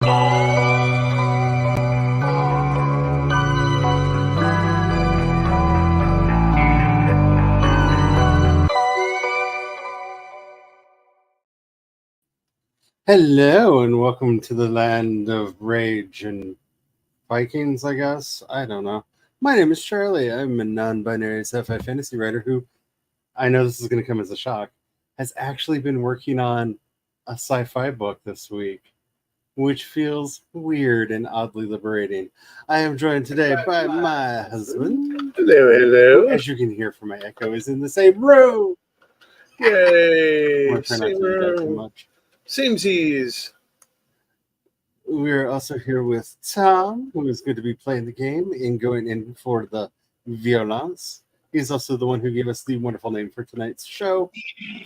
Hello and welcome to the land of rage and Vikings, I guess. I don't know. My name is Charlie. I'm a non-binary sci-fi fantasy writer who, I know this is going to come as a shock, has actually been working on a sci-fi book this week, which feels weird and oddly liberating. I am joined today by my husband. Hello, hello. Who, as you can hear from my echo, is in the same room. Yay! I'm trying not to do that too much. Samesies. We're also here with Tom, who is going to be playing the game and going in for the violence. He's also the one who gave us the wonderful name for tonight's show,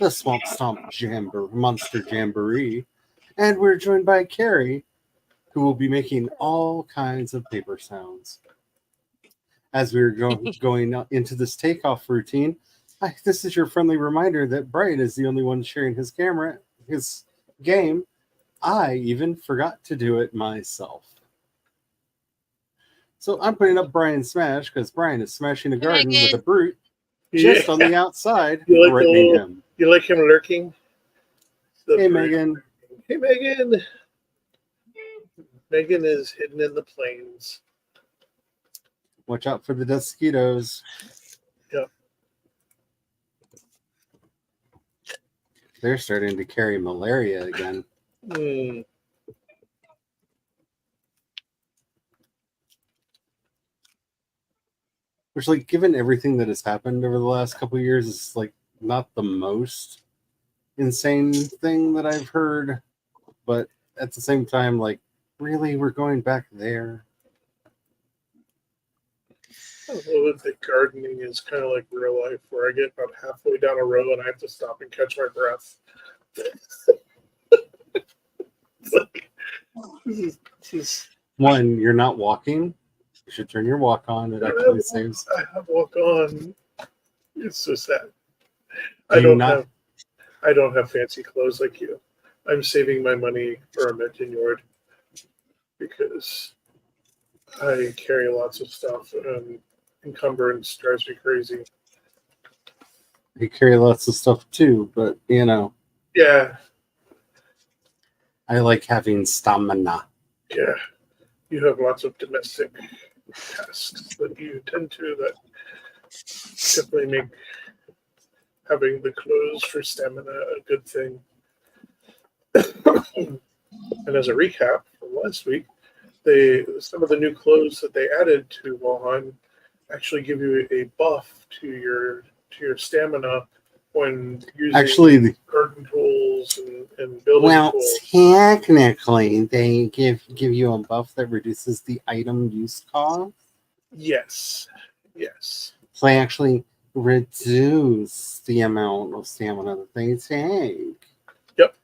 the Stomp Monster Jamboree. And we're joined by Carrie, who will be making all kinds of paper sounds. As we're going into this takeoff routine, this is your friendly reminder that Brian is the only one sharing his game. I even forgot to do it myself. So I'm putting up Brian's smash because Brian is smashing a garden with a brute just on the outside, threatening him. You like him lurking? Hey, Megan. Hey, Megan. Megan is hidden in the plains. Watch out for the mosquitoes. Yep. They're starting to carry malaria again. Which, like, given everything that has happened over the last couple of years, is like not the most insane thing that I've heard. But at the same time, like, really, we're going back there. I love that gardening is kind of like real life, where I get about halfway down a row and I have to stop and catch my breath. This is One, you're not walking. You should turn your walk on. It actually saves. I have walk on. It's so sad. I don't have fancy clothes like you. I'm saving my money for a Menton yard because I carry lots of stuff and encumbrance drives me crazy. You carry lots of stuff too, but Yeah. I like having stamina. Yeah. You have lots of domestic tasks that you tend to that definitely make having the clothes for stamina a good thing. And as a recap from last week, some of the new clothes that they added to Valheim actually give you a buff to your stamina when using garden tools and building tools. Technically, they give you a buff that reduces the item use cost. Yes. So they actually reduce the amount of stamina that they take. Yep.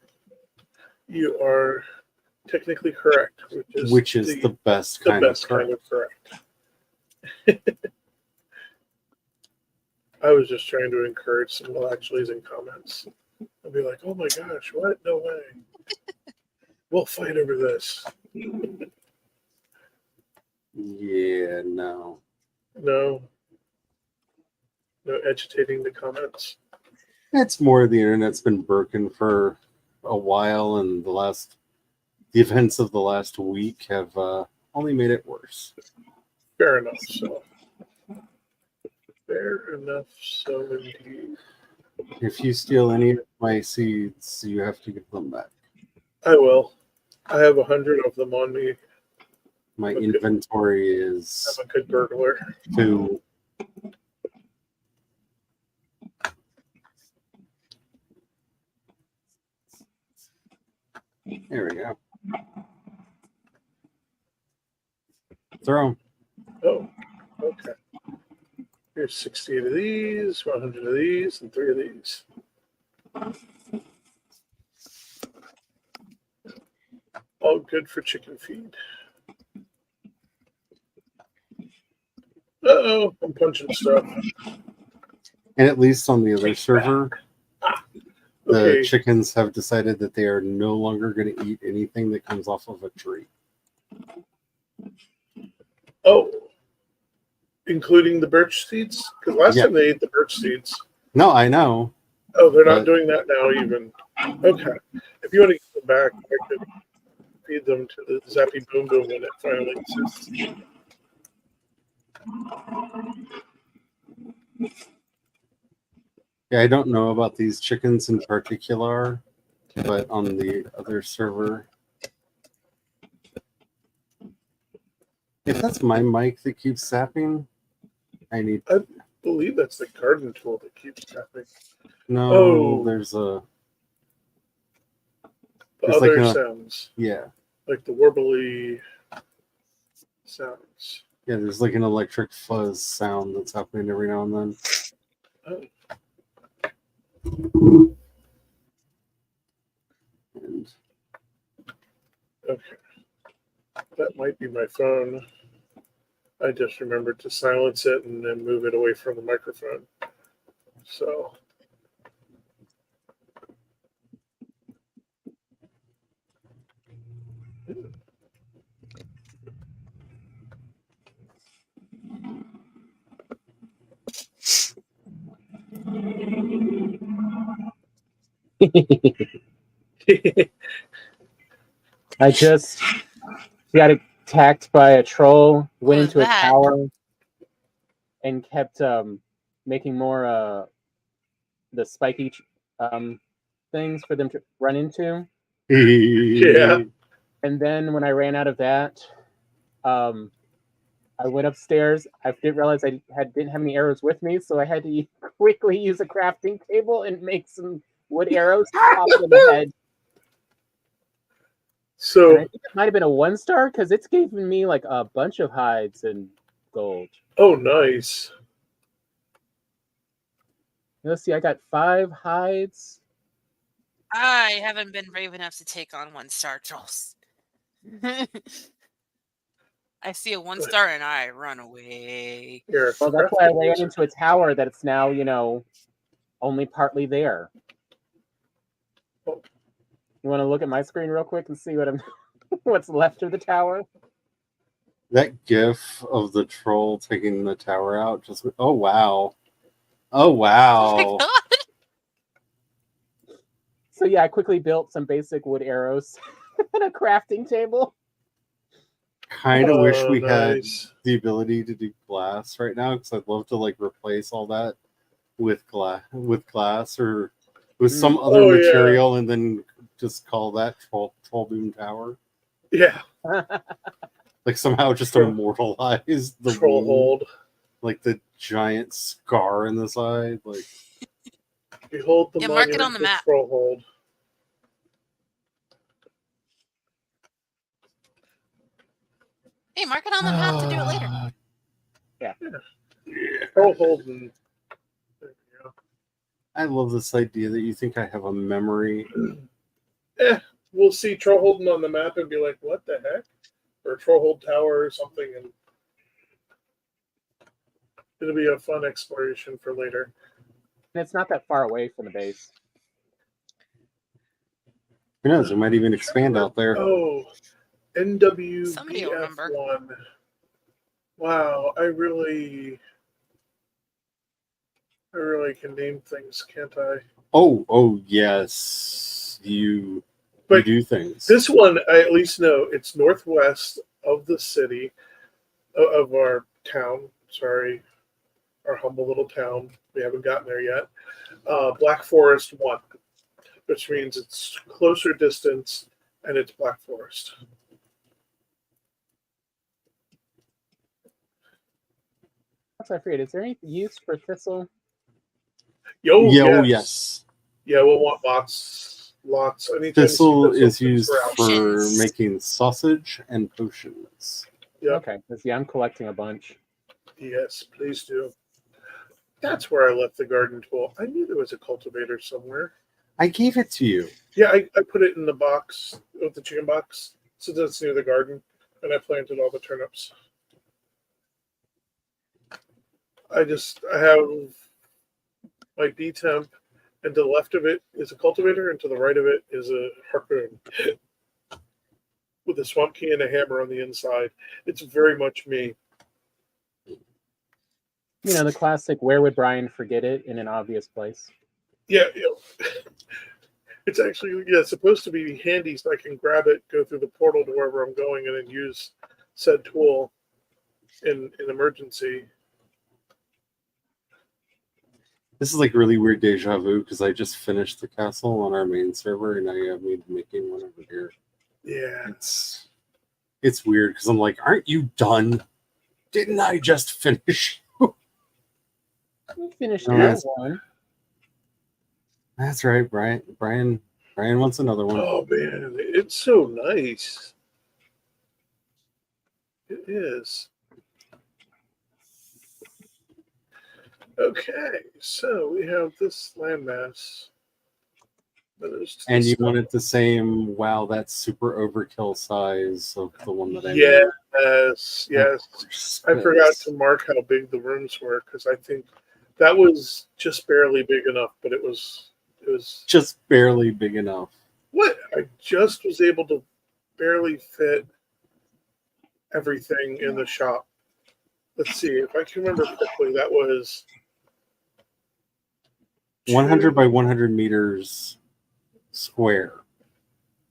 You are technically correct, which is the best kind of correct. I was just trying to encourage some actuallys in comments. I'll be like, oh my gosh, what? No way. We'll fight over this. Yeah, no. No agitating the comments. It's more the internet's been broken for a while, and the events of the last week have only made it worse. Fair enough, so indeed. If you steal any of my seeds, you have to give them back. I will. I have 100 of them on me. My inventory is... I'm a good burglar. 2. There we go. Throw them. Oh, okay. Here's 68 of these, 100 of these, and 3 of these. All good for chicken feed. Uh-oh, I'm punching stuff. And at least on the other server, The Okay. chickens have decided that they are no longer going to eat anything that comes off of a tree. Oh, including the birch seeds? Because last Yeah. time they ate the birch seeds. No, I know. Oh, they're not But doing that now even. Okay. If you want to get them back, I could feed them to the Zappy Boom Boom when it finally exists. yeah, I don't know about these chickens in particular, but on the other server, if that's my mic that keeps zapping, I need. I believe that's the garden tool that keeps tapping. No, Oh. there's The like other a sounds, yeah. like the warbly sounds. Yeah, there's like an electric fuzz sound that's happening every now and then. Oh. And Okay. That might be my phone. I just remembered to silence it and then move it away from the microphone. So. I just got attacked by a troll, went was into a that? tower, and kept making more the spiky things for them to run into. Yeah. And then when I ran out of that, I went upstairs. I didn't realize I didn't have any arrows with me, so I had to quickly use a crafting table and make some wood arrows to pop in the head. And So. I think it might have been a 1-star because it's giving me like a bunch of hides and gold. Oh, nice. Let's see, I got 5 hides. I haven't been brave enough to take on 1-star trolls. I see a 1-star and I run away. Here, Well, that's why I ran into a tower that it's now, only partly there. Oh. You want to look at my screen real quick and see what's left of the tower? that gif of the troll taking the tower out just oh wow. Oh wow. Oh my god. So yeah, I quickly built some basic wood arrows and a crafting table. Kind of wish we nice. had the ability to do glass right now because I'd love to like replace all that with glass or with some other material and then just call that troll boom tower. Yeah. Like somehow just immortalize the troll wound, hold. like the giant scar in the side. Like behold the mark it on the map. Troll hold. Hey, mark it on the map to do it later. Yeah. Troll hold and there we go. I love this idea that you think I have a memory. We'll see troll holding on the map and be like, what the heck? Or troll hold tower or something, and it'll be a fun exploration for later. And it's not that far away from the base. Who knows? It might even expand out there. Oh, Somebody will remember. NWBF1. Wow, I really can name things, can't I? Oh yes. You do things. This one, I at least know it's northwest of the city, of our town. Sorry, our humble little town. We haven't gotten there yet. Black Forest 1, which means it's closer distance and it's Black Forest. I forget, is there any use for thistle? Yes. Yeah, we'll want lots. Thistle is used for Potions. making sausage and potions. Yep. Okay, because I'm collecting a bunch. Yes, please do. That's where I left the garden tool. I knew there was a cultivator somewhere. I gave it to you. Yeah, I put it in the box with the chicken box, so that's near the garden, and I planted all the turnips. I have my bee temp and to the left of it is a cultivator, and to the right of it is a harpoon with a swamp key and a hammer on the inside. It's very much me. You know, the classic, where would Brian forget it, in an obvious place? Yeah, it's actually supposed to be handy so I can grab it, go through the portal to wherever I'm going, and then use said tool in emergency. This is like really weird deja vu because I just finished the castle on our main server and I have me making one over here. Yeah, it's weird because I'm like, aren't you done? Didn't I just finish? You finished Oh, that that's- one. That's right, Brian wants another one. oh man, it's so nice. It is. Okay, so we have this landmass. And you wanted the same, wow, that's super overkill size of the one that I made. Yes. I forgot to mark how big the rooms were because I think that was just barely big enough, but it was just barely big enough. What? I just was able to barely fit everything in the shop. Let's see if I can remember quickly. That was 100 by 100 meters square.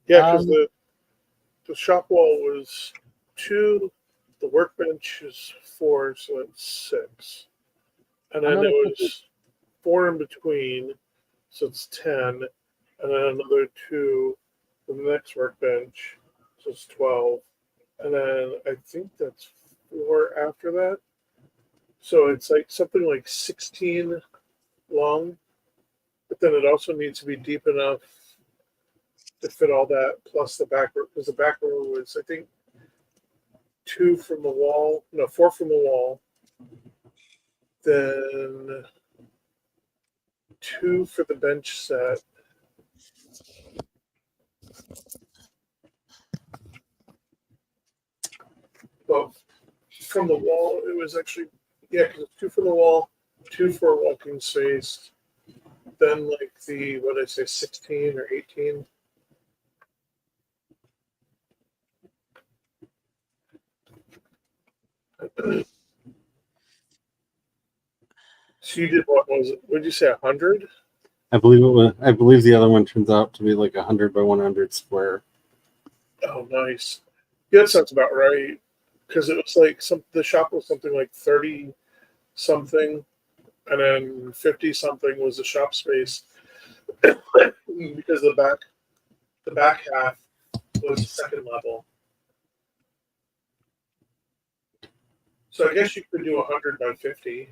Yeah, because the shop wall was 2, the workbench is 4, so it's 6, and then there was 4 in between, so it's 10, and then another 2 for the next workbench, so it's 12, and then I think that's 4 after that, so it's like something like 16 long, but then it also needs to be deep enough to fit all that, plus the back row, because the back row was, I think, 4 from the wall, then 2 for the bench set, well, from the wall, it was actually, because it's 2 from the wall, 2 for walking space, then like the, what did I say, 16 or 18? So you did, what was it? What did you say, 100? I believe the other one turns out to be like 100 by 100 square. Oh, nice. Yeah, that sounds about right. Because it was like the shop was something like 30 something, and then 50 something was the shop space. Because the back half was second level. So I guess you could do 100 by 50.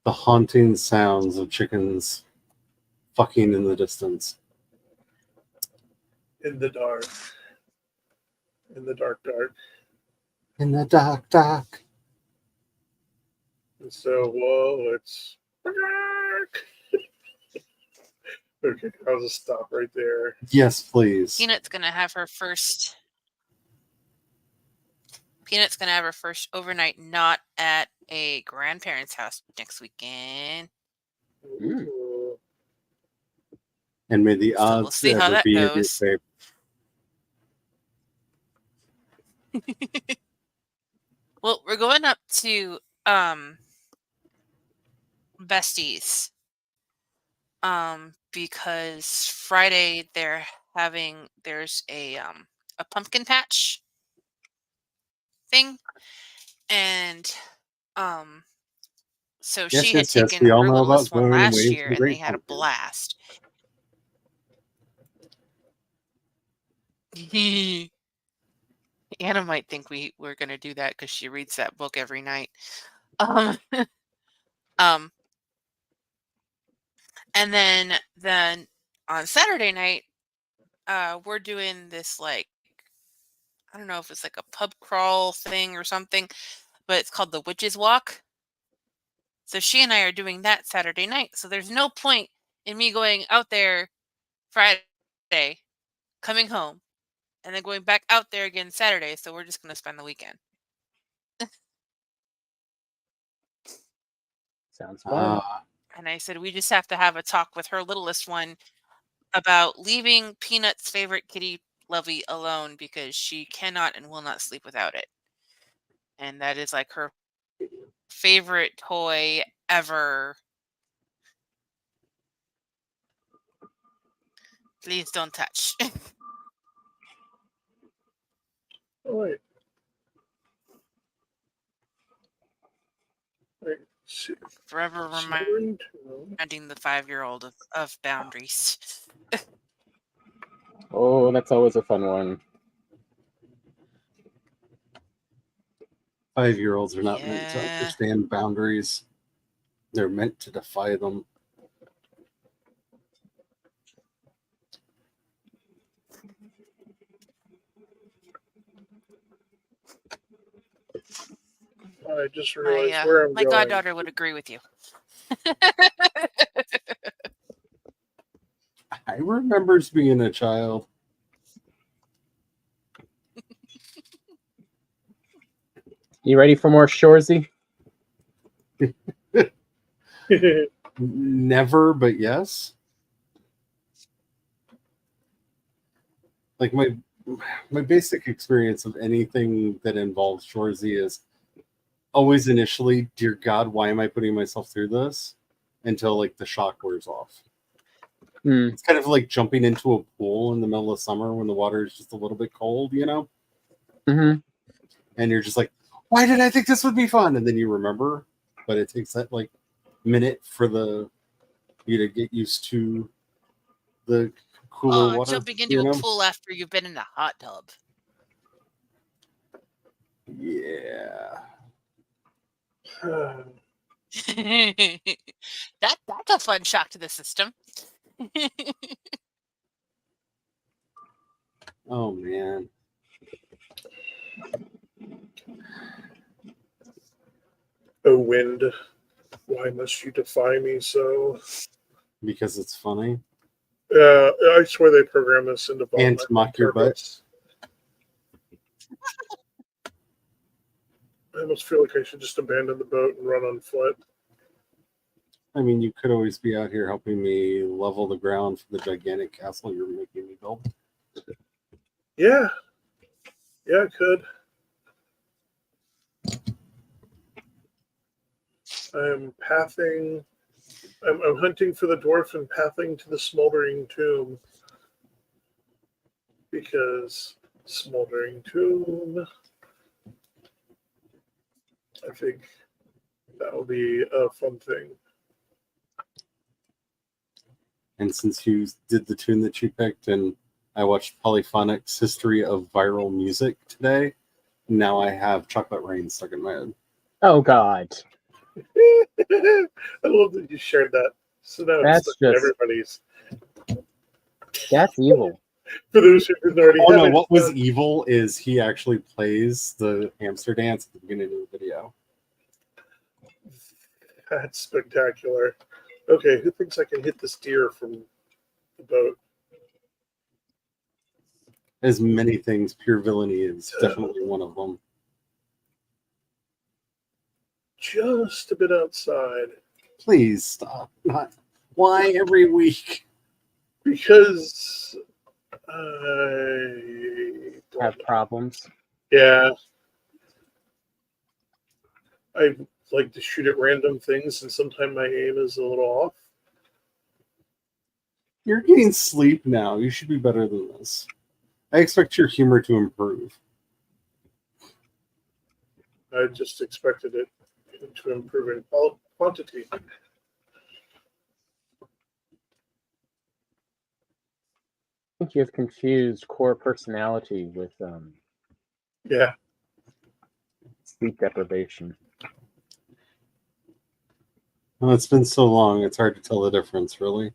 The haunting sounds of chickens fucking in the distance. In the dark. In the dark. In the dark. And so, whoa, it's dark. Okay, I'll just stop right there. Yes, please. Peanut's gonna have her first overnight not at a grandparent's house next weekend. Ooh. And may the So we'll odds see how ever that be in your goes. favor. Well, we're going up to Besties. Because Friday there's a pumpkin patch thing, and so Yes, she had yes, yes. taken We all her know littlest about one going in last waves year, of the and they Great had a Pumpkin. blast. Anna might think we're going to do that because she reads that book every night. And then on Saturday night, we're doing this, like, I don't know if it's like a pub crawl thing or something, but it's called the Witches Walk. So she and I are doing that Saturday night. So there's no point in me going out there Friday, coming home, and then going back out there again Saturday. So we're just going to spend the weekend. Sounds fun. And I said, we just have to have a talk with her littlest one about leaving Peanut's favorite kitty, Lovey, alone because she cannot and will not sleep without it. And that is like her favorite toy ever. Please don't touch. Oh, wait. Wait. See. Forever Smoldering Tomb. reminding the 5-year-old of boundaries. Oh, that's always a fun one. 5-year-olds are not meant to Yeah. understand boundaries. They're meant to defy them. I just realized My, where I'm my going. goddaughter would agree with you. I remember being a child. You ready for more Shorzy? Never, but yes. Like my basic experience of anything that involves Shorzy is always initially, dear God, why am I putting myself through this? Until like the shock wears off. It's kind of like jumping into a pool in the middle of summer when the water is just a little bit cold, you know? Mm-hmm. And you're just like, why did I think this would be fun? And then you remember, but it takes that like minute for you to get used to the cooler water. Jumping into a pool after you've been in a hot tub. Yeah. That's a fun shock to the system. Oh man. Oh, wind, why must you defy me so? Because it's funny. I swear they programmed this into Valheim And to mock your butt. I almost feel like I should just abandon the boat and run on foot. I mean, you could always be out here helping me level the ground for the gigantic castle you're making me build. Yeah. Yeah, I could. I'm pathing. I'm hunting for the dwarf and pathing to the smoldering tomb. Because smoldering tomb, I think that will be a fun thing. And since you did the tune that you picked, and I watched Polyphonic's History of Viral Music today, now I have Chocolate Rain stuck in my head. Oh God. I love that you shared that. So now That's it's just everybody's. That's evil. For those who didn't already Oh have no, it, what was evil is he actually plays the hamster dance at the beginning of the video. That's spectacular. Okay, who thinks I can hit this deer from the boat? As many things, pure villainy is definitely one of them. Just a bit outside. Please stop. Not why every week? Because I Have problems. Yeah. I like to shoot at random things, and sometimes my aim is a little off. You're getting sleep now. You should be better than this. I expect your humor to improve. I just expected it to improve in quantity. I think you have confused core personality with Yeah. sleep deprivation. Well, it's been so long, it's hard to tell the difference, really.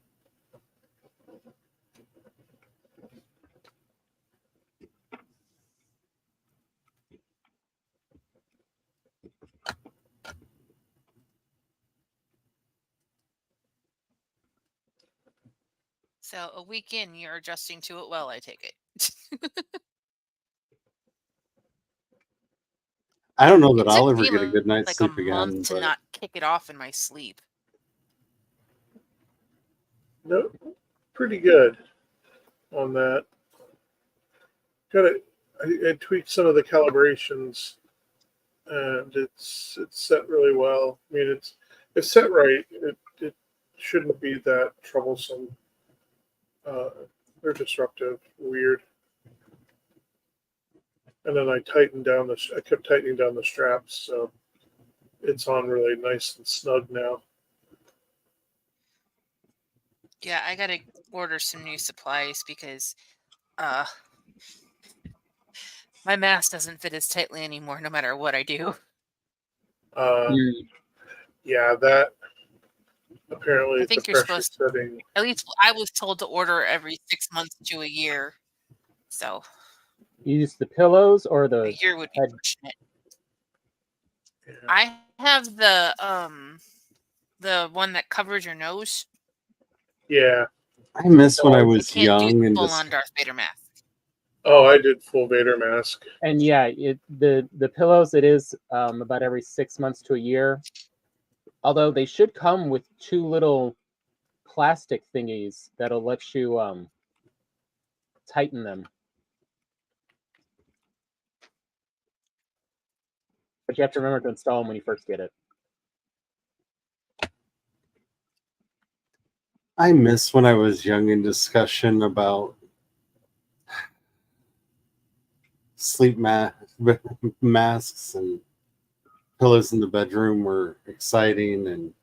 So a week in, you're adjusting to it well, I take it. I don't know that It I'll took ever me get a good night's like a sleep again. month to But not kick it off in my sleep. No, pretty good on that. Got it. I tweaked some of the calibrations, and it's set really well. I mean, it's set right. It shouldn't be that troublesome or disruptive. Weird. And then I kept tightening down the straps, so it's on really nice and snug now. Yeah, I gotta order some new supplies because my mask doesn't fit as tightly anymore, no matter what I do. Yeah, that apparently I the think you're pressure supposed setting. At least I was told to order every 6 months to a year. So You use the pillows or a the year would be head? pushing it. Yeah. I have the one that covers your nose. Yeah. I miss when I So I was can't do young and full just on Darth Vader mask. Oh, I did full Vader mask. And yeah, the pillows, it is about every 6 months to a year. Although they should come with 2 little plastic thingies that'll let you tighten them. But you have to remember to install them when you first get it. I miss when I was young in discussion about sleep masks and pillows in the bedroom were exciting and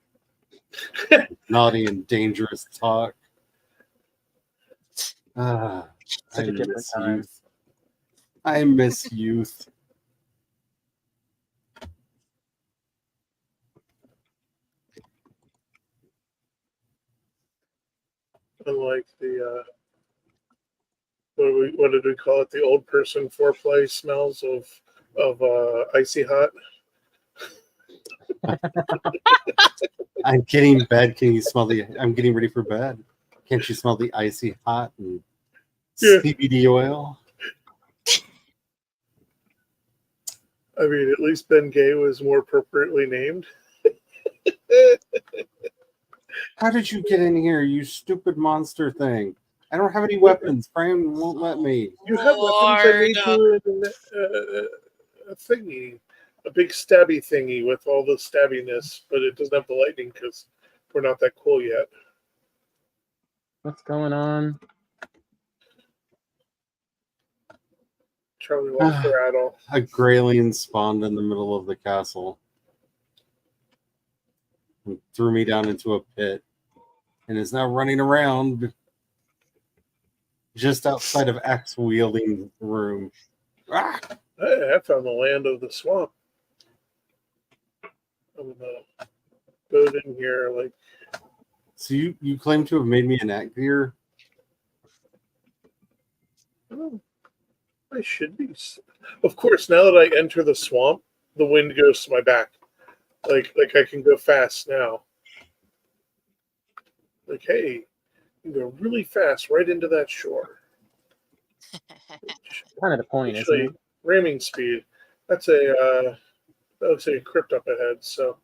naughty and dangerous talk. I Such a different miss time. youth. I miss youth. Unlike the what did we call it? The old person foreplay smells of icy hot. I'm getting bed. Can you smell the? I'm getting ready for bed. Can't you smell the icy hot and Yeah. CBD oil? I mean, at least Ben Gay was more appropriately named. How did you get in here, you stupid monster thing? I don't have any weapons. Brian won't let me. You have weapons. I made Lord. you a thingy, a big stabby thingy with all the stabbiness, but it doesn't have the lightning because we're not that cool yet. What's going on? Charlie lost the rattle. A grayling spawned in the middle of the castle and threw me down into a pit and is now running around just outside of axe wielding room. Ah! Hey, I found the land of the swamp. I'm gonna go in here like. So you claim to have made me an act gear? Oh, I should be. Of course, now that I enter the swamp, the wind goes to my back. Like I can go fast now. Like, hey, you can go really fast right into that shore. Kind of the point, Actually, isn't it? ramming speed. That's that looks like a crypt up ahead. So,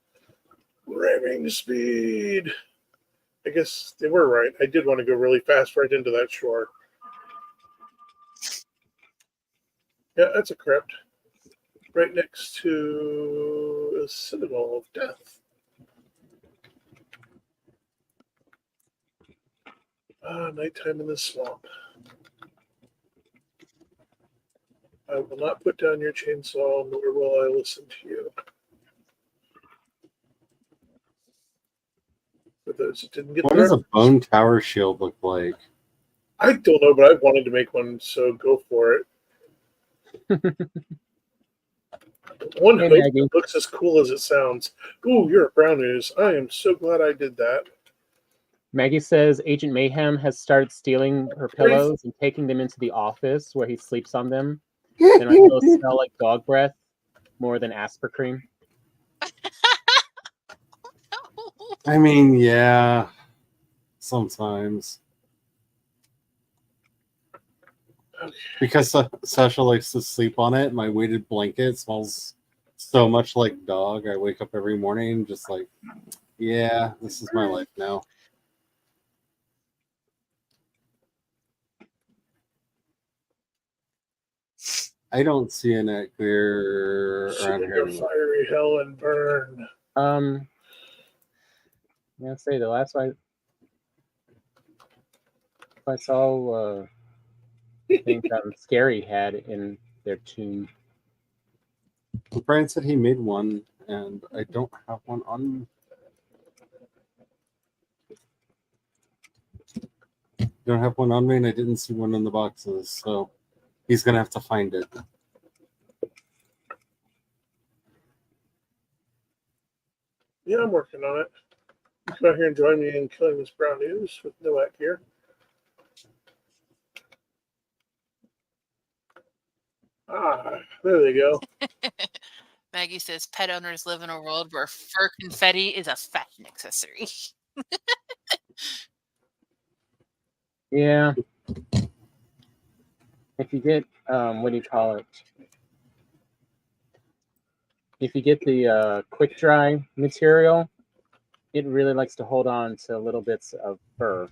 ramming speed. I guess they were right. I did want to go really fast right into that shore. Yeah, that's a crypt. Right next to a citadel of death. Nighttime in the swamp. I will not put down your chainsaw, nor will I listen to you. For those that didn't get What the does a reference. bone tower shield look like? I don't know, but I wanted to make one, so go for it. One Hey, hope Maggie. it looks as cool as it sounds. Ooh, you're a brown news. I am so glad I did that. Maggie says Agent Mayhem has started stealing her pillows and taking them into the office where he sleeps on them. And those smell like dog breath more than Aspercream. I mean, yeah, sometimes. Because Sasha likes to sleep on it, my weighted blanket smells So much like dog, I wake up every morning just like, yeah, this is my life now. I don't see an net clear around Seek here a anymore. fiery hell and burn. I'm gonna say the last one I saw, I think Scary had in their tomb. Brian said he made one, and I don't have one on. Don't have one on me, and I didn't see one in the boxes, so he's gonna have to find it. Yeah, I'm working on it. You come out here and join me in killing this brown news with no act here. Ah, there they go. Maggie says pet owners live in a world where fur confetti is a fashion accessory. Yeah. If you get what do you call it? If you get the quick dry material, it really likes to hold on to little bits of fur.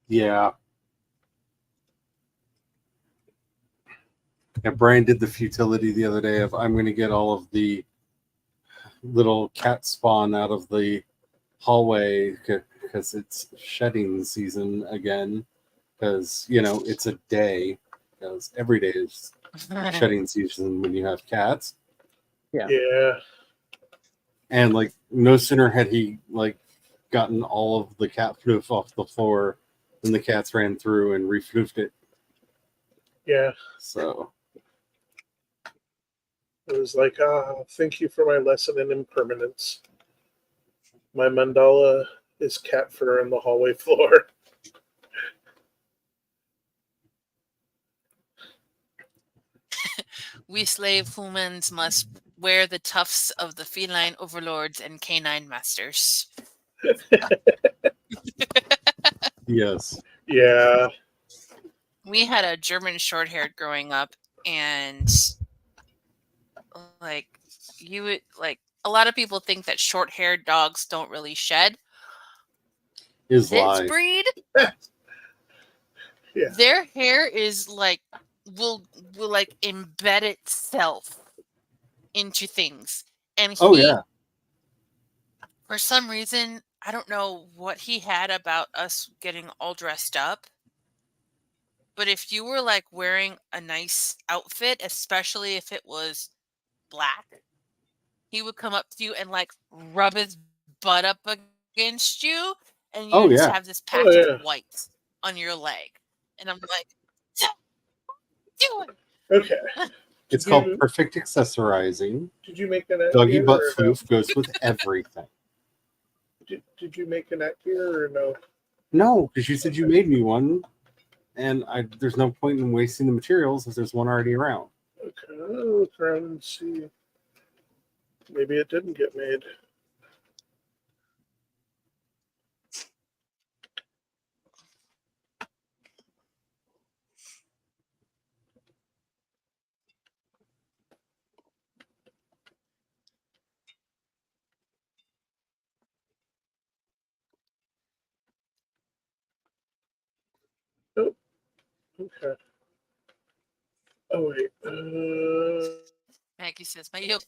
Yeah. Yeah, Brian did the futility the other day of I'm going to get all of the little cat spawn out of the hallway because it's shedding season again. Because, it's a day. Because every day is shedding season when you have cats. Yeah. And, like, no sooner had he, like, gotten all of the cat floof off the floor than the cats ran through and refloofed it. Yeah. So... It was like, thank you for my lesson in impermanence. My mandala is cat fur on the hallway floor. We slave humans must wear the tufts of the feline overlords and canine masters. Yes. Yeah. We had a German short-haired growing up, and like you would like a lot of people think that short-haired dogs don't really shed. Is This lie. breed, Yeah. their hair is like will like embed itself into things, and Oh, yeah. for some reason, I don't know what he had about us getting all dressed up, but if you were like wearing a nice outfit, especially if it was black, he would come up to you and like rub his butt up against you, and you Oh, just yeah. have this Oh, patch yeah. of white on your leg. And I'm like, "What Okay. It's Did called you- perfect accessorizing. Did you make an act Doggy here butt or no? floof goes with everything. Did you make an act here or no? No, because you said you made me one, and there's no point in wasting the materials if there's one already around. Okay, I'll look around and see. Maybe it didn't get made. Nope. Okay. Oh wait. Maggie says, my yoga.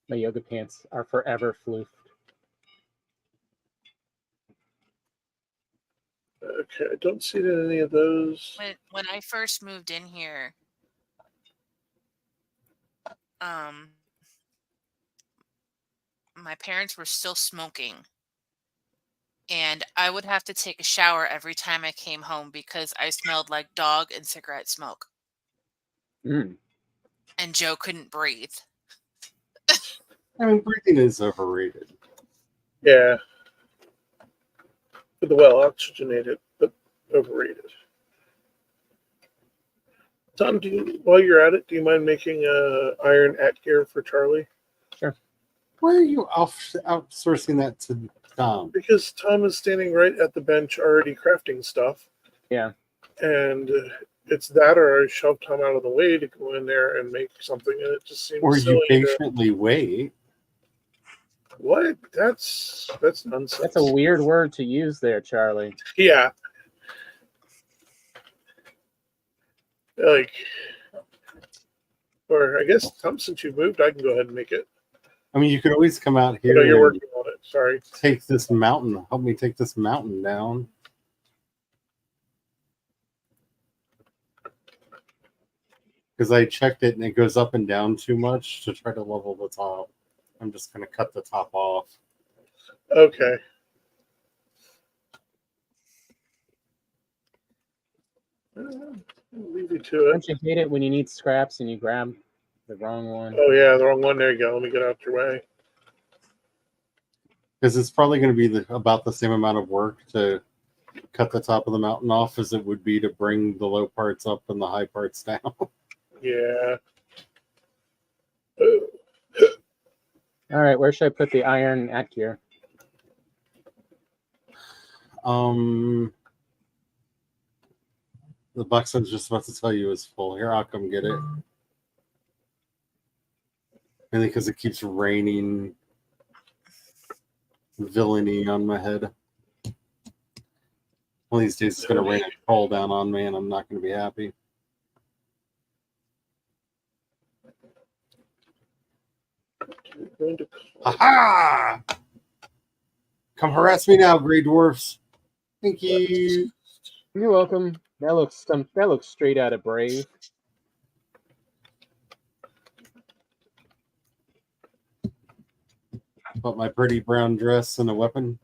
My yoga pants are forever floofed. Okay, I don't see any of those. When I first moved in here, my parents were still smoking, and I would have to take a shower every time I came home because I smelled like dog and cigarette smoke, Mm. and Joe couldn't breathe. I mean, breathing is overrated. Yeah. For the well oxygenated, but overrated. Tom, while you're at it, do you mind making a iron at gear for Charlie? Sure. Why are you outsourcing that to Tom? Because Tom is standing right at the bench already crafting stuff. Yeah. And It's that, or I shove Tom out of the way to go in there and make something, and it just seems Or silly. you patiently wait. What? That's nonsense. That's a weird word to use there, Charlie. Yeah. Like, or I guess, Tom, since you've moved, I can go ahead and make it. I mean, you could always come out Oh, here no, you're and working on it. Sorry. take this mountain. Help me take this mountain down. Because I checked it and it goes up and down too much to try to level the top. I'm just going to cut the top off. Okay. I'll leave you to it. Don't you hate it when you need scraps and you grab the wrong one? Oh, yeah, the wrong one. There you go. Let me get out your way. Because it's probably going to be about the same amount of work to cut the top of the mountain off as it would be to bring the low parts up and the high parts down. Yeah. All right, where should I put the iron at gear? The box I was just about to tell you is full. Here, I'll come get it. Mainly because it keeps raining villainy on my head. One of these days it's going to rain a coal down on me and I'm not going to be happy. Ha-ha! Come harass me now, Grey Dwarfs. Thank you. You're welcome. That looks straight out of Brave. But my pretty brown dress and a weapon.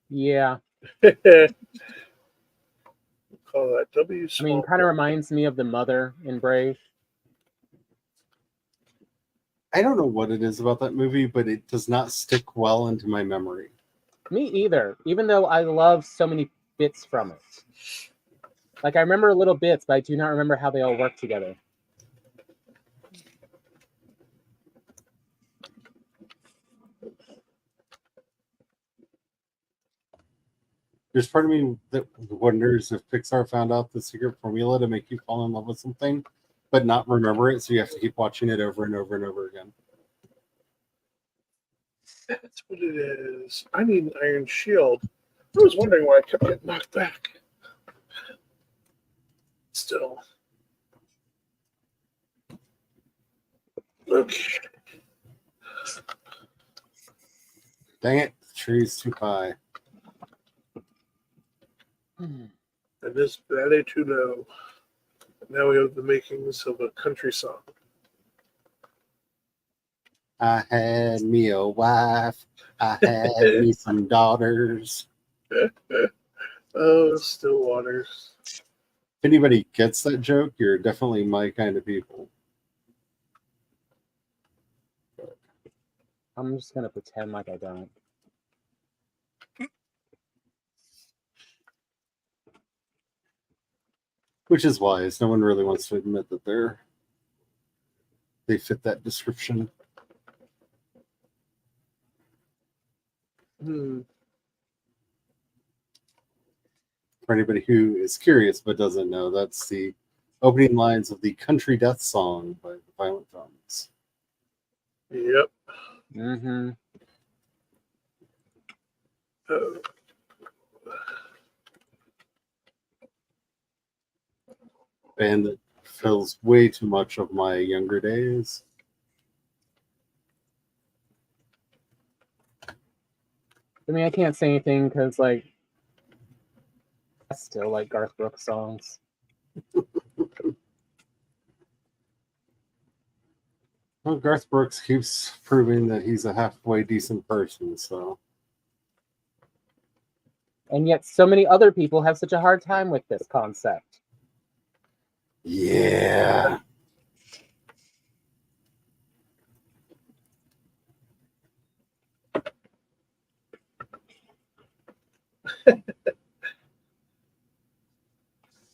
Yeah. Call that W. I mean, kind of reminds me of the mother in Brave. I don't know what it is about that movie, but it does not stick well into my memory. Me either, even though I love so many bits from it. Like, I remember little bits, but I do not remember how they all work together. There's part of me that wonders if Pixar found out the secret formula to make you fall in love with something, but not remember it, so you have to keep watching it over and over and over again. That's what it is. I need an iron shield. I was wondering why I kept getting knocked back. Still. Okay. Dang it, the tree's too high. And this valley too low. Now we have the makings of a country song. I had me a wife. I had me some daughters. Oh, still waters. If anybody gets that joke, you're definitely my kind of people. I'm just going to pretend like I don't. Which is wise. No one really wants to admit that they fit that description. For anybody who is curious but doesn't know, that's the opening lines of the Country Death Song by the Violent Femmes. Yep. Mm-hmm. Band that fills way too much of my younger days. I mean, I can't say anything because, like, I still like Garth Brooks songs. Well, Garth Brooks keeps proving that he's a halfway decent person, so. And yet so many other people have such a hard time with this concept. Yeah.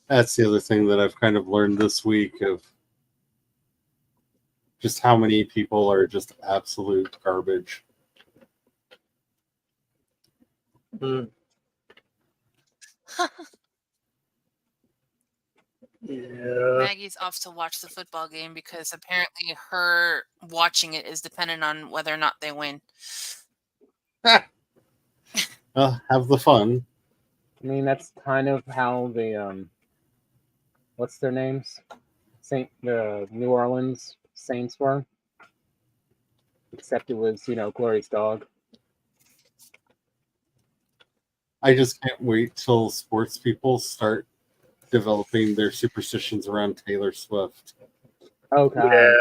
That's the other thing that I've kind of learned this week of just how many people are just absolute garbage. Yeah. Maggie's off to watch the football game because apparently her watching it is dependent on whether or not they win. Have the fun. I mean, that's kind of how the what's their names? The New Orleans Saints were. Except it was, Glory's dog. I just can't wait till sports people start developing their superstitions around Taylor Swift. Oh god. Yeah.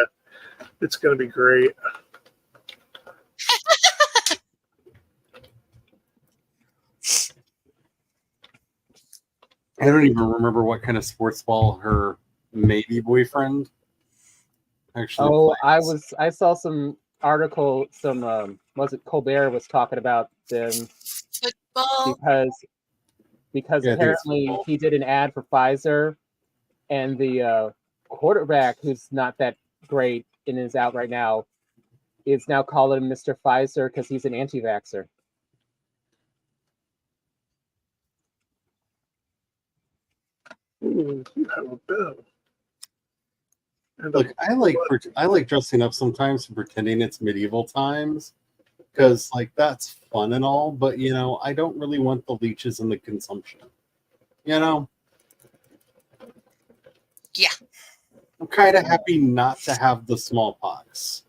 It's going to be great. I don't even remember what kind of sports ball her maybe boyfriend actually plays. I saw some article, was it Colbert was talking about them Football. because Yeah, I think it's apparently football. he did an ad for Pfizer, and the quarterback, who's not that great and is out right now, is now calling him Mr. Pfizer because he's an anti-vaxxer. Ooh, you have a bell. And Look, I like dressing up sometimes and pretending it's medieval times because like that's fun and all, but I don't really want the leeches and the consumption. Yeah. I'm kind of happy not to have the smallpox.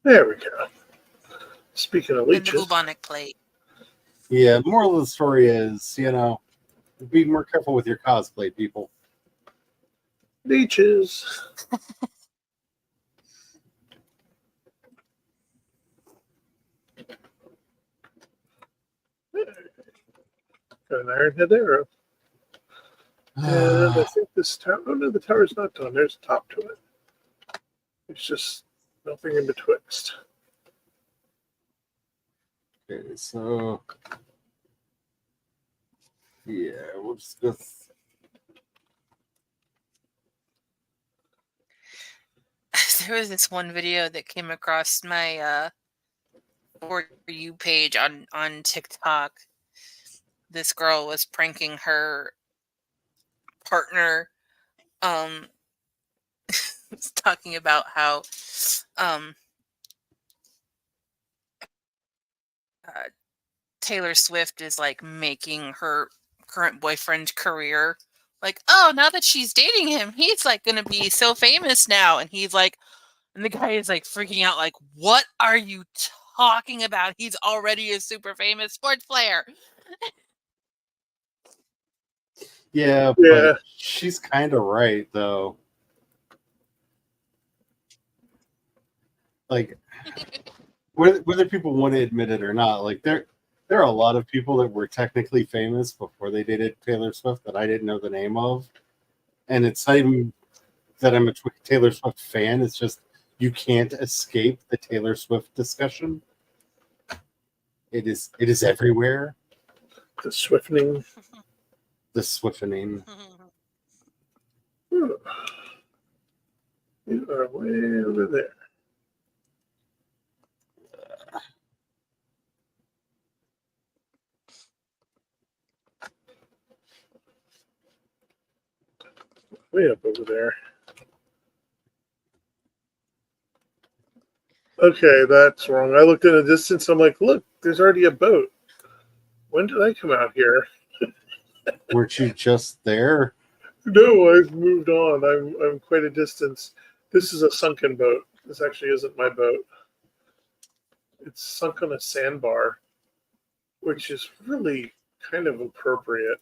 There we go. Speaking of And the leeches, bubonic plague. Yeah, moral of the story is, be more careful with your cosplay, people. leeches. Got an iron head arrow. And I think this tower. Oh no, the tower's not done. There's a top to it. It's just nothing in betwixt. Okay, so yeah, we'll just go. There was this one video that came across my For You page on TikTok. This girl was pranking her partner, talking about how Taylor Swift is like making her current boyfriend's career. Like, oh, now that she's dating him, he's like gonna be so famous now. And he's like, and the guy is like freaking out, like, what are you talking about? He's already a super famous sports player. Yeah, Yeah. but she's kind of right though. Like, whether people want to admit it or not, like there are a lot of people that were technically famous before they dated Taylor Swift that I didn't know the name of, and it's not even that I'm a Taylor Swift fan. It's just you can't escape the Taylor Swift discussion. It is everywhere. The Swiftening. The Swiftening. You are way over there. Way up over there. Okay, that's wrong. I looked in the distance. I'm like, look, there's already a boat. When did I come out here? Weren't you just there? No, I've moved on. I'm quite a distance. This is a sunken boat. This actually isn't my boat. It's sunk on a sandbar, which is really kind of appropriate.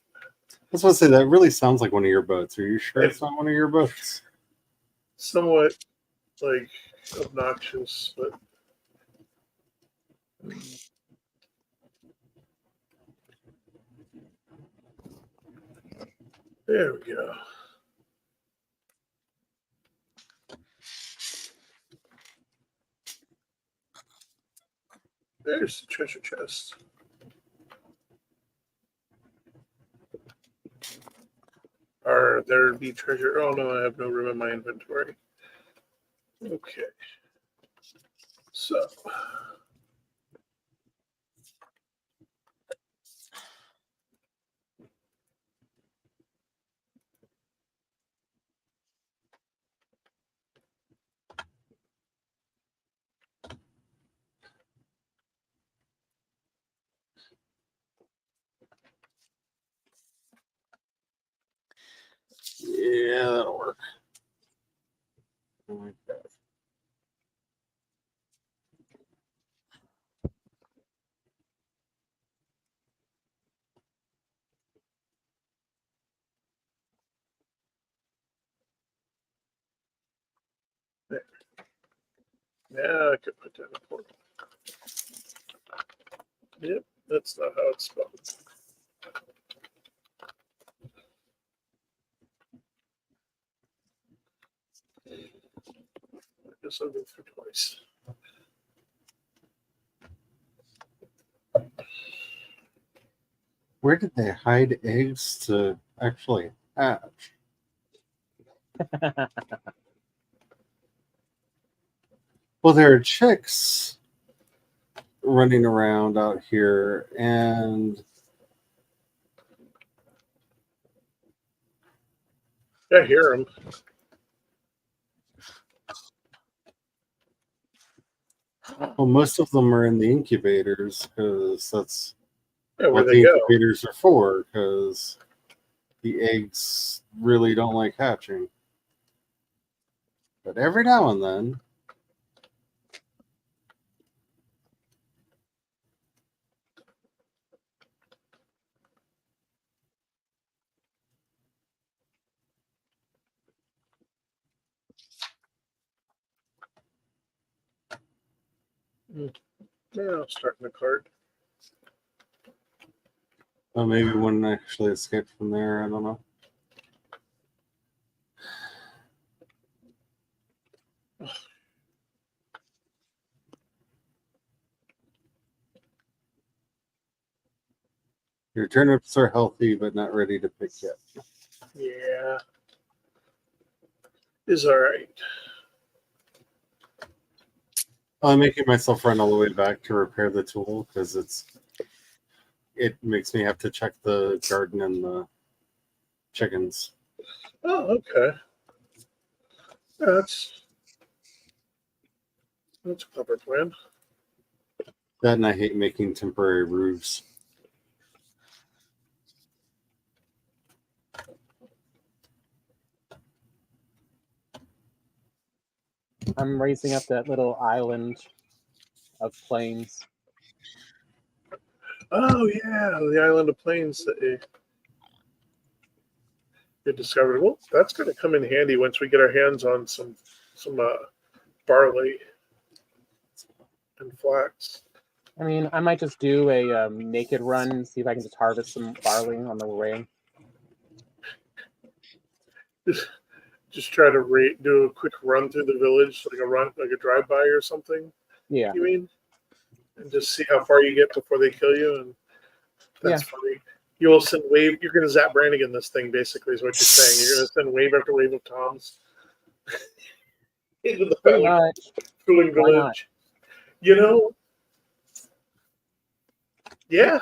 I was supposed to say that really sounds like one of your boats. Are you sure it's not one of your boats? Somewhat like obnoxious, but there we go. There's the treasure chest. Are there be treasure? Oh no, I have no room in my inventory. Okay. So Yeah, that'll work. Oh my God. Yeah, I could put down a portal. Yep, that's not how it's spelled. I guess I'll go through twice. Where did they hide eggs to actually hatch? Well, there are chicks running around out here, and I hear them. well, most of them are in the incubators because that's Yeah, where what they the go. incubators are for. Because the eggs really don't like hatching, but every now and then. Yeah, I'll start in the cart. Maybe one actually escaped from there. I don't know. Your turnips are healthy, but not ready to pick yet. Yeah. Is all right. I'm making myself run all the way back to repair the tool because it makes me have to check the garden and the chickens. Oh, okay. That's a clever plan. That and I hate making temporary roofs. I'm raising up that little island of plains. Oh yeah, the island of plains that you discovered. Well, that's going to come in handy once we get our hands on some barley and flax. I mean, I might just do a naked run and see if I can just harvest some barley on the way. Just try to do a quick run through the village, like a drive by or something. Yeah. You mean? And just see how far you get before they kill you. And that's funny. You'll send wave. You're going to Zap Brannigan this thing, basically, is what you're saying. You're going to send wave after wave of toms into the cooling village. You know, yeah.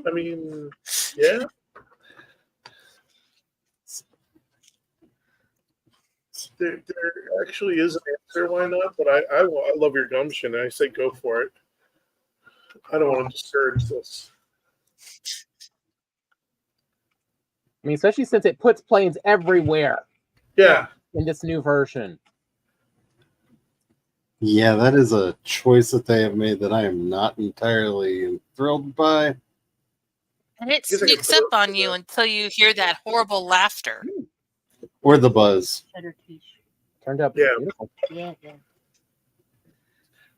I mean, yeah. There actually is an answer. Why not? But I love your gumption. I say go for it. I don't want to discourage this. I mean, especially since it puts planes everywhere. Yeah. In this new version. Yeah, that is a choice that they have made that I am not entirely thrilled by. And it sneaks up on you until you hear that horrible laughter. Or the buzz. Turned out beautiful. Yeah.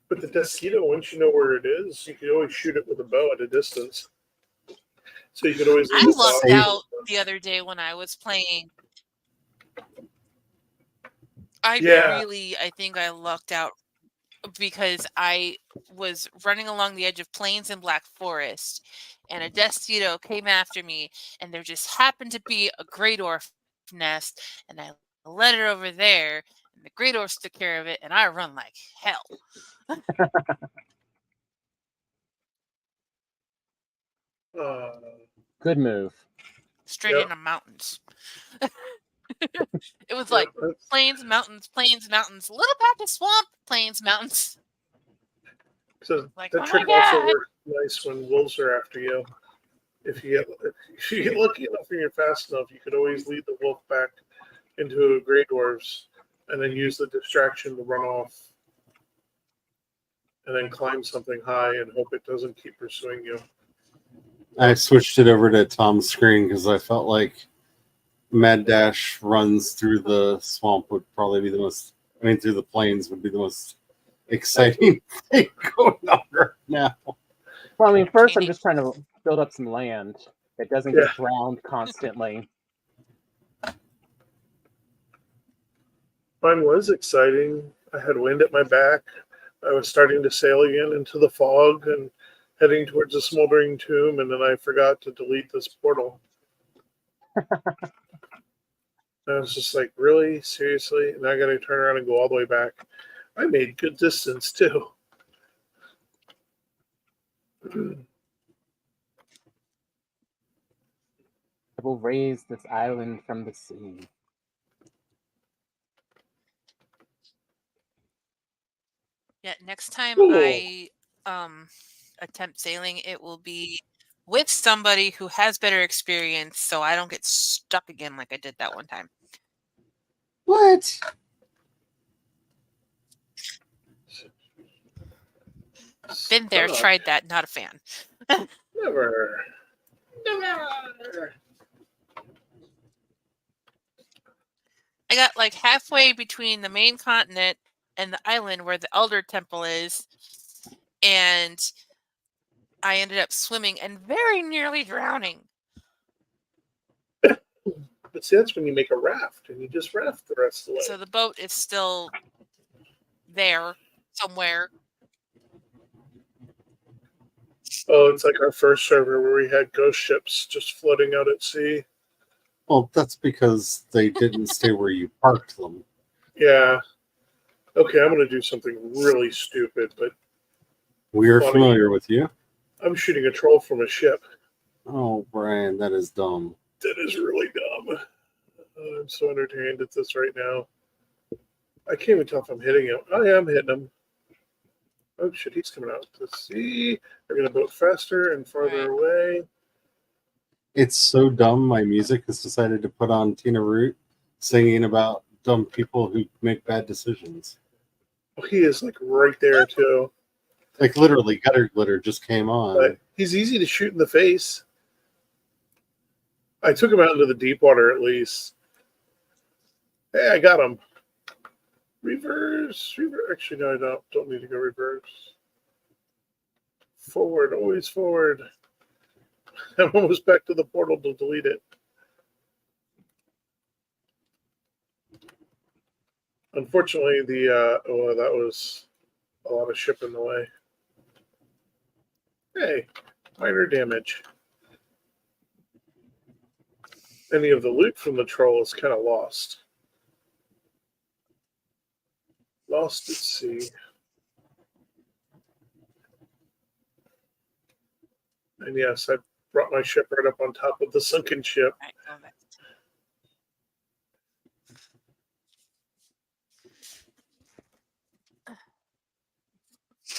But the Desquito, once you know where it is, you can always shoot it with a bow at a distance. So you could always. I lucked out the other day when I was playing. I think I lucked out because I was running along the edge of plains and Black Forest, and a Desquito came after me, and there just happened to be a Great Orf nest, and I led it over there, and the Great Orf took care of it, and I run like hell. Good move. Straight into mountains. It was like plains, mountains, little patch of swamp, plains, mountains. So like, that trick also works nice when wolves are after you. If you get lucky enough and you're fast enough, you could always lead the wolf back into Grey Dwarves, and then use the distraction to run off, and then climb something high and hope it doesn't keep pursuing you. I switched it over to Tom's screen because I felt like Mad Dash runs through the swamp would probably be the most. I mean, through the plains would be the most exciting thing going on right now. Well, I mean, first I'm Entertaining. just trying to build up some land that doesn't Yeah. get drowned constantly. Mine was exciting. I had wind at my back. I was starting to sail again into the fog and heading towards a smoldering tomb, and then I forgot to delete this portal. I was just like, really? Seriously? And I got to turn around and go all the way back. I made good distance, too. I will raise this island from the sea. Yeah, next time Cool. I attempt sailing, it will be with somebody who has better experience, so I don't get stuck again like I did that one time. What? Been there, Stop. tried that, not a fan. Never. Never. I got like halfway between the main continent and the island where the Elder Temple is, and I ended up swimming and very nearly drowning. But see, that's when you make a raft, and you just raft the rest of the way. So the boat is still there somewhere. Oh, it's like our first server where we had ghost ships just floating out at sea. Well, that's because they didn't stay where you parked them. Yeah. Okay, I'm going to do something really stupid, but We are Funny. familiar with you. I'm shooting a troll from a ship. Oh, Brian, that is dumb. That is really dumb. I'm so entertained at this right now. I can't even tell if I'm hitting him. Oh, yeah, I'm hitting him. Oh, shit, he's coming out to sea. They're going to boat faster and farther away. It's so dumb. My music has decided to put on Tina Root singing about dumb people who make bad decisions. Oh, he is like right there, too. Like literally, Gutter Glitter just came on. But he's easy to shoot in the face. I took him out into the deep water at least. Hey, I got him. Reverse. Actually, no, I don't need to go reverse. Forward, always forward. I'm almost back to the portal to delete it. Unfortunately, that was a lot of ship in the way. Hey, minor damage. Any of the loot from the troll is kind of lost. Lost at sea. And yes, I brought my ship right up on top of the sunken ship. Right, go back.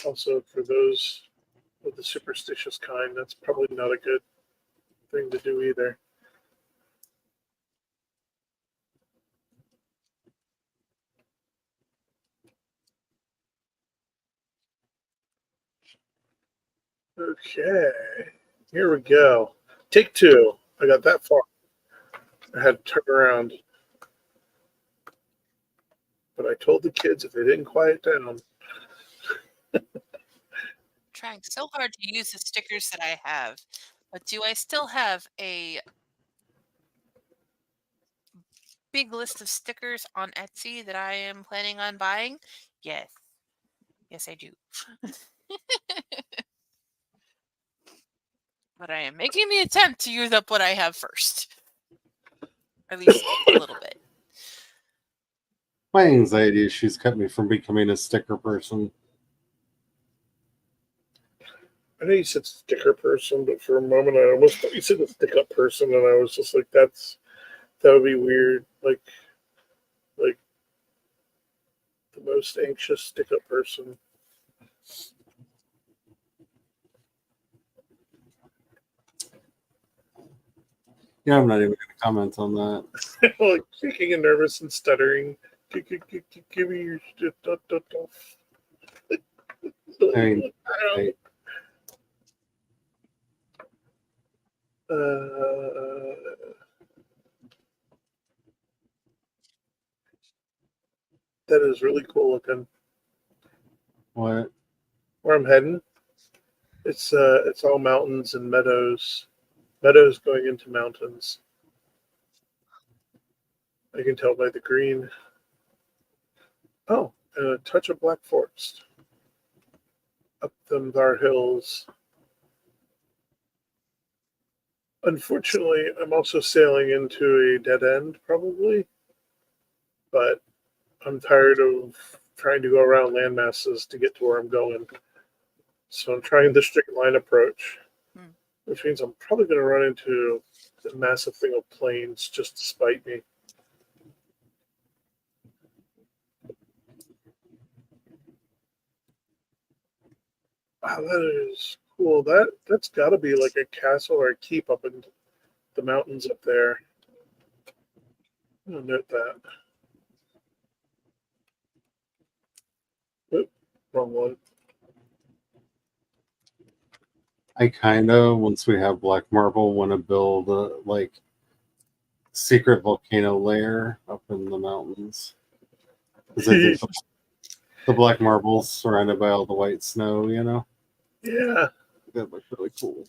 Also, for those of the superstitious kind, that's probably not a good thing to do either. Okay, here we go. Take two. I got that far. I had to turn around. But I told the kids if they didn't quiet down. Trying so hard to use the stickers that I have, but do I still have a big list of stickers on Etsy that I am planning on buying? Yes. Yes, I do. But I am making the attempt to use up what I have first. At least a little bit. My anxiety issues kept me from becoming a sticker person. I know you said sticker person, but for a moment I almost thought you said a stick up person, and I was just like, that would be weird. Like the most anxious stick up person. Yeah, I'm not even going to comment on that. Like shaking and nervous and stuttering. Give me your shit. I mean, I, That is really cool looking. what? Where I'm heading, it's all mountains and meadows. Meadows going into mountains. I can tell by the green. Oh, and a touch of black forest. Up them thar hills. Unfortunately, I'm also sailing into a dead end, probably. But I'm tired of trying to go around landmasses to get to where I'm going. So I'm trying the strict line approach, which means I'm probably going to run into a massive thing of planes just to spite me. Wow, that is cool. That's got to be like a castle or a keep up in the mountains up there. I'll note that. Oop, wrong one. I kind of, once we have black marble, want to build a like secret volcano lair up in the mountains. Because I think the black marble's surrounded by all the white snow, you know? Yeah. That looks really cool.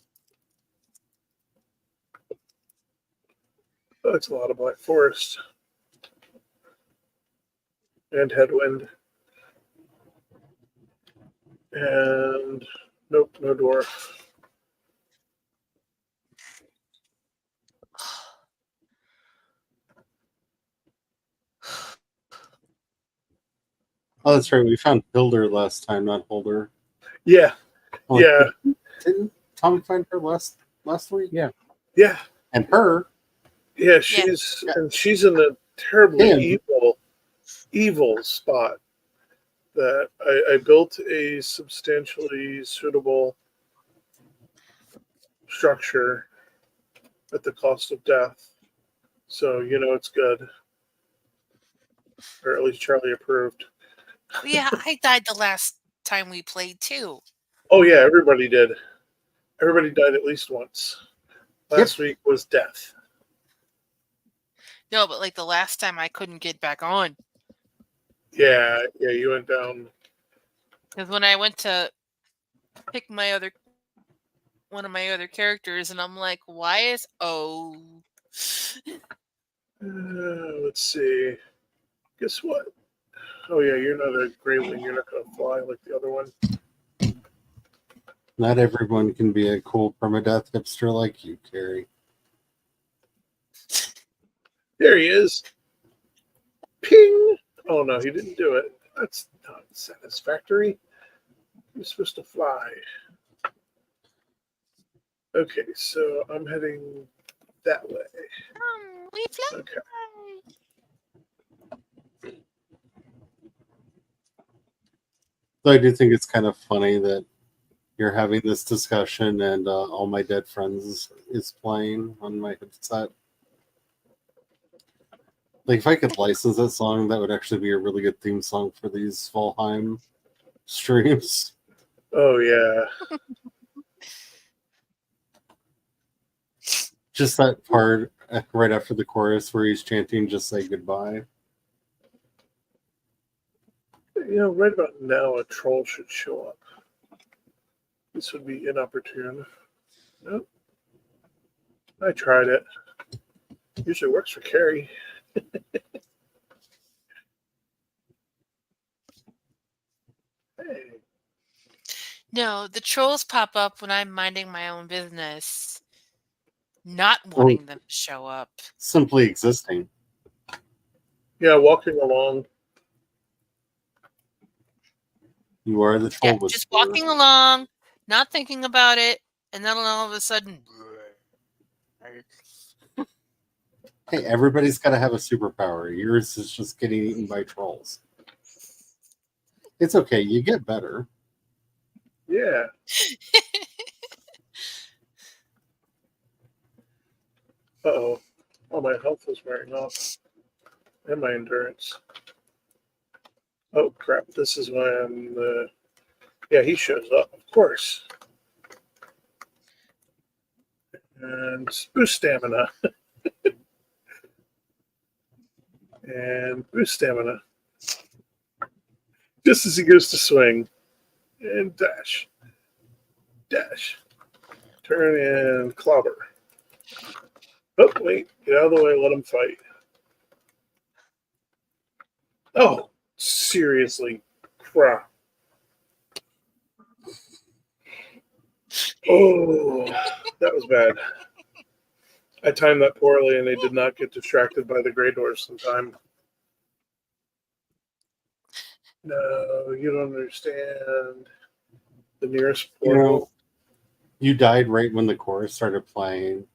That's a lot of black forest. And headwind. And nope, no dwarf. Oh, that's right. We found Hildir last time, not Holder. Yeah. Oh, Yeah. Didn't Tom find her last week? Yeah. Yeah. And her. Yeah, she's in a terribly evil spot. That I built a substantially suitable structure at the cost of death. So, it's good. Or at least Charlie approved. Yeah, I died the last time we played too. Oh, yeah, everybody did. Everybody died at least once. Last week was death. No, but like the last time I couldn't get back on. Yeah, you went down. Because when I went to pick one of my other characters, and I'm like, why is Let's see. Guess what? Oh, yeah, you're not a gray wing. You're not going to fly like the other one. Not everyone can be a cool permadeath hipster like you, Carrie. There he is. Ping! Oh, no, he didn't do it. That's not satisfactory. You're supposed to fly. Okay, so I'm heading that way. we fly? Okay. So I do think it's kind of funny that you're having this discussion and All My Dead Friends is playing on my headset. Like, if I could license that song, that would actually be a really good theme song for these Valheim streams. Oh, yeah. Just that part right after the chorus where he's chanting, "Just say goodbye." Right about now, a troll should show up. This would be inopportune. Nope. I tried it. Usually works for Carrie. Hey. No, the trolls pop up when I'm minding my own business, not wanting them to show up. Simply existing. Yeah, walking along. You are the troll. Yeah, just walking along, not thinking about it, and then all of a sudden. Hey, everybody's got to have a superpower. Yours is just getting eaten by trolls. It's okay. You get better. Yeah. Uh-oh. All my health is wearing off. And my endurance. Oh, crap. This is when the... Yeah, he shows up, of course. And boost stamina. And boost stamina. Just as he goes to swing. And dash. Dash. Turn and clobber. Oh, wait. Get out of the way. Let him fight. Oh, seriously. Crap. Oh, that was bad. I timed that poorly, and they did not get distracted by the gray doors in time. No, you don't understand. The nearest portal. You died right when the chorus started playing.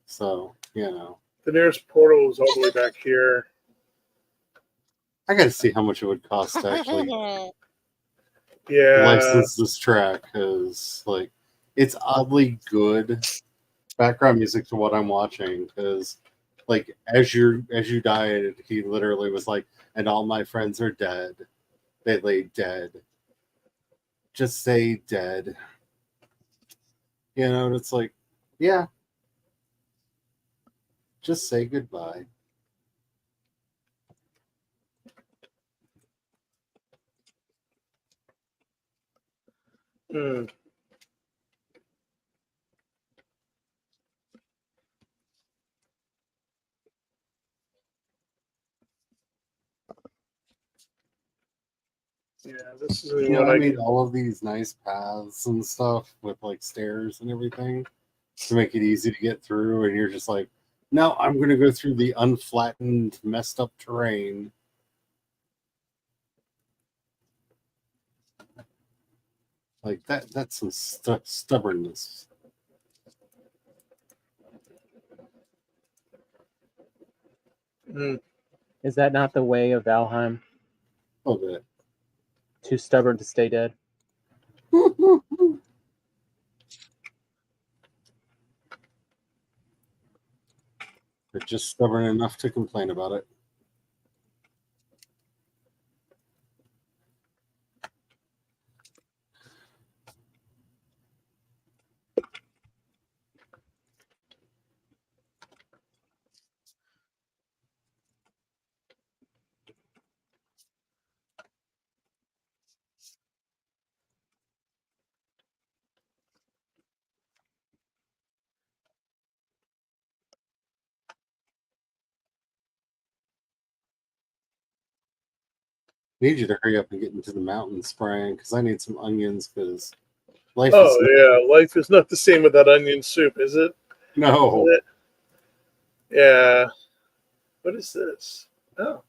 So, you know. The nearest portal is all the way back here. I got to see how much it would cost to actually Yeah. license this track, because, like, it's oddly good background music to what I'm watching, because, like, as you died, he literally was like, and all my friends are dead. They lay dead. Just say dead. You know, and it's like, yeah. Just say goodbye. Mm. Yeah, this is You know, what I I made all of these nice paths and stuff with like stairs and everything to make it easy to get through, and you're just like, no, I'm going to go through the unflattened, messed up terrain. Like that's some stubbornness. Mm. Is that not the way of Valheim? A little bit. Too stubborn to stay dead? They're just stubborn enough to complain about it. Need you to hurry up and get into the mountains, Brian, because I need some onions, because life is Oh, yeah. Life is not the same without onion soup, is it? no. Yeah. What is this? Oh.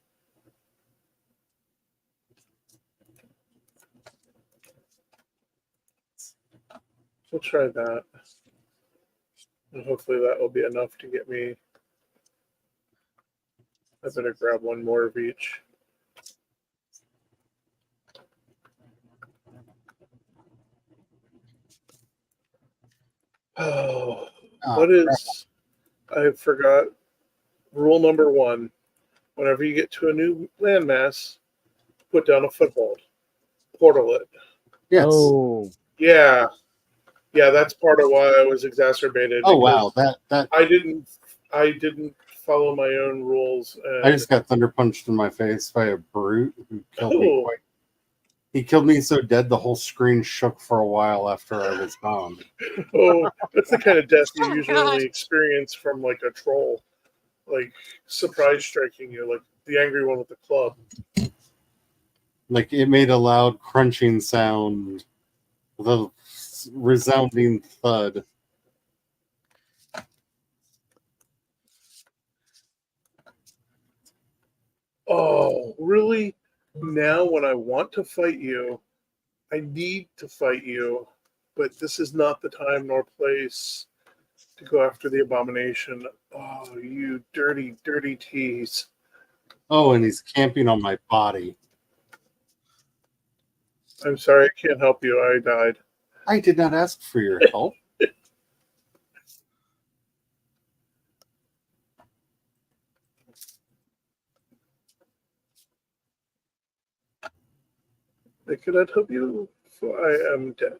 We'll try that. And hopefully that will be enough to get me. I better grab one more of each. Oh, what is... I forgot rule number 1. Whenever you get to a new landmass, put down a foothold. Portal it. Yes. Oh, Yeah. Yeah, that's part of why I was exacerbated. Oh wow, that I didn't follow my own rules. And... I just got thunder punched in my face by a brute who killed me quite. He killed me so dead the whole screen shook for a while after I was gone. Oh, that's the kind of death you Oh, usually God. experience from like a troll, like surprise striking you, like the angry one with the club. Like it made a loud crunching sound with a resounding thud. Oh, really? Now when I want to fight you, I need to fight you, but this is not the time nor place to go after the abomination. Oh, you dirty, dirty tease. Oh, and he's camping on my body. I'm sorry, I can't help you. I died. I did not ask for your help. I cannot help you, for I am dead.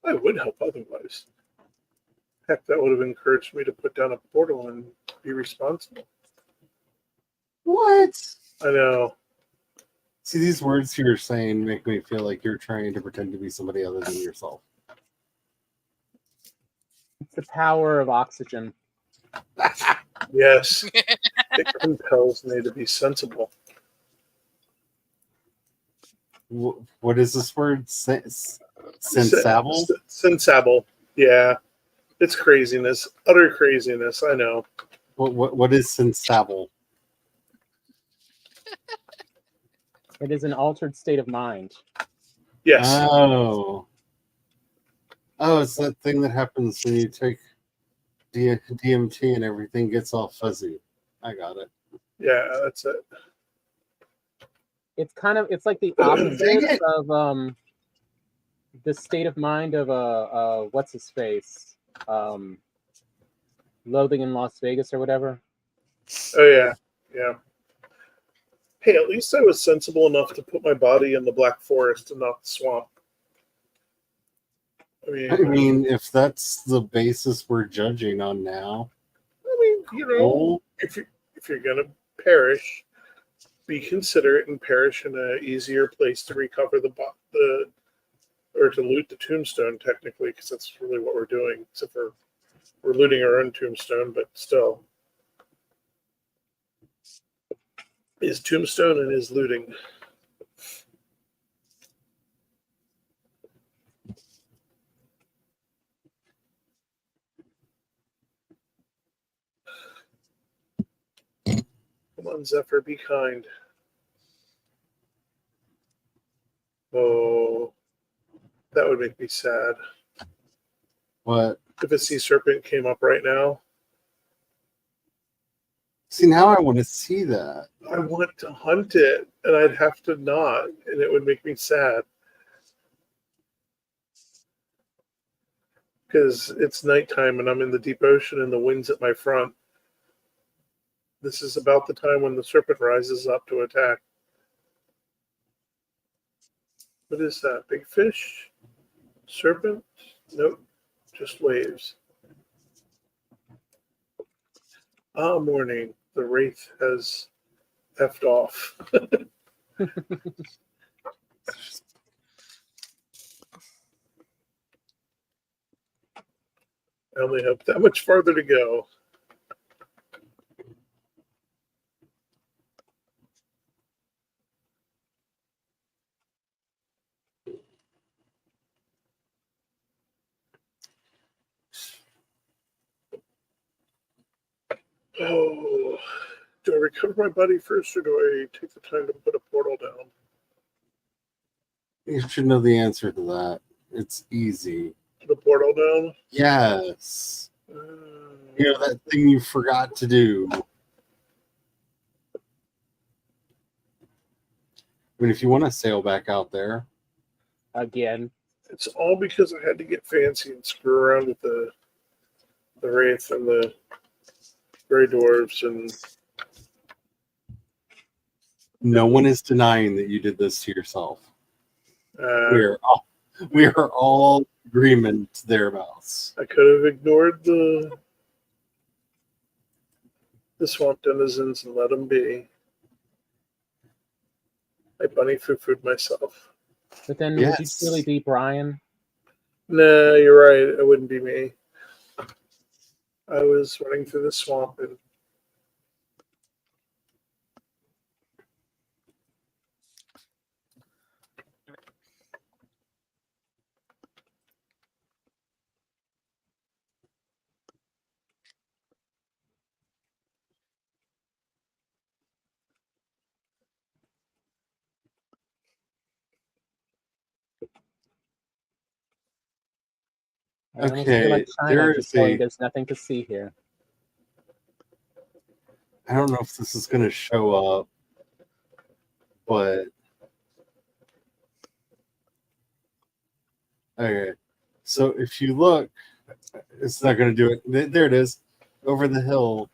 I would help otherwise. Heck, that would have encouraged me to put down a portal and be responsible. What? I know. See, these words you're saying make me feel like you're trying to pretend to be somebody other than yourself. It's the power of oxygen. Yes, it compels me to be sensible. What is this word? Sensable? Sensable. Yeah, it's craziness, utter craziness. I know. What is sensable? It is an altered state of mind. Yes. Oh, it's that thing that happens when you take DMT and everything gets all fuzzy. I got it. Yeah, that's it. It's like the Dang opposite it. of the state of mind of what's his face? Loathing in Las Vegas or whatever. Oh yeah, yeah. Hey, at least I was sensible enough to put my body in the Black Forest and not the swamp. I mean, if that's the basis we're judging on now, you know, if you're gonna perish, be considerate and perish in an easier place to recover or to loot the tombstone, technically, because that's really what we're doing. Except for we're looting our own tombstone, but still, is tombstone and is looting. Come on, Zephyr, be kind. Oh, that would make me sad. what? If a sea serpent came up right now, See, now I want to see that. I want to hunt it, and I'd have to not, and it would make me sad. Because it's nighttime and I'm in the deep ocean and the wind's at my front. This is about the time when the serpent rises up to attack. What is that? Big fish? Serpent? Nope. Just waves. Ah, morning. The wraith has effed off. I only have that much farther to go. Oh, do I recover my body first or do I take the time to put a portal down? You should know the answer to that. It's easy. Put a portal down? Yes. You know, that thing you forgot to do. I mean, if you want to sail back out there. Again. It's all because I had to get fancy and screw around with the wraith and the gray dwarves and No one is denying that you did this to yourself. We are all in agreement thereabouts. I could have ignored the swamp denizens and let them be. I bunny foo-fooed myself. But then Yes. would you really be Brian? Nah, you're right. It wouldn't be me. I was running through the swamp and I almost Okay, feel like China there just is going, a. there's nothing to see here. I don't know if this is going to show up, but okay. So if you look, it's not going to do it. There it is, over the hill.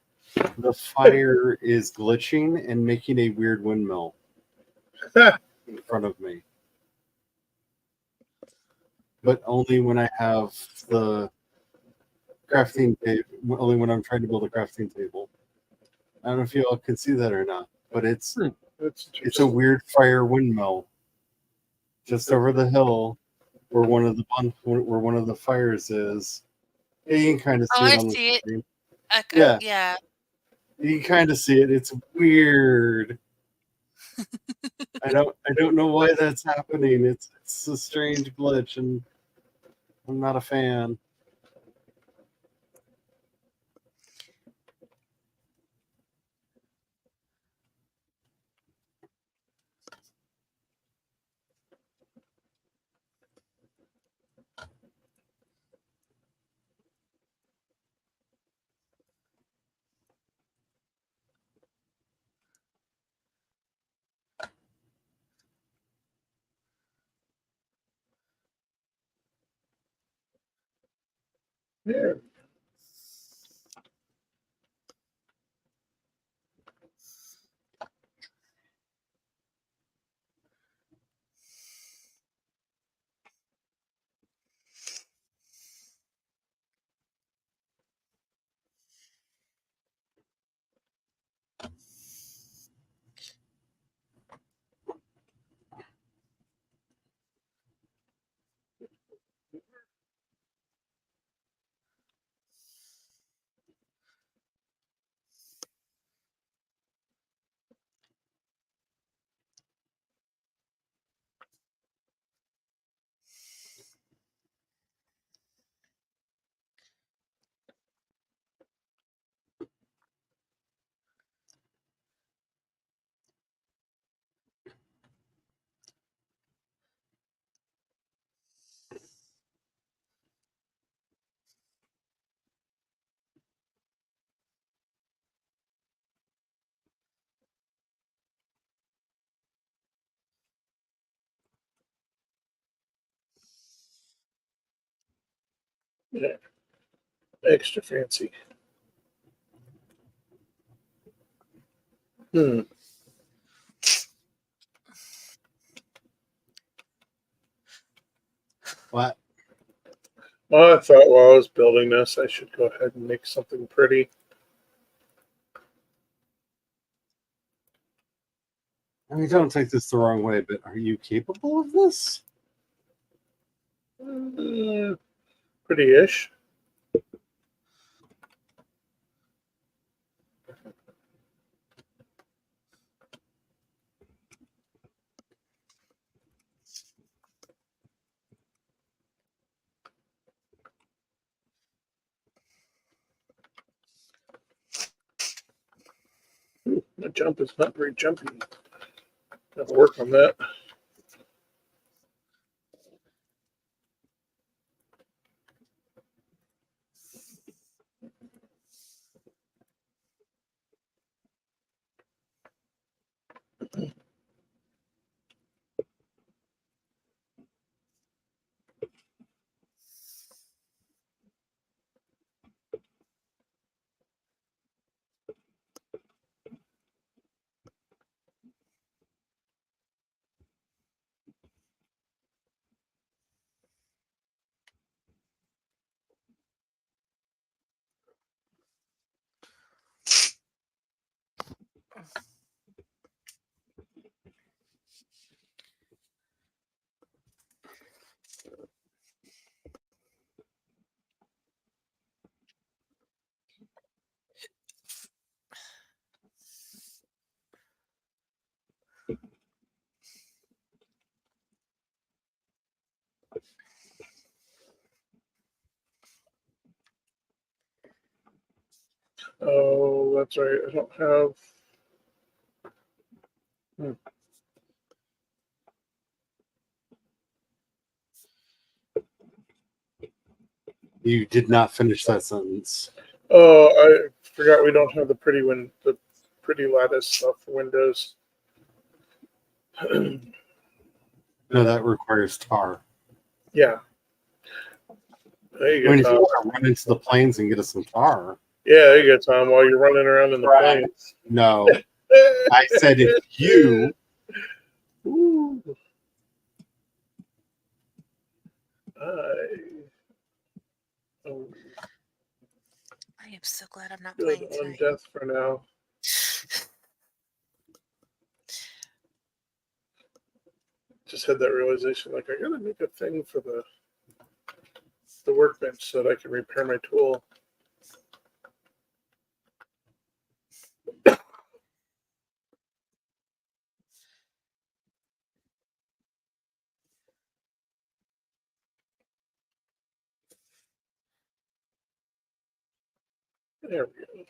The fire is glitching and making a weird windmill. in front of me. But only when I have the crafting table, only when I'm trying to build a crafting table. I don't know if you all can see that or not, but it's a weird fire windmill just over the hill where one of the fires is. Yeah, you can kind of see it on the screen. Yeah. You can kind of see it. It's weird. I don't know why that's happening. It's a strange glitch, and I'm not a fan. Yeah. Yeah. Extra fancy. What? Well, I thought while I was building this, I should go ahead and make something pretty. I mean, don't take this the wrong way, but are you capable of this? Pretty-ish. The jump is not very jumpy. Gotta work on that. Oh, that's right. I don't have. You did not finish that sentence. Oh, I forgot we don't have the pretty lattice stuff for Windows. No, that requires tar. Yeah. There you I mean, go, if you Tom. want to run into the plains and get us some tar. Yeah, there you go, Tom. While you're running around in the plains. No. I said if you Ooh. I am so glad I'm not Good playing on tonight. death for now. Just had that realization, like I gotta make a thing for the workbench so that I can repair my tool. There we go.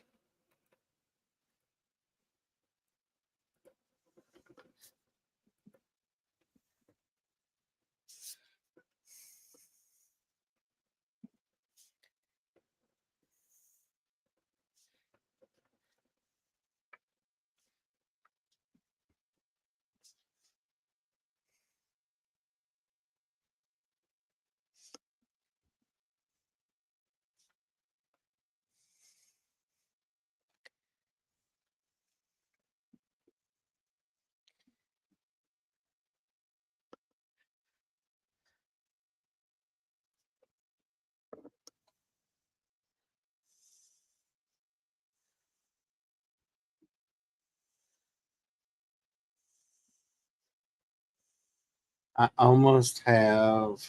I almost have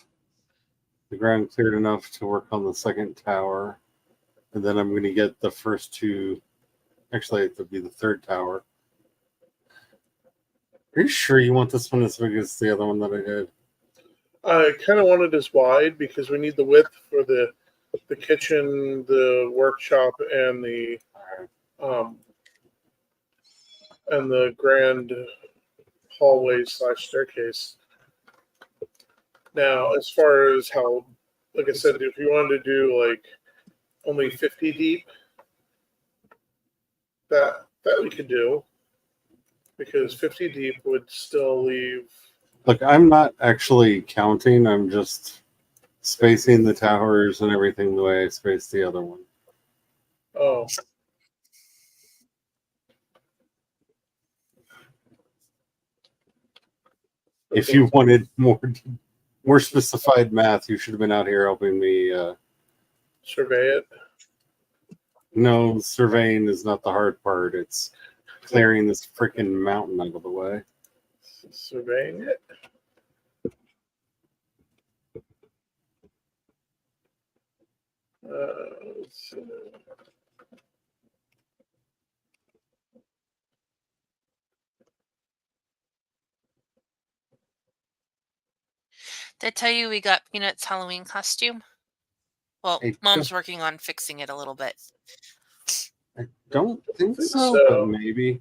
the ground cleared enough to work on the second tower, and then I'm going to get the first two. Actually, it would be the third tower. Are you sure you want this one as big as the other one that I did? I kind of want it as wide because we need the width for the kitchen, the workshop, and the um, grand hallway / staircase. Now, as far as how, like I said, if you wanted to do like only 50 deep, that we could do, because 50 deep would still leave. Look, I'm not actually counting. I'm just spacing the towers and everything the way I spaced the other one. Oh, If you wanted more specified math, you should have been out here helping me. Survey it. No, surveying is not the hard part. It's clearing this freaking mountain out of the way. Surveying it. Let's see. Did I tell you we got Peanut's Halloween costume? Well, I Mom's working on fixing it a little bit. I don't think think so, so. but maybe.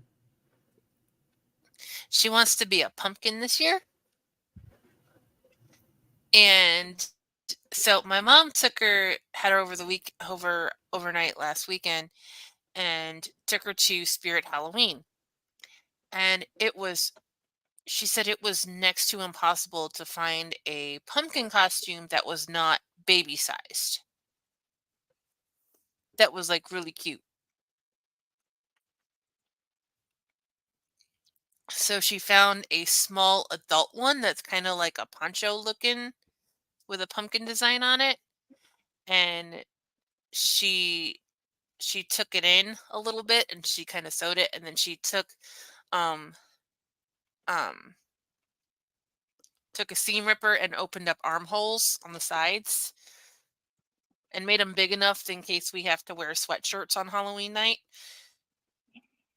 She wants to be a pumpkin this year. And so my mom had her overnight last weekend and took her to Spirit Halloween. And she said it was next to impossible to find a pumpkin costume that was not baby sized. That was like really cute. So she found a small adult one that's kind of like a poncho looking with a pumpkin design on it. And she took it in a little bit and she kind of sewed it, and then she took um took a seam ripper and opened up armholes on the sides and made them big enough in case we have to wear sweatshirts on Halloween night,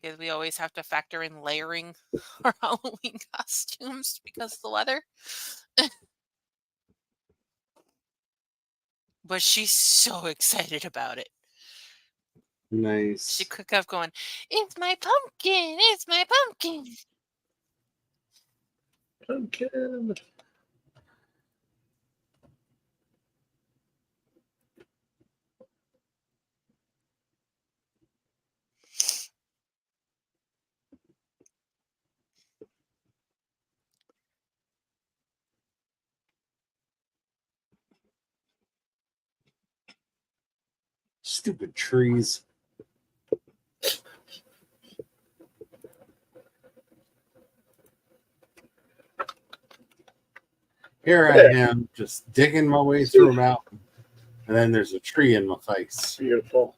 because we always have to factor in layering our Halloween costumes because of the weather. But she's so excited about it. Nice. She kept going, "It's my pumpkin! It's my pumpkin!" Pumpkin. Stupid trees. Here I am, just digging my way through a mountain, and then there's a tree in my face. Beautiful.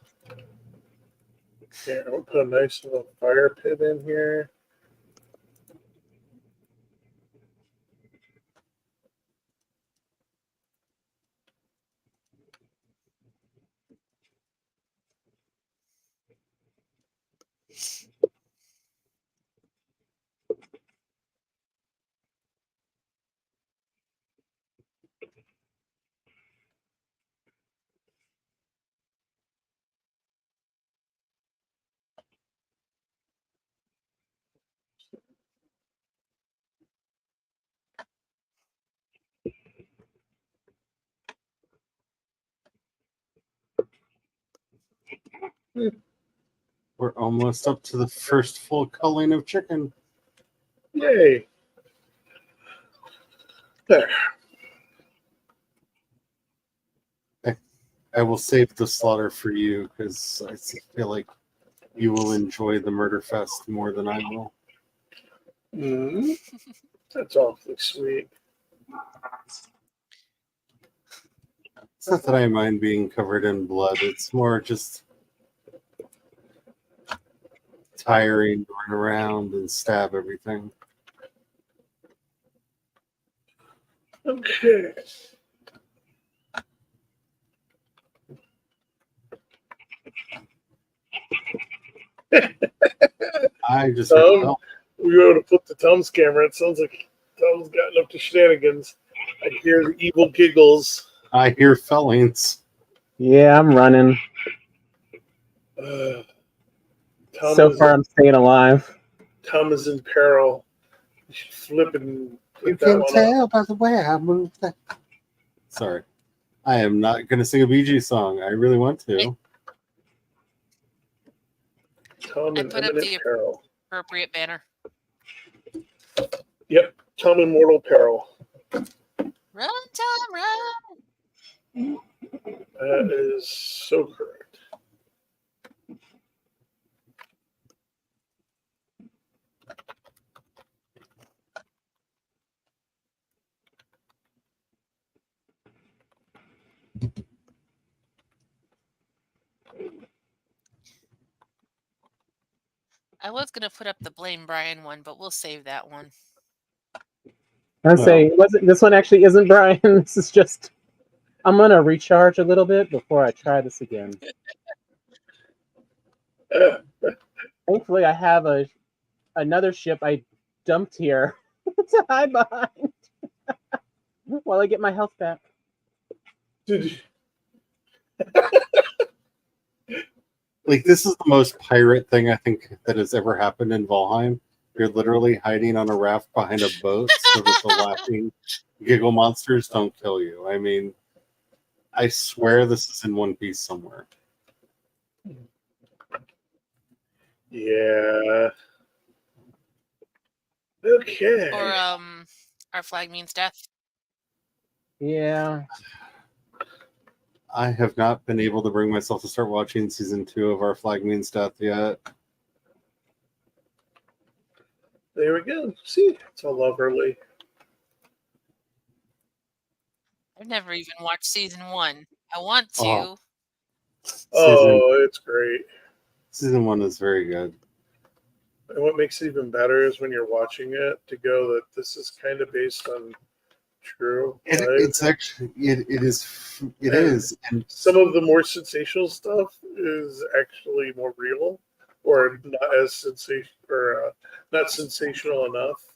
Here, I'll put a nice little fire pit in here. We're almost up to the first full culling of chicken. Yay. There. I will save the slaughter for you because I feel like you will enjoy the murder fest more than I will. That's awfully sweet. It's not that I mind being covered in blood. It's more just tiring to run around and stab everything. Okay. I just We ought to put the Tom's camera. It sounds like Tom's gotten up to shenanigans. I hear the evil giggles. I hear fellings. Yeah, I'm running. Tom So is far, I'm staying alive. Tom is in peril. You should flip and put You that can one tell up. by the way I move. Sorry. I am not going to sing a Bee Gees song. I really want to. Tom I in put up imminent the peril. appropriate banner. Yep, Tom in mortal peril. Run, Tom, run! That is so correct. I was gonna put up the blame Brian one, but we'll save that one. I say, this one actually isn't Brian. This is just. I'm gonna recharge a little bit before I try this again. Thankfully, I have another ship I dumped here to hide behind while I get my health back. Like, this is the most pirate thing I think that has ever happened in Valheim. You're literally hiding on a raft behind a boat so that the laughing giggle monsters don't kill you. I mean, I swear this is in One Piece somewhere. Yeah. Okay. Or our flag means death. Yeah. I have not been able to bring myself to start watching season 2 of Our Flag Means Death yet. There we go. See, it's all lovely. I've never even watched season 1. I want to. It's great. Season 1 is very good. And what makes it even better is when you're watching it to go that this is kind of based on true. It's actually it is, and some of the more sensational stuff is actually more real, or not as not sensational enough.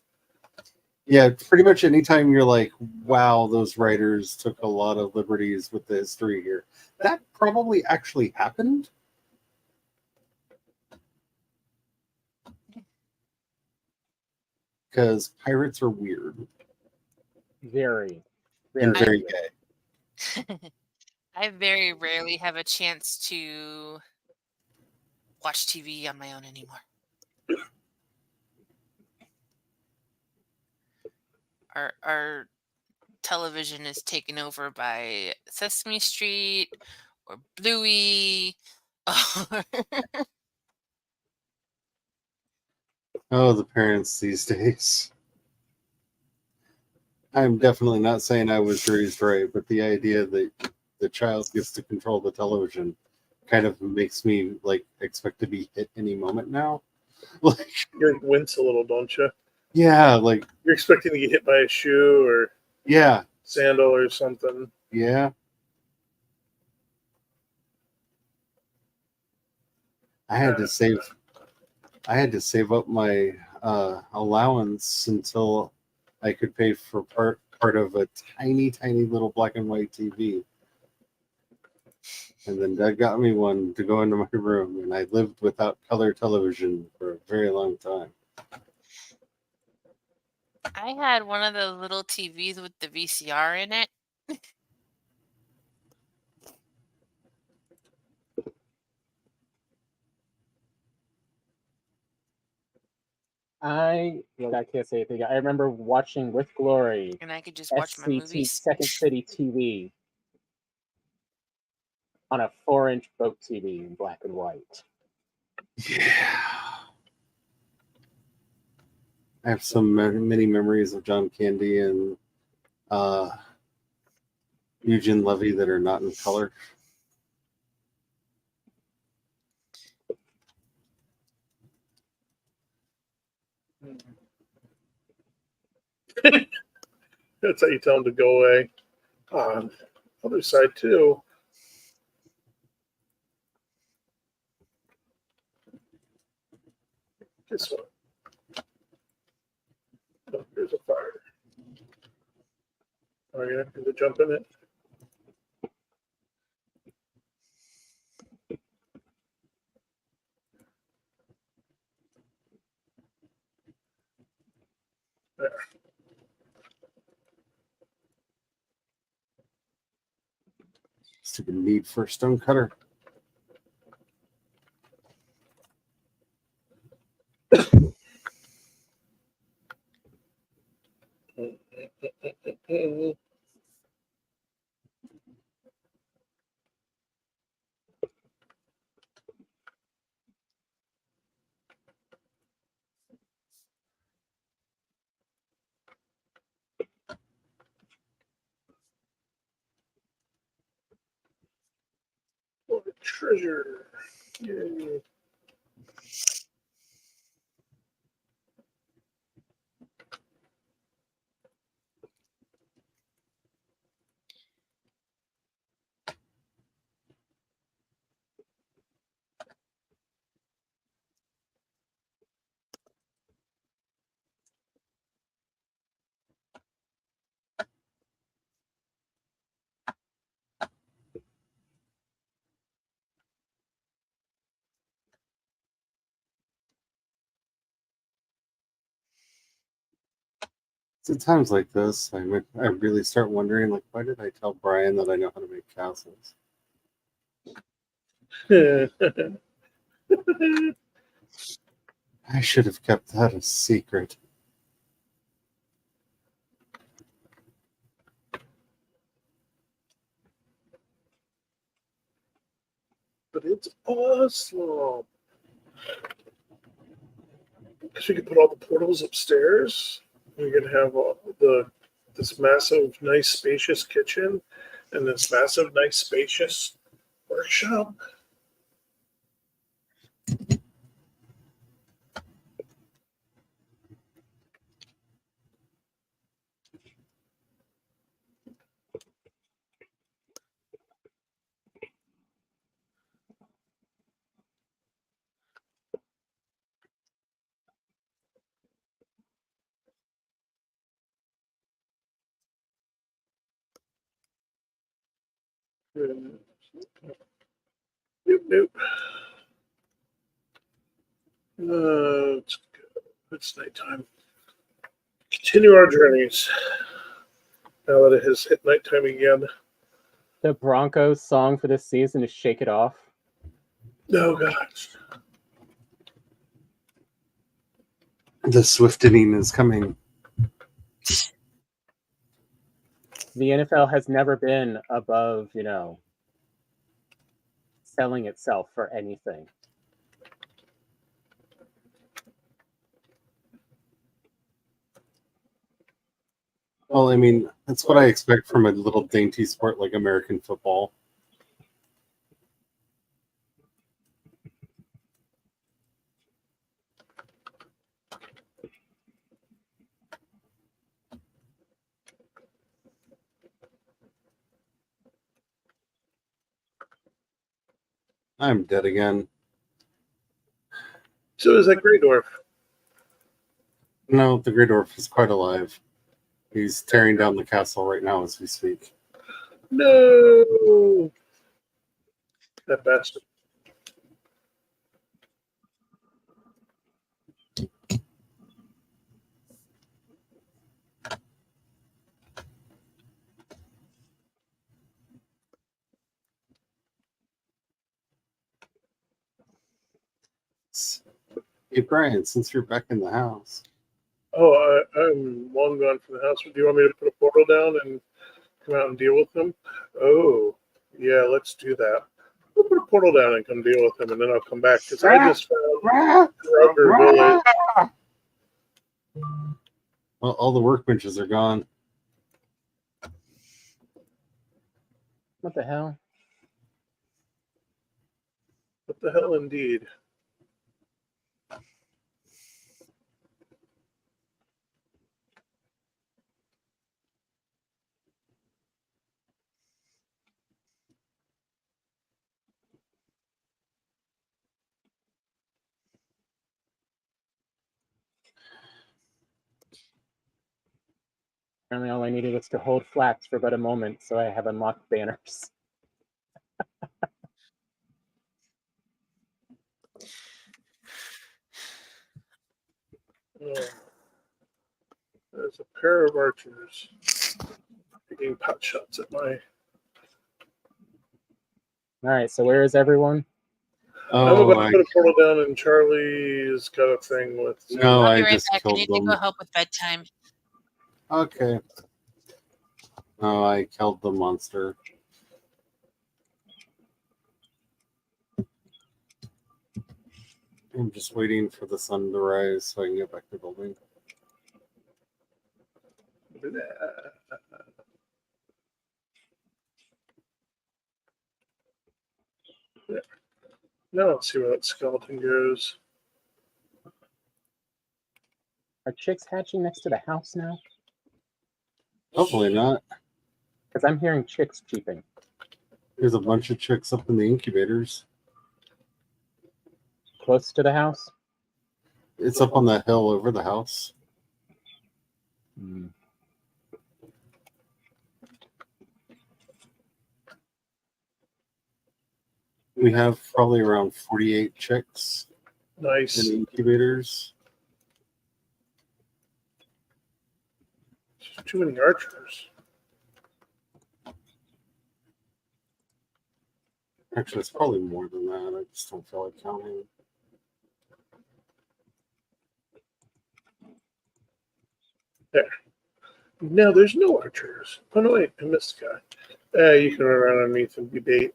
Yeah, pretty much anytime you're like, wow, those writers took a lot of liberties with the history here. That probably actually happened. Because pirates are weird. Very. And very gay. I very rarely have a chance to watch TV on my own anymore. Our television is taken over by Sesame Street or Bluey. Oh, the parents these days. I'm definitely not saying I was raised right, but the idea that the child gets to control the television kind of makes me like expect to be hit any moment now. Like, You wince a little, don't you? yeah, like, You're expecting to get hit by a shoe or yeah, sandal or something. yeah. I had to save. I had to save up my allowance until I could pay for part of a tiny little black and white TV. And then Dad got me one to go into my room, and I lived without color television for a very long time. I had one of those little TVs with the VCR in it. I can't say anything. I remember watching with Glory And I could just watch my movies. Second City TV on a 4-inch boat TV in black and white. Yeah. I have so many memories of John Candy and Eugene Levy that are not in color. That's how you tell them to go away. On the other side, too. Guess what? Oh, there's a fire. Are you going to jump in it? There. Stupid need for a stone cutter. What a treasure. Yay. It's at times like this, I really start wondering, like, why did I tell Brian that I know how to make castles? I should have kept that a secret. But it's awesome. Because we can put all the portals upstairs. We can have this massive, nice, spacious kitchen and this massive, nice, spacious workshop. Nope, nope. It's good. It's nighttime. Continue our journeys. Now that it has hit nighttime again. The Broncos song for this season is "Shake It Off." Oh gosh. The swiftening is coming. The NFL has never been above, selling itself for anything. Well, I mean, that's what I expect from a little dainty sport like American football. I'm dead again. So is that Grey Dwarf. No, the Grey Dwarf is quite alive. He's tearing down the castle right now as we speak. No! That bastard. Hey, Brian, since you're back in the house. Oh, I'm long gone from the house. Do you want me to put a portal down and come out and deal with them? Oh, yeah, let's do that. We'll put a portal down and come deal with them, and then I'll come back, because I just found Rugger Village. Well, all the workbenches are gone. What the hell? What the hell, indeed. Apparently all I needed was to hold flats for but a moment, so I have unlocked banners. Oh. There's a pair of archers taking pot shots at my... Alright, so where is everyone? I'm Oh, about to put a portal down, and Charlie's got a thing with... no, I'll be I right just back. I killed need to them. go help with bedtime. Okay. Oh, I killed the monster. I'm just waiting for the sun to rise so I can get back to building. Yeah. Now let's see where that skeleton goes. Are chicks hatching next to the house now? Hopefully not. Because I'm hearing chicks cheeping. There's a bunch of chicks up in the incubators. Close to the house? It's up on that hill over the house. We have probably around 48 chicks Nice. in incubators. Too many archers. Actually, it's probably more than that. I just don't feel like counting. There. No, there's no archers. Oh, no, wait. I missed a guy. You can run around underneath and be bait.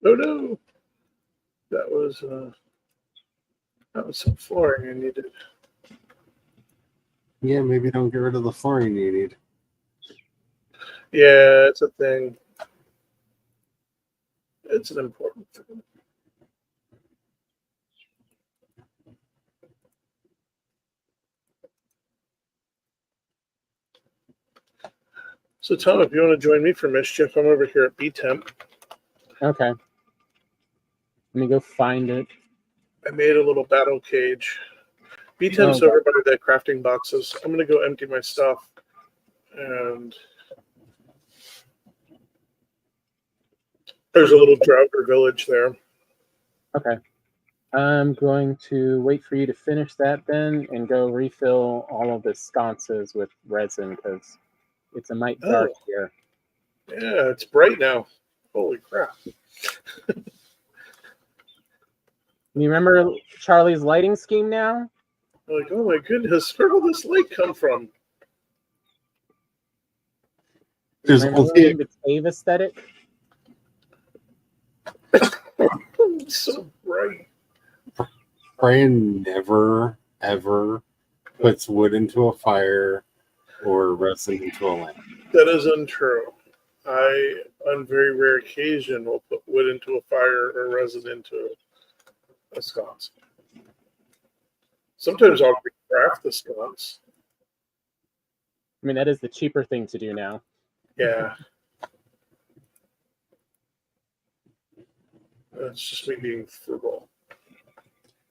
Oh no, that was some flooring I needed. Yeah, maybe don't get rid of the flooring you need. Yeah, it's a thing. It's an important thing. So, Tom, if you want to join me for mischief, I'm over here at B Temp. Okay. Let me go find it. I made a little battle cage. B Temp's Oh, over by the crafting boxes. I'm going to go empty my stuff. And there's a little Drauger village there. okay. I'm going to wait for you to finish that then and go refill all of the sconces with resin because it's a mite dark here. Yeah, it's bright now. Holy crap. You remember Charlie's lighting scheme now? I'm like, oh my goodness, where will this light come from? There's Remember only the cave aesthetic? It's so bright. Brian never ever puts wood into a fire or resin into a lamp. That is untrue. I, on very rare occasion, will put wood into a fire or resin into a sconce. Sometimes I'll recraft the sconce. I mean, that is the cheaper thing to do now. Yeah. That's just me being frugal.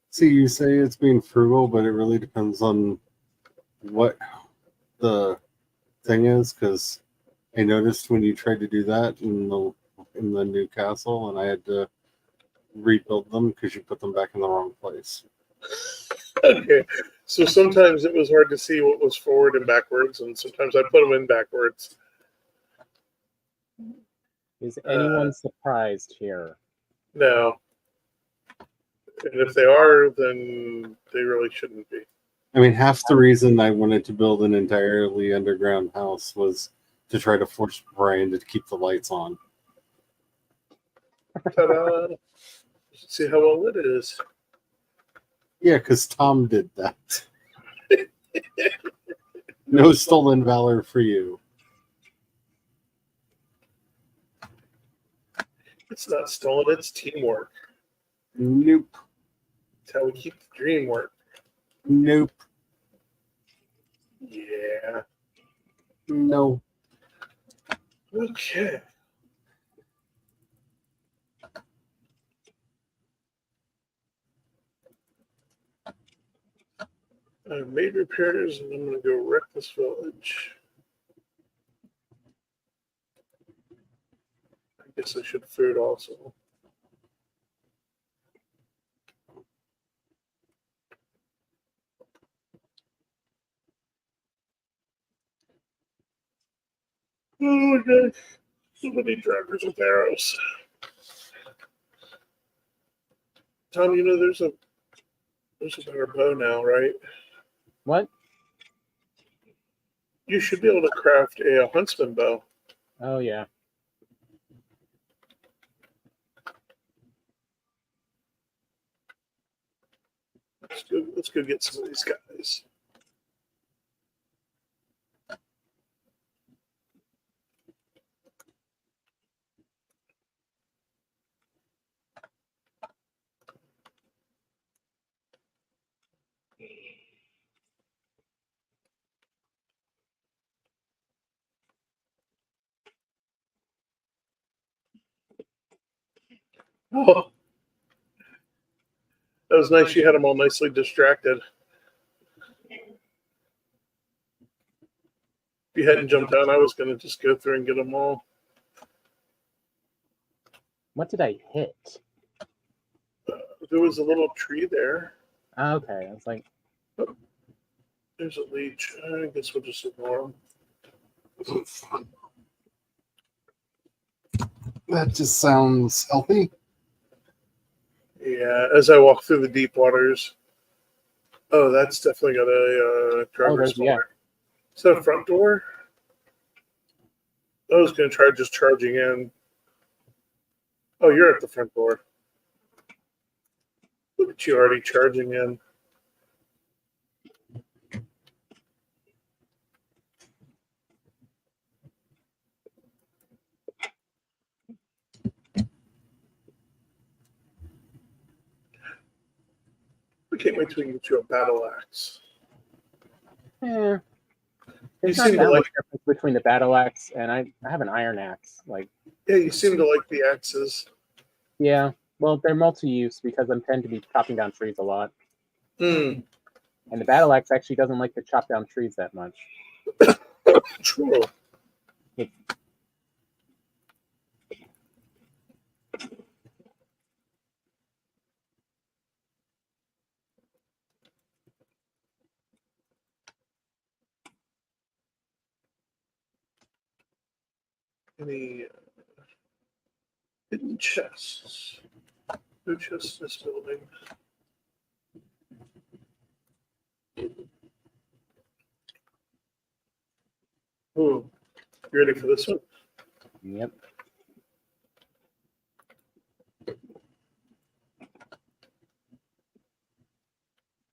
See, you say it's being frugal, but it really depends on what the thing is. Because I noticed when you tried to do that in the new castle, and I had to rebuild them because you put them back in the wrong place. Okay. So sometimes it was hard to see what was forward and backwards, and sometimes I put them in backwards. Is anyone surprised here? No. And if they are, then they really shouldn't be. I mean, half the reason I wanted to build an entirely underground house was to try to force Brian to keep the lights on. Ta-da! See how well lit it is. Yeah, because Tom did that. No stolen valor for you. It's not stolen, it's teamwork. Nope. It's how we keep the dream work. Nope. Yeah. No. Okay. I've made repairs and I'm going to go wreck this village. I guess I should food also. Oh my god. So many drivers with arrows. Tom, you know there's a better bow now, right? What? You should be able to craft a huntsman bow. Oh, yeah. Let's go get some of these guys. Oh, that was nice. You had them all nicely distracted. If you hadn't jumped down, I was going to just go through and get them all. What did I hit? There was a little tree there. Oh, okay. I was like, There's a leech. I guess we'll just ignore him. That just sounds healthy. Yeah, as I walk through the deep waters. Oh, that's definitely got a driver's yeah. Is that a front door? I was going to try just charging in. Oh, you're at the front door. Look at you already charging in. I can't wait till we get you a battle axe. Yeah. You There's not seem that to much like. difference between the battle axe and I have an iron axe. Like, Yeah, you seem to like the axes. yeah. Well, they're multi-use because I tend to be chopping down trees a lot. Hmm. And the battle axe actually doesn't like to chop down trees that much. True. Any hidden chests? No chests in this building. Ooh, you ready for this one? Yep.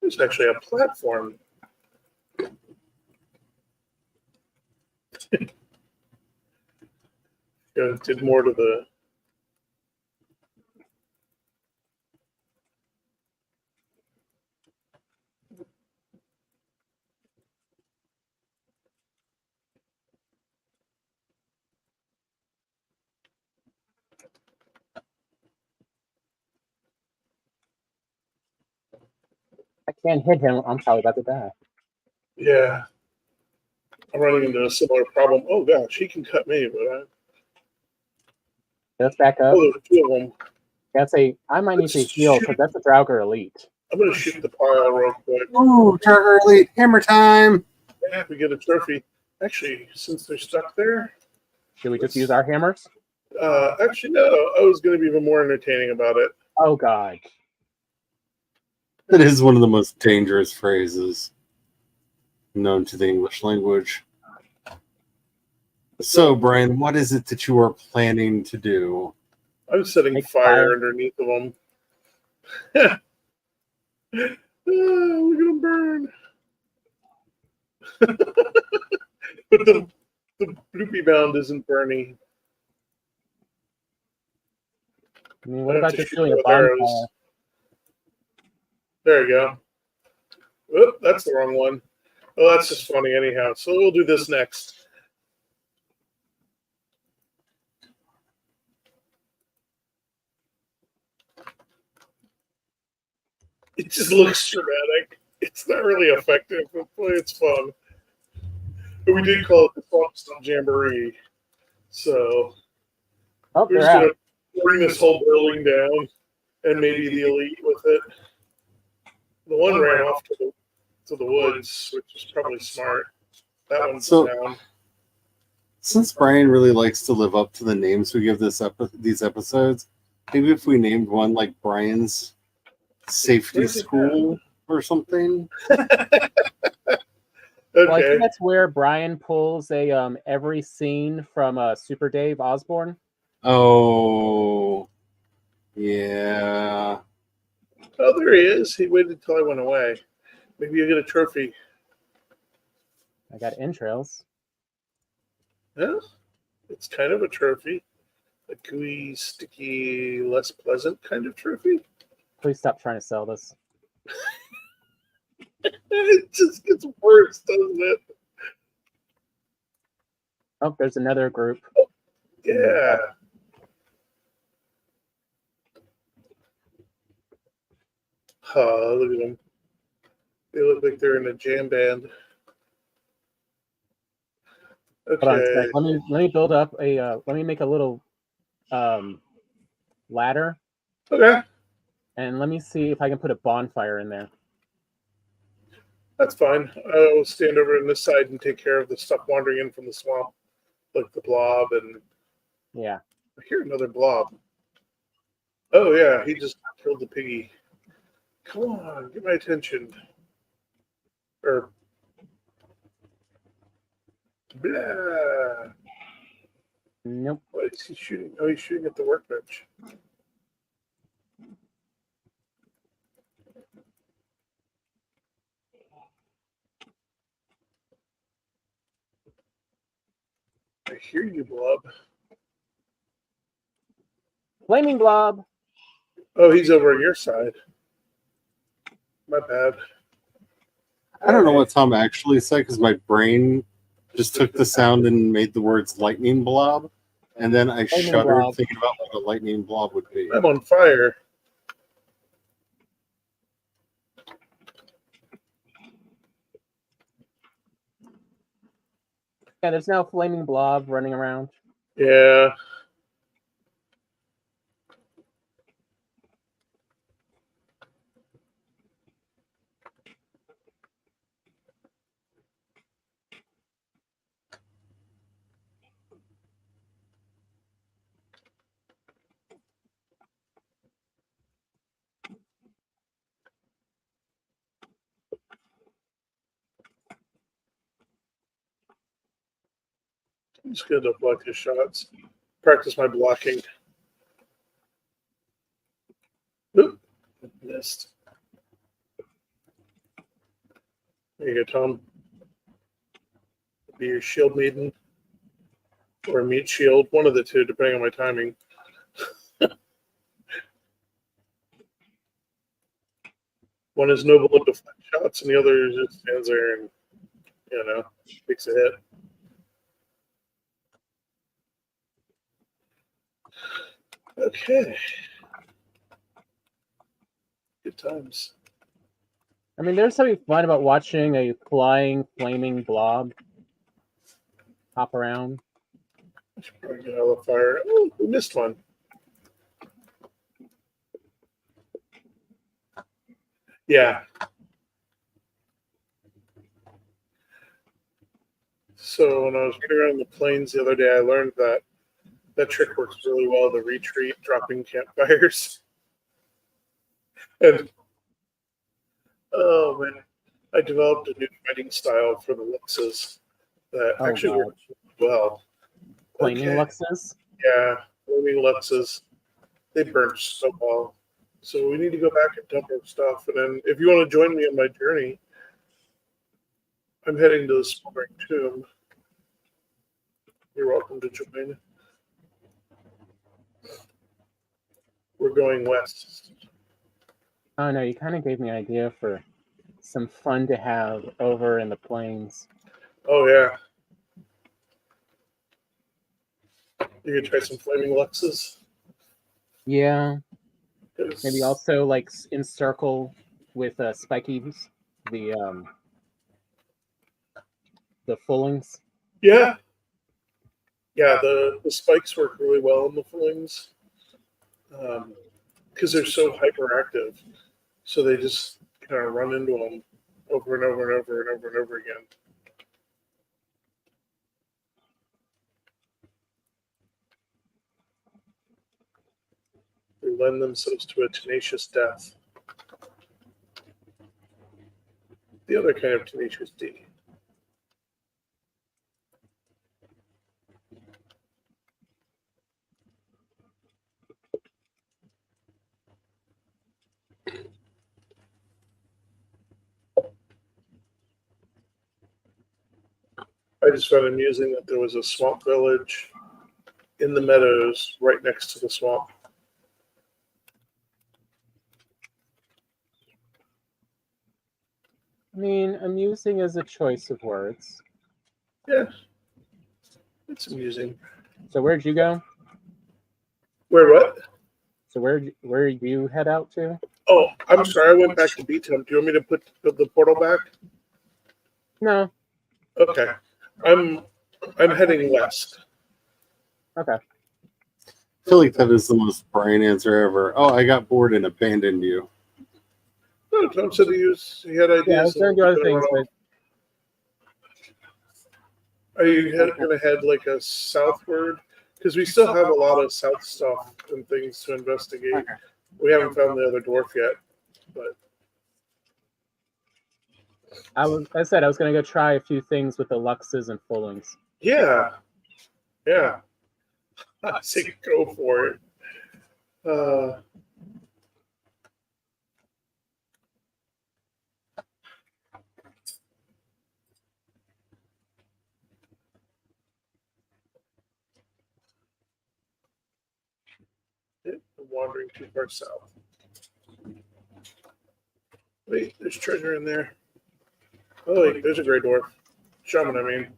There's actually a platform. Yeah, it did more to the. I can't hit him. I'm probably about to die. Yeah. I'm running into a similar problem. Oh gosh, he can cut me, but Let's back up. oh, there's two of them. I might need to heal because that's a Draugr elite. I'm gonna shoot the pile real quick. Ooh, Draugr Elite Hammer time! Yeah, we get a trophy. Actually, since they're stuck there, Should we just use our hammers? actually no. I was gonna be even more entertaining about it. Oh god. That is one of the most dangerous phrases known to the English language. So, Brian, what is it that you are planning to do? I'm setting Make fire fire. underneath of them. Look at them burn. But the bloopy bound isn't burning. I mean, what I have about to just shoot doing a with bonfire? arrows. There you go. Oop, that's the wrong one. Oh, that's just funny anyhow. So we'll do this next. It just looks dramatic. It's not really effective, but boy, it's fun. But we did call it the Stomp Jamboree. So Oh, we're they're just out. going to bring this whole building down and maybe the elite with it. The one ran off to the woods, which is probably smart. That one's down. Since Brian really likes to live up to the names we give these episodes, maybe if we named one like Brian's Safety School or something. Well, I Okay. think that's where Brian pulls a every scene from Super Dave Osborne. Oh, yeah. Oh, there he is. He waited till I went away. Maybe you get a trophy. I got entrails. Yeah, it's kind of a trophy. A gooey, sticky, less pleasant kind of trophy. Please stop trying to sell this. It just gets worse, doesn't it? Oh, there's another group. Yeah. Look at them. They look like they're in a jam band. Hold on a Okay. sec. Let me build up a. Let me make a little ladder, Okay. and let me see if I can put a bonfire in there. That's fine. I'll stand over on this side and take care of the stuff wandering in from the swamp, like the blob and. Yeah. I hear another blob. Oh yeah, he just killed the piggy. Come on, get my attention. Or blah. Nope. What is he shooting? Oh, he's shooting at the workbench. I hear you, Blob. Flaming blob. Oh, he's over on your side. My bad. I don't know what Tom actually said because my brain just took the sound and made the words lightning blob. And then I Lightning shuddered blob. thinking about what a lightning blob would be. I'm on fire. Yeah, there's now a flaming blob running around. Yeah. I'm just going to deflect his shots. Practice my blocking. Oop. Missed. There you go, Tom. Be your shield maiden. Or a meat shield. One of the two, depending on my timing. One is noble and deflect shots, and the other just stands there and, takes a hit. Okay. Good times. I mean, there's something fun about watching a flying, flaming blob hop around. I should probably get out of the fire. Oh, we missed one. Yeah. So when I was running around the plains the other day, I learned that that trick works really well, the retreat, dropping campfires. And, oh man, I developed a new fighting style for the Luxes that Oh, actually God. works really well. Flaming Okay. Luxes. Yeah, flaming Luxes, they burn so well. So we need to go back and dump our stuff. And then if you want to join me on my journey, I'm heading to the Smoldering Tomb. You're welcome to join. We're going west. Oh no, you kind of gave me an idea for some fun to have over in the plains. Oh yeah. You can try some flaming Luxes. Yeah, 'Cause- maybe also like encircle with spikies, the fullings. Yeah. Yeah, the spikes work really well in the flings. Because they're so hyperactive. So they just kind of run into them over and over and over and over and over again. They lend themselves to a tenacious death. The other kind of tenacious D. I just found amusing that there was a swamp village in the meadows right next to the swamp. I mean, amusing is a choice of words. Yeah, it's amusing. So where'd you go? Where what? So where you head out to? Oh, I'm sorry. I went back to B-Temp. Do you want me to put the portal back? No. Okay. I'm heading west. Okay. I feel like that is the most Brian answer ever. Oh, I got bored and abandoned you. No, Tom said he had ideas. Yeah, I was gonna do other things, but Are you going to head like a southward? Because we still have a lot of south stuff and things to investigate. We haven't found the other dwarf yet, but I said I was gonna go try a few things with the Luxes and Fullings. yeah. I say go for it. I'm wandering too far south. Wait, there's treasure in there. Oh, wait, there's a gray dwarf. Shaman, I mean.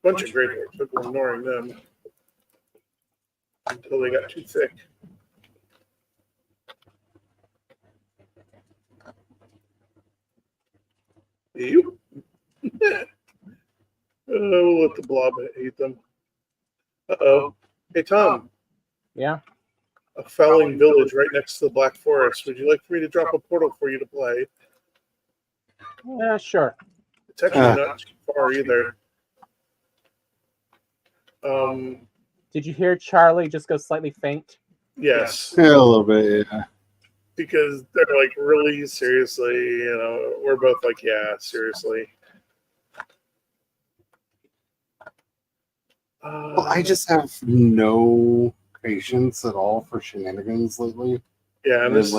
Bunch of gray dwarfs. I've been ignoring them until they got too thick. You? We'll let the blob eat them. Uh-oh. Hey, Tom. Yeah. A felling village right next to the Black Forest. Would you like for me to drop a portal for you to play? Yeah, sure. It's actually not too far either. Did you hear Charlie just go slightly faint? Yes. Yeah, a little bit, yeah. Because they're like, really? Seriously? You know, we're both like, yeah, seriously. Well, I just have no patience at all for shenanigans lately. Yeah, and this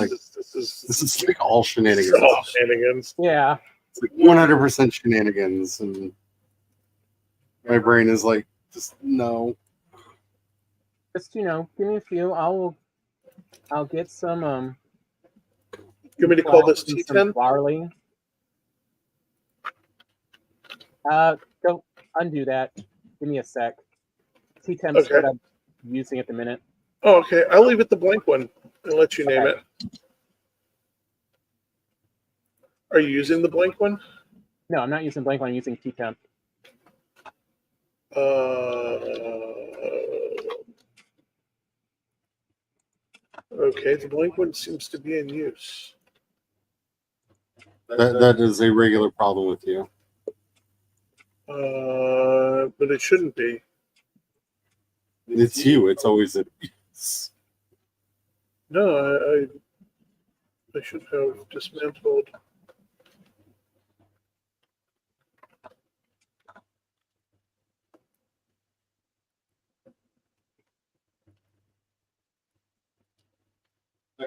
is like all shenanigans. All shenanigans. Yeah. It's like 100% shenanigans, and my brain is like, just no. Just give me a few. I'll get some You want me to call this some T10? barley. Go undo that. Give me a sec. T10's Okay. what I'm using at the minute. Oh, okay. I'll leave it the blank one and let you name it. Are you using the blank one? No, I'm not using blank one. I'm using T10. Okay, the blank one seems to be in use. That is a regular problem with you. But it shouldn't be. It's you. It's always a. No, I should have dismantled.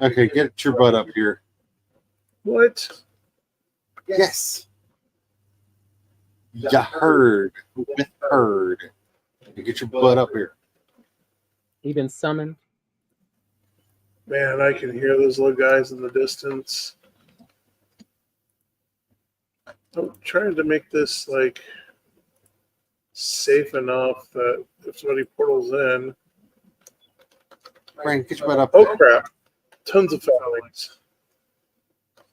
Okay, get your butt up here. What? Yes. You heard. With heard. Get your butt up here. You been summoned? Man, I can hear those little guys in the distance. I'm trying to make this like safe enough that if somebody portals in. Brian, get your butt up Oh there. crap! Tons of foulings.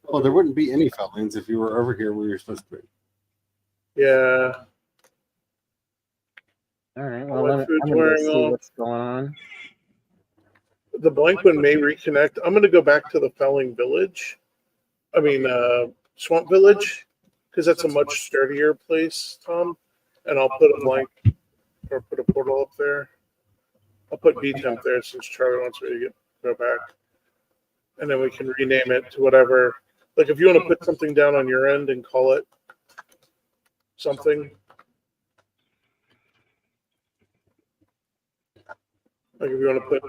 Well, there wouldn't be any felons if you were over here where you're supposed to be. Yeah. All right. Well, My I'm food's gonna go wearing see off. what's going on. The blank one may reconnect. I'm going to go back to the Felling Village. I mean, Swamp Village, because that's a much sturdier place, Tom. And I'll put a blank or put a portal up there. I'll put B temp there since Charlie wants me to go back. And then we can rename it to whatever. Like if you want to put something down on your end and call it something. Like if you want to put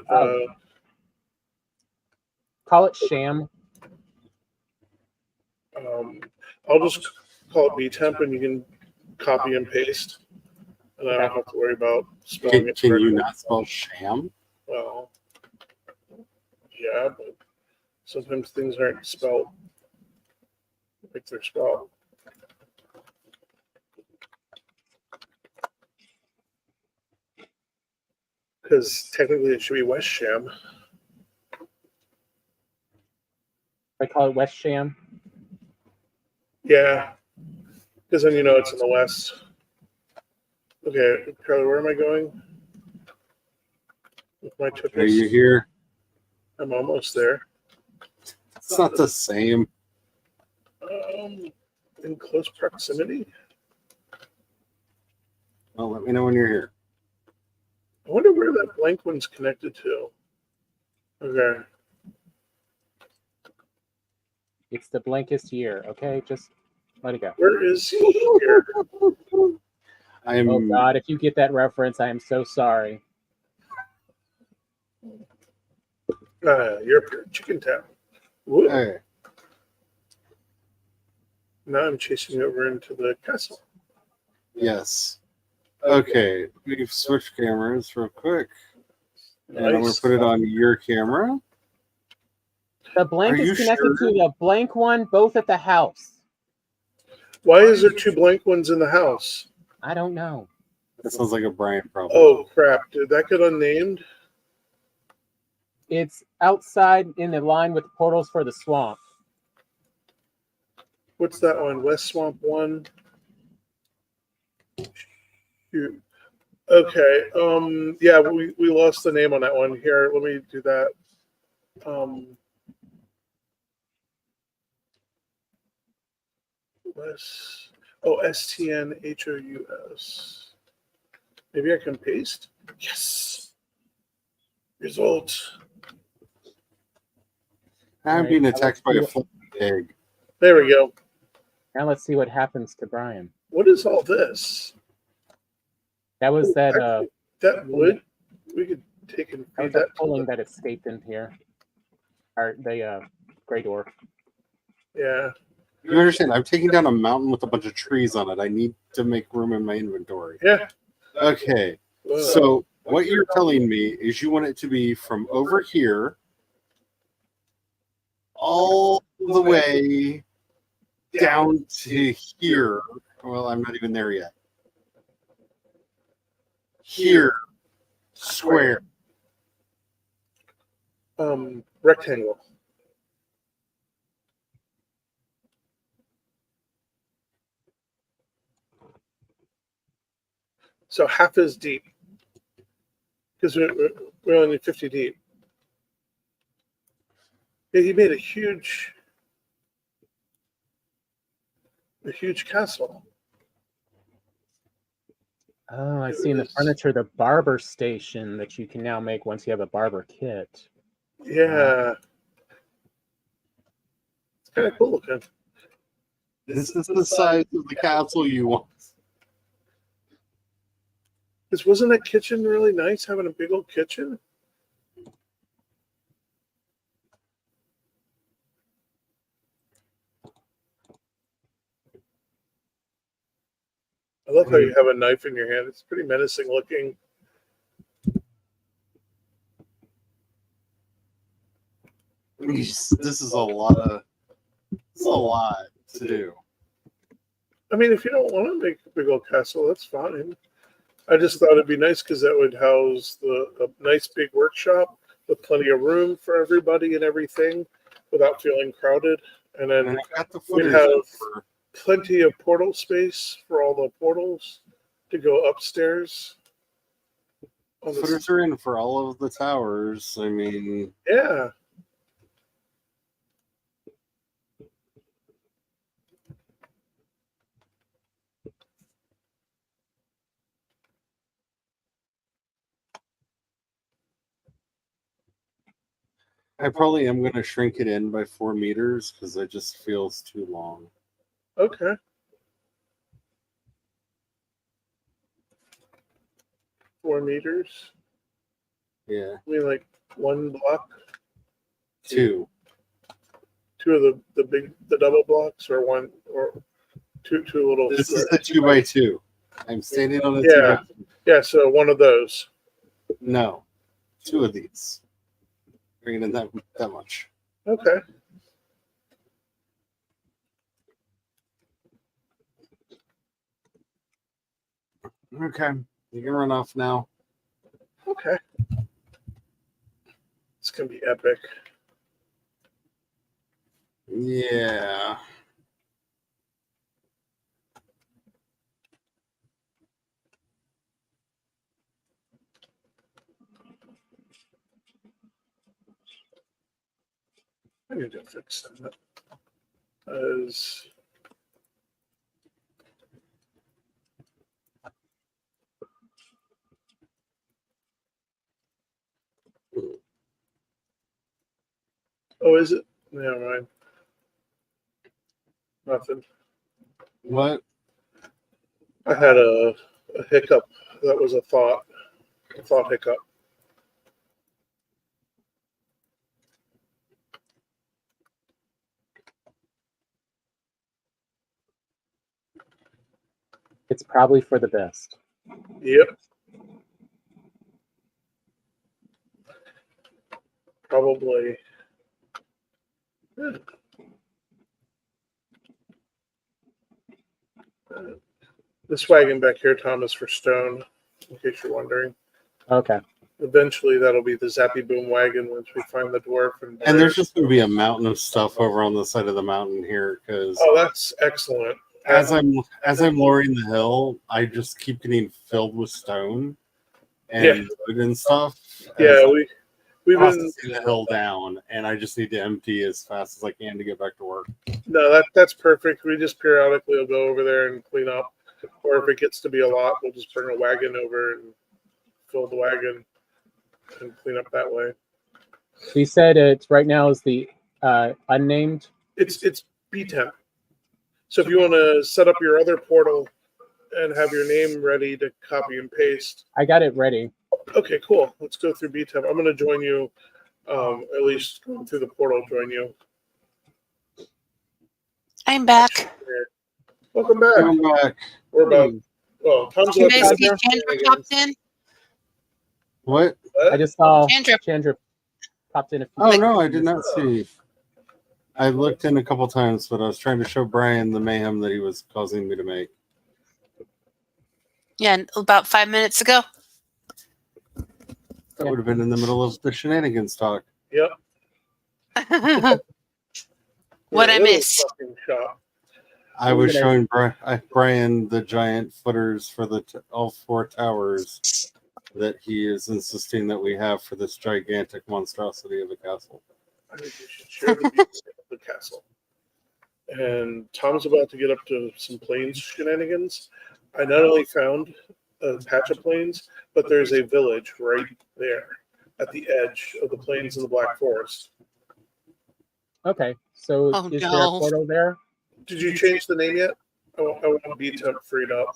Call it sham. I'll just call it B temp and you can copy and paste. And I don't have to worry about spelling it Can you correctly. not spell sham? Well, yeah, but sometimes things aren't spelled like they're spelled. Because technically it should be West Sham. I call it West Sham. Yeah, because then you know it's in the West. Okay, Carly, where am I going? With my Are tickets. you here? I'm almost there. It's not the same. In close proximity? Well, let me know when you're here. I wonder where that blank one's connected to. Okay. It's the blankest year. Okay, just let it go. Where is he here? I am. Oh God, if you get that reference, I am so sorry. You're up here, Chicken Town. Woo. Okay. Now I'm chasing over into the castle. Yes. Okay. We've switched cameras real quick. And I'm going Nice. to put it on your camera. The blank Are you is connected sure? to the blank one, both at the house. Why is there two blank ones in the house? I don't know. That sounds like a Brian problem. Oh, crap. Did that get unnamed? It's outside in the line with the portals for the swamp. What's that one? West Swamp 1? Shoot. Okay. Yeah, we lost the name on that one. Here, let me do that. West. Oh, STNHOUS. Maybe I can paste? Yes. Result. I'm being attacked by a flying egg. There we go. Now let's see what happens to Brian. What is all this? That was that That wood? We could take and that feed was that that to pulling the... that escaped in here. Or the Grey Dwarf. Yeah. You understand? I'm taking down a mountain with a bunch of trees on it. I need to make room in my inventory. Yeah. Okay. So what you're telling me is you want it to be from over here all the way down to here. Well, I'm not even there yet. Here, square. Rectangle. So half is deep. Because we're only 50 deep. Yeah, he made a huge castle. Oh, I see in the furniture the barber station that you can now make once you have a barber kit. Yeah. It's kind of cool looking. This is the size of the castle you want. Because wasn't that kitchen really nice, having a big old kitchen? I love how you have a knife in your hand. It's pretty menacing looking. This is a lot to do. I mean, if you don't want to make a big old castle, that's fine. I just thought it'd be nice because that would house a nice big workshop with plenty of room for everybody and everything without feeling crowded. And then And I got the we'd footage have for plenty of portal space for all the portals to go upstairs. footers are in for all of the towers. I mean, Yeah. I probably am going to shrink it in by 4 meters because it just feels too long. Okay. Four meters. Yeah. I mean, like one block, 2. two of the double blocks, or one or two little. This is the 2 by 2. I'm standing on the 2 Yeah. by 2. Yeah, so one of those. No, 2 of these. Bring it in that much. Okay. Okay, you can run off now. Okay. It's gonna be epic. Yeah. I need to fix that. As oh, is it? Never mind. Nothing. What? I had a hiccup. That was a thought hiccup. It's probably for the best. Yep. Probably. This wagon back here, Tom, is for stone, in case you're wondering. Okay. Eventually, that'll be the Zappy Boom wagon once we find the dwarf. And there's just going to be a mountain of stuff over on the side of the mountain here because Oh, that's excellent. as I'm lowering the hill, I just keep getting filled with stone and wood and stuff. Yeah, we've been processing the hill down, and I just need to empty as fast as I can to get back to work. no, that's perfect. We just periodically will go over there and clean up, or if it gets to be a lot, we'll just bring a wagon over and fill the wagon and clean up that way. So you said it's right now is the unnamed. It's B10. So if you want to set up your other portal and have your name ready to copy and paste. I got it ready. Okay, cool. Let's go through B10. I'm going to join you, at least going through the portal, join you. I'm back. Welcome back. Come back. We're about, well, Tom's You about guys to see Chandra popped in? What? I just saw Chandra popped in a few. Oh no, I did not see. I looked in a couple times, but I was trying to show Brian the mayhem that he was causing me to make. Yeah, about 5 minutes ago. That would have been in the middle of the shenanigans talk. Yep. What I missed. Shop. I was showing Brian the giant footers for the all four towers that he is insisting that we have for this gigantic monstrosity of a castle. I think we should share the views of the castle. And Tom's about to get up to some plains shenanigans. I not only found a patch of plains, but there's a village right there at the edge of the plains in the Black Forest. Okay, so Oh, is there a no. portal there? Did you change the name yet? I want to be freed up.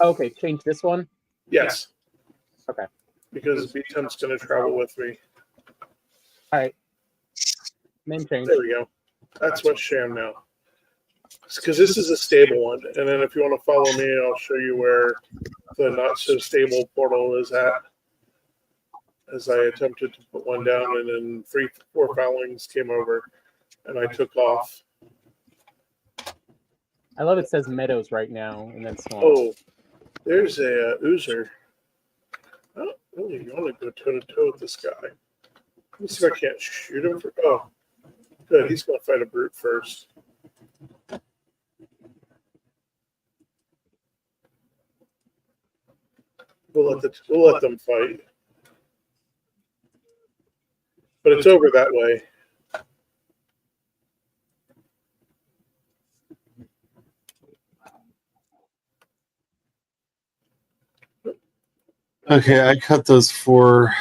Okay, change this one. Yes. Okay. Because B-Temp's going to travel with me. All right. Name change. There we go. That's what's Sham now. Because this is a stable one. And then if you want to follow me, I'll show you where the not-so-stable portal is at. As I attempted to put one down, and then 4 foulings came over, and I took off. I love it says meadows right now, and then swamp. Oh, there's a oozer. I don't really want to go toe-to-toe with this guy. Let me see if I can't shoot him. Oh, good. He's going to fight a brute first. We'll let them fight. But it's over that way. Okay, I cut those 4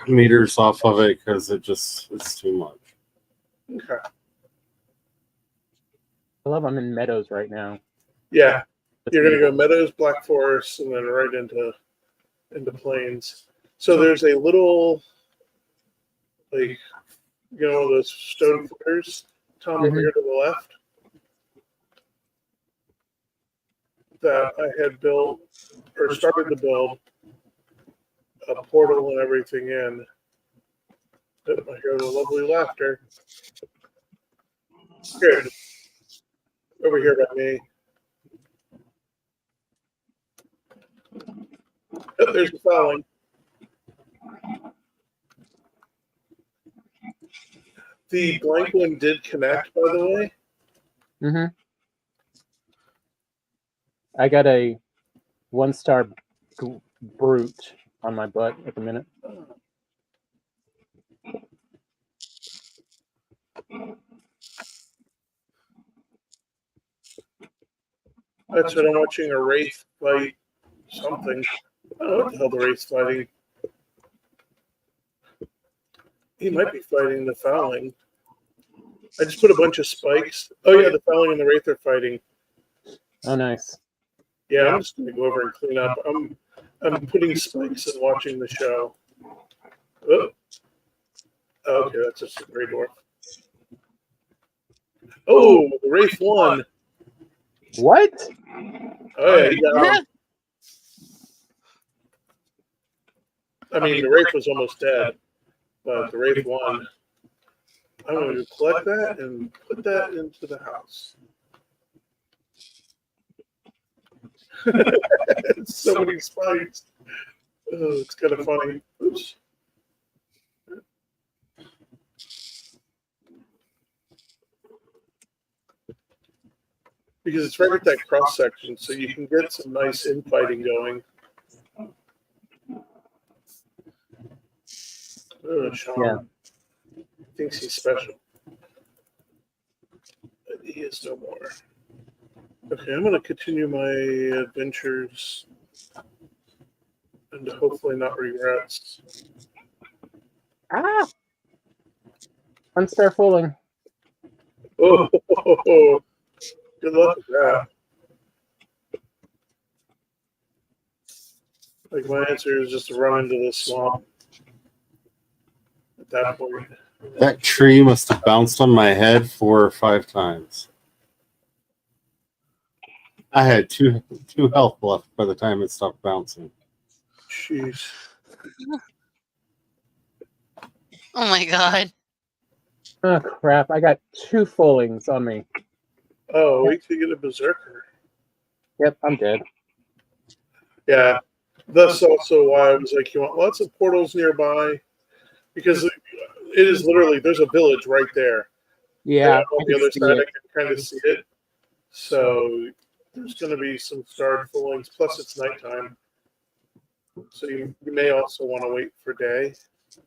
meters off of it because it's too much. Okay. I love I'm in meadows right now. Yeah. You're going to go meadows, Black Forest, and then right into plains. So there's a little, like, you know, those stone footers, Tom, over here to the left, that I had built, or started to build, a portal and everything in. I hear the lovely laughter. Here. Over here by me. Oh, there's the fouling. The blank one did connect, by the way. Mm-hmm. I got a 1-star brute on my butt at the minute. That's what I'm watching a wraith fight something. I don't know what the hell the wraith's fighting. He might be fighting the fouling. I just put a bunch of spikes. Oh yeah, the fouling and the wraith are fighting. Oh, nice. Yeah, I'm just gonna go over and clean up. I'm putting spikes and watching the show. Oh. Okay, that's just a great dwarf. Oh, the wraith won. What? Oh yeah, he got him. I mean, the Wraith was almost dead, but the Wraith won. I'm going to collect that and put that into the house. So many spikes. Oh, it's kind of funny. Oops. Because it's right at that cross section, so you can get some nice infighting going. Oh, Sean thinks he's special. But he is no more. Okay, I'm going to continue my adventures and hopefully not regrets. Ah! Unstar fooling. Oh, good luck with that. Like, my answer is just to run into the swamp at that point. That tree must have bounced on my head 4 or 5 times. I had two health left by the time it stopped bouncing. Jeez. Oh my god. Oh crap! I got 2 foolings on me. Oh, wait till you get a berserker. Yep, I'm dead. Yeah, that's also why I was like, you want lots of portals nearby, because it is literally, there's a village right there. Yeah, And on the other side, I can kind of see it. So there's going to be some starred foolings. Plus, it's nighttime, so you may also want to wait for day.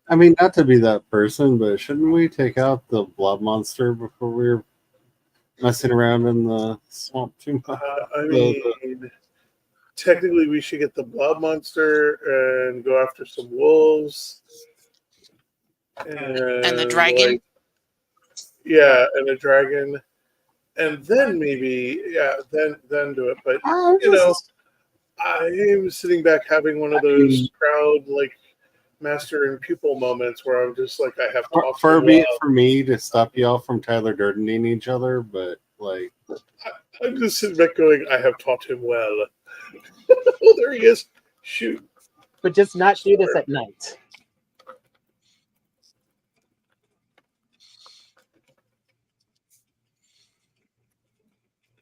I mean, not to be that person, but shouldn't we take out the blob monster before we're messing around in the swamp too much? I mean, technically, we should get the blob monster and go after some wolves. And the dragon? Like, yeah, and a dragon. And then maybe, then do it. But, you know, I am sitting back having one of those proud, like, master and pupil moments where I'm just like, I have to. Far be it for me to stop y'all from Tyler Durdening each other, but, like... I'm just sitting back going, I have taught him well. Oh, there he is. Shoot. But just not do this at night.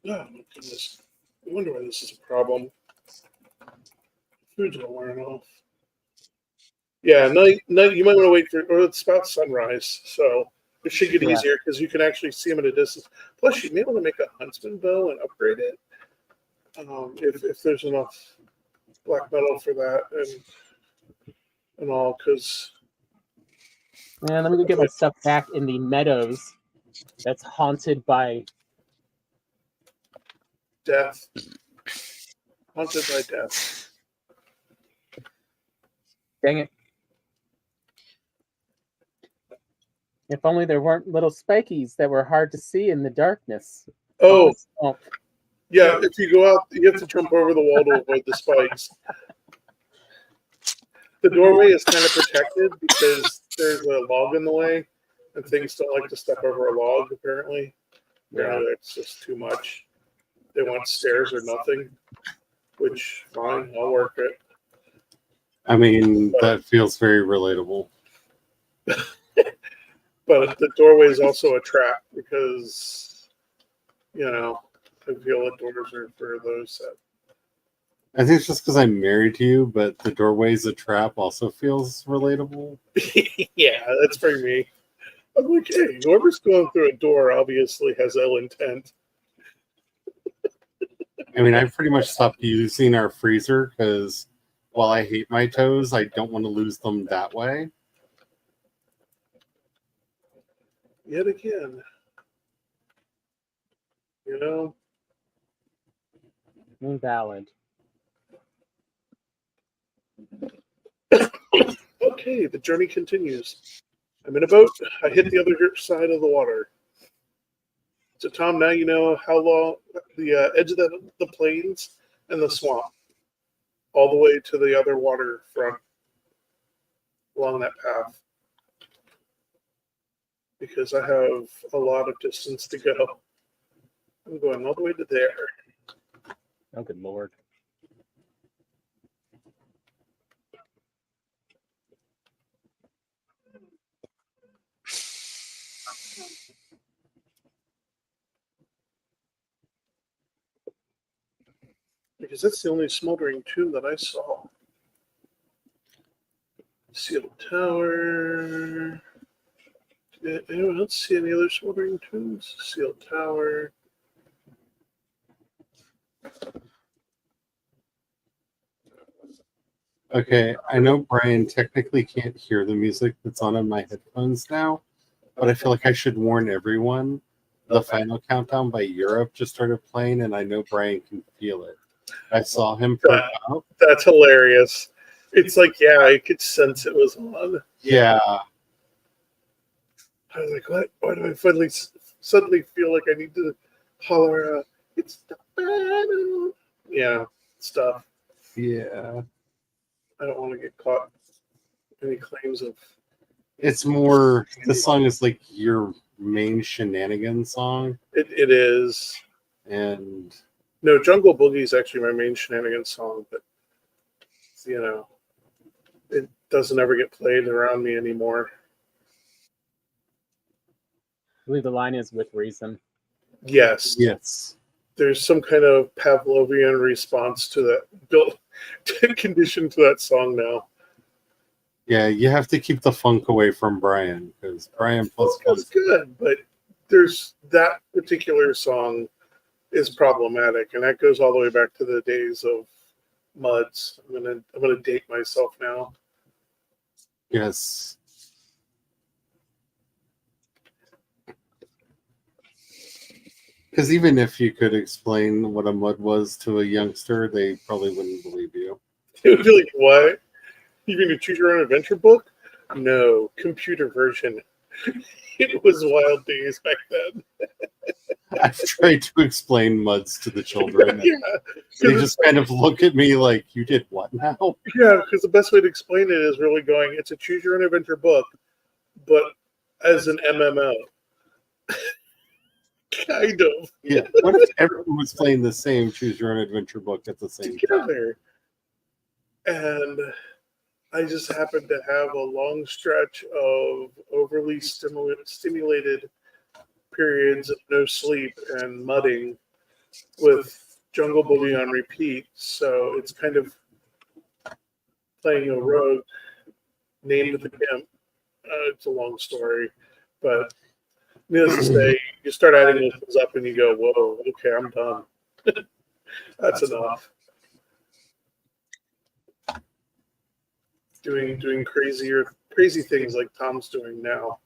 Oh, my goodness. I wonder why this is a problem. Food's not wearing off. Yeah, night. You might want to wait for, or it's about sunrise, so it should get easier because you can actually see them at a distance. Plus, you may want to make a huntsman bow and upgrade it if there's enough black metal for that and all. Because Man, let me go get my stuff back in the meadows. That's haunted by death, haunted by death. Dang it. If only there weren't little spikies that were hard to see in the darkness. Oh, yeah, if you go out, you have to jump over the wall to avoid the spikes. The doorway is kind of protected because there's a log in the way, and things don't like to step over a log, apparently. Apparently, that's just too much. They want stairs or nothing, which, fine, I'll work it. I mean, that feels very relatable. But the doorway is also a trap because, you know, I feel that doors are for those that... I think it's just because I'm married to you, but the doorway's a trap also feels relatable. Yeah, that's for me. I'm like, hey, whoever's going through a door obviously has ill intent. I mean, I pretty much stopped using our freezer because while I hate my toes, I don't want to lose them that way. Yet again, you know. Invalid. Okay, the journey continues. I'm in a boat. I hit the other side of the water. So, Tom, now you know how long the edge of the plains and the swamp, all the way to the other waterfront along that path. Because I have a lot of distance to go. I'm going all the way to there. Oh, good lord. Because that's the only smoldering tomb that I saw. Sealed Tower. Did anyone else see any other smoldering tombs? Sealed Tower. Okay, I know Brian technically can't hear the music that's on in my headphones now, but I feel like I should warn everyone. The final countdown by Europe just started playing, and I know Brian can feel it. I saw him perk up. That's hilarious. It's like, yeah, I could sense it was on. Yeah. I was like, what? Why do I suddenly feel like I need to holler, it's the battle. Yeah, stuff. Yeah. I don't want to get caught any claims of. It's more, this song is like your main shenanigans song. It is. And no, Jungle Boogie is actually my main shenanigans song, but it doesn't ever get played around me anymore. I believe the line is with reason. Yes. Yes. There's some kind of Pavlovian response to that, built condition to that song now. Yeah, you have to keep the funk away from Brian, because Brian plus funk is good, but there's that particular song is problematic, and that goes all the way back to the days of Muds. I'm gonna date myself now. Yes. Because even if you could explain what a mud was to a youngster, they probably wouldn't believe you. It would be like, what? You mean to choose your own adventure book? No, computer version. It was wild days back then. I've tried to explain muds to the children. Yeah. They just kind of look at me like, you did what now? Yeah, because the best way to explain it is really going, it's a choose your own adventure book, but as an MMO. Kind of. Yeah. What if everyone was playing the same choose your own adventure book at the same time? And I just happened to have a long stretch of overly stimulated periods of no sleep and mudding with Jungle Boogie on repeat. So it's kind of playing a rogue named the Pimp. It's a long story, but needless to say, you start adding those things up and you go, whoa, okay, I'm done. That's enough. Doing crazy things like Tom's doing now.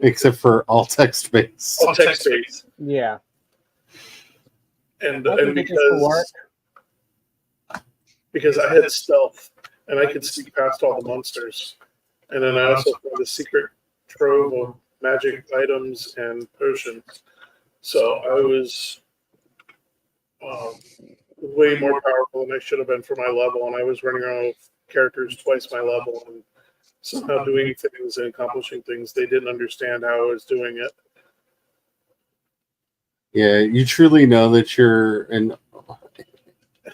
Except for all text based. All text based. Yeah. And because I had stealth and I could sneak past all the monsters. And then I also found a secret trove of magic items and potions. So I was way more powerful than I should have been for my level, and I was running around with characters twice my level and somehow doing things and accomplishing things. They didn't understand how I was doing it. Yeah, you truly know that you're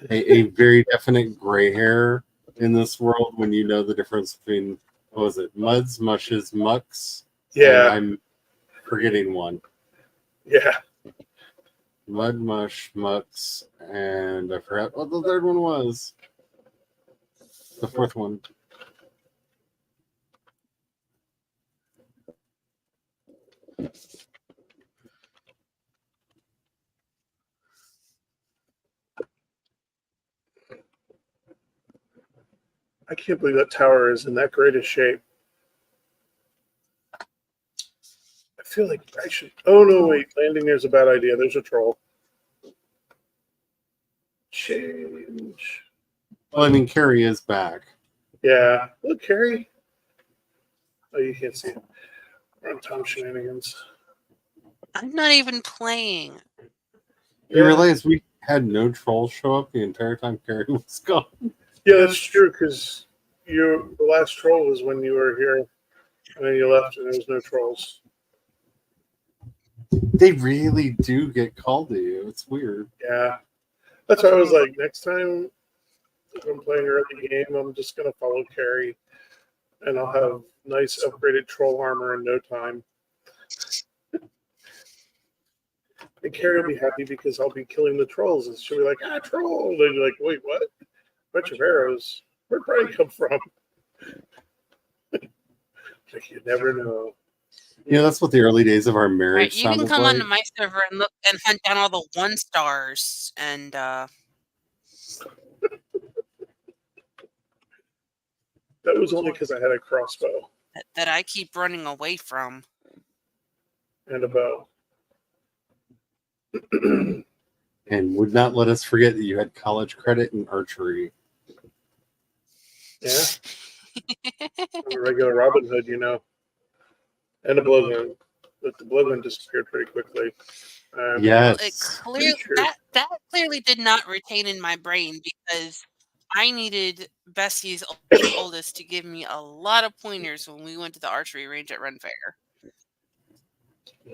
a very definite gray hair in this world when you know the difference between, what was it, muds, mushes, mucks? Yeah. I'm forgetting one. Yeah. Mud, mush, mucks, and I forgot what the third one was. The fourth one. I can't believe that tower is in that great a shape. I feel like I should. Oh no! Wait, landing there's a bad idea. There's a troll. Change. Well, I mean, Carrie is back. Yeah. Look, Carrie. Oh, you can't see it. We're on Tom Shenanigans. I'm not even playing. You realize we had no trolls show up the entire time Carrie was gone? Yeah, that's true, because the last troll was when you were here, and then you left, and there was no trolls. They really do get called to you. It's weird. Yeah. That's why I was like, next time if I'm playing early game, I'm just going to follow Carrie, and I'll have nice upgraded troll armor in no time. And Carrie will be happy because I'll be killing the trolls. And she'll be like, troll. And you're like, wait, what? Bunch of arrows. Where'd Brian come from? Like, you never know. That's what the early days of our Right, marriage you can sounded come like. onto my server and look and hunt down all the 1-stars and That was only because I had a crossbow that I keep running away from. and a bow. And would not let us forget that you had college credit in archery. Yeah. I'm a regular Robin Hood, and a blowgun. But the blowgun disappeared pretty quickly. Yes. Well, that clearly did not retain in my brain because I needed Bessie's oldest to give me a lot of pointers when we went to the archery range at Ren Fair.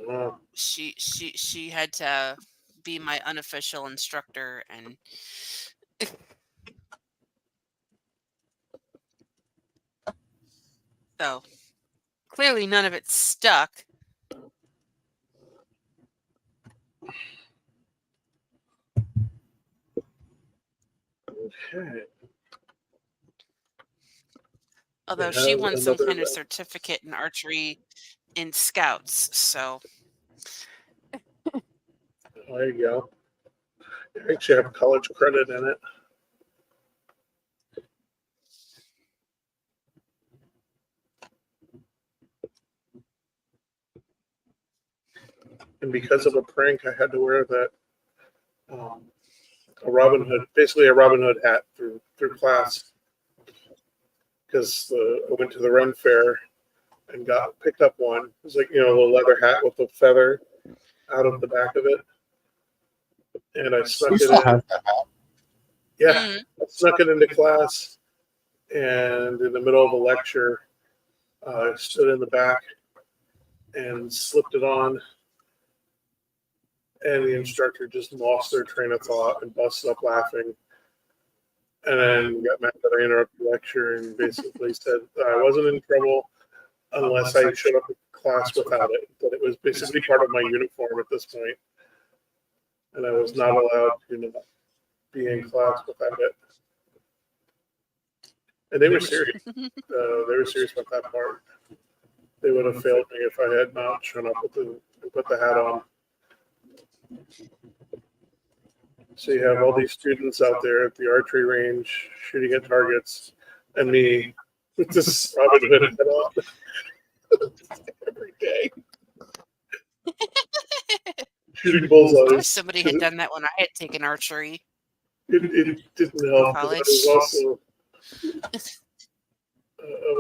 Wow. She had to be my unofficial instructor, and so clearly none of it stuck. Okay. Although she won some kind of certificate in archery in Scouts, so There you go. I actually have college credit in it. And because of a prank, I had to wear that a Robin Hood, basically a Robin Hood hat through class. Because I went to the Ren Fair and picked up one. It was like, a little leather hat with a feather out of the back of it. And I snuck it in. Yeah, I snuck it into class. And in the middle of a lecture, I stood in the back and slipped it on. And the instructor just lost their train of thought and busted up laughing. And then got mad that I interrupted the lecture and basically said I wasn't in trouble unless I showed up in class without it. That it was basically part of my uniform at this point. And I was not allowed to not be in class without it. And they were serious. They were serious about that part. They would have failed me if I had not shown up and put the hat on. So you have all these students out there at the archery range shooting at targets, and me with this Robin Hood hat on every day. Shooting bullseyes. I wish somebody had done that when I had taken archery. It didn't help. College. I'm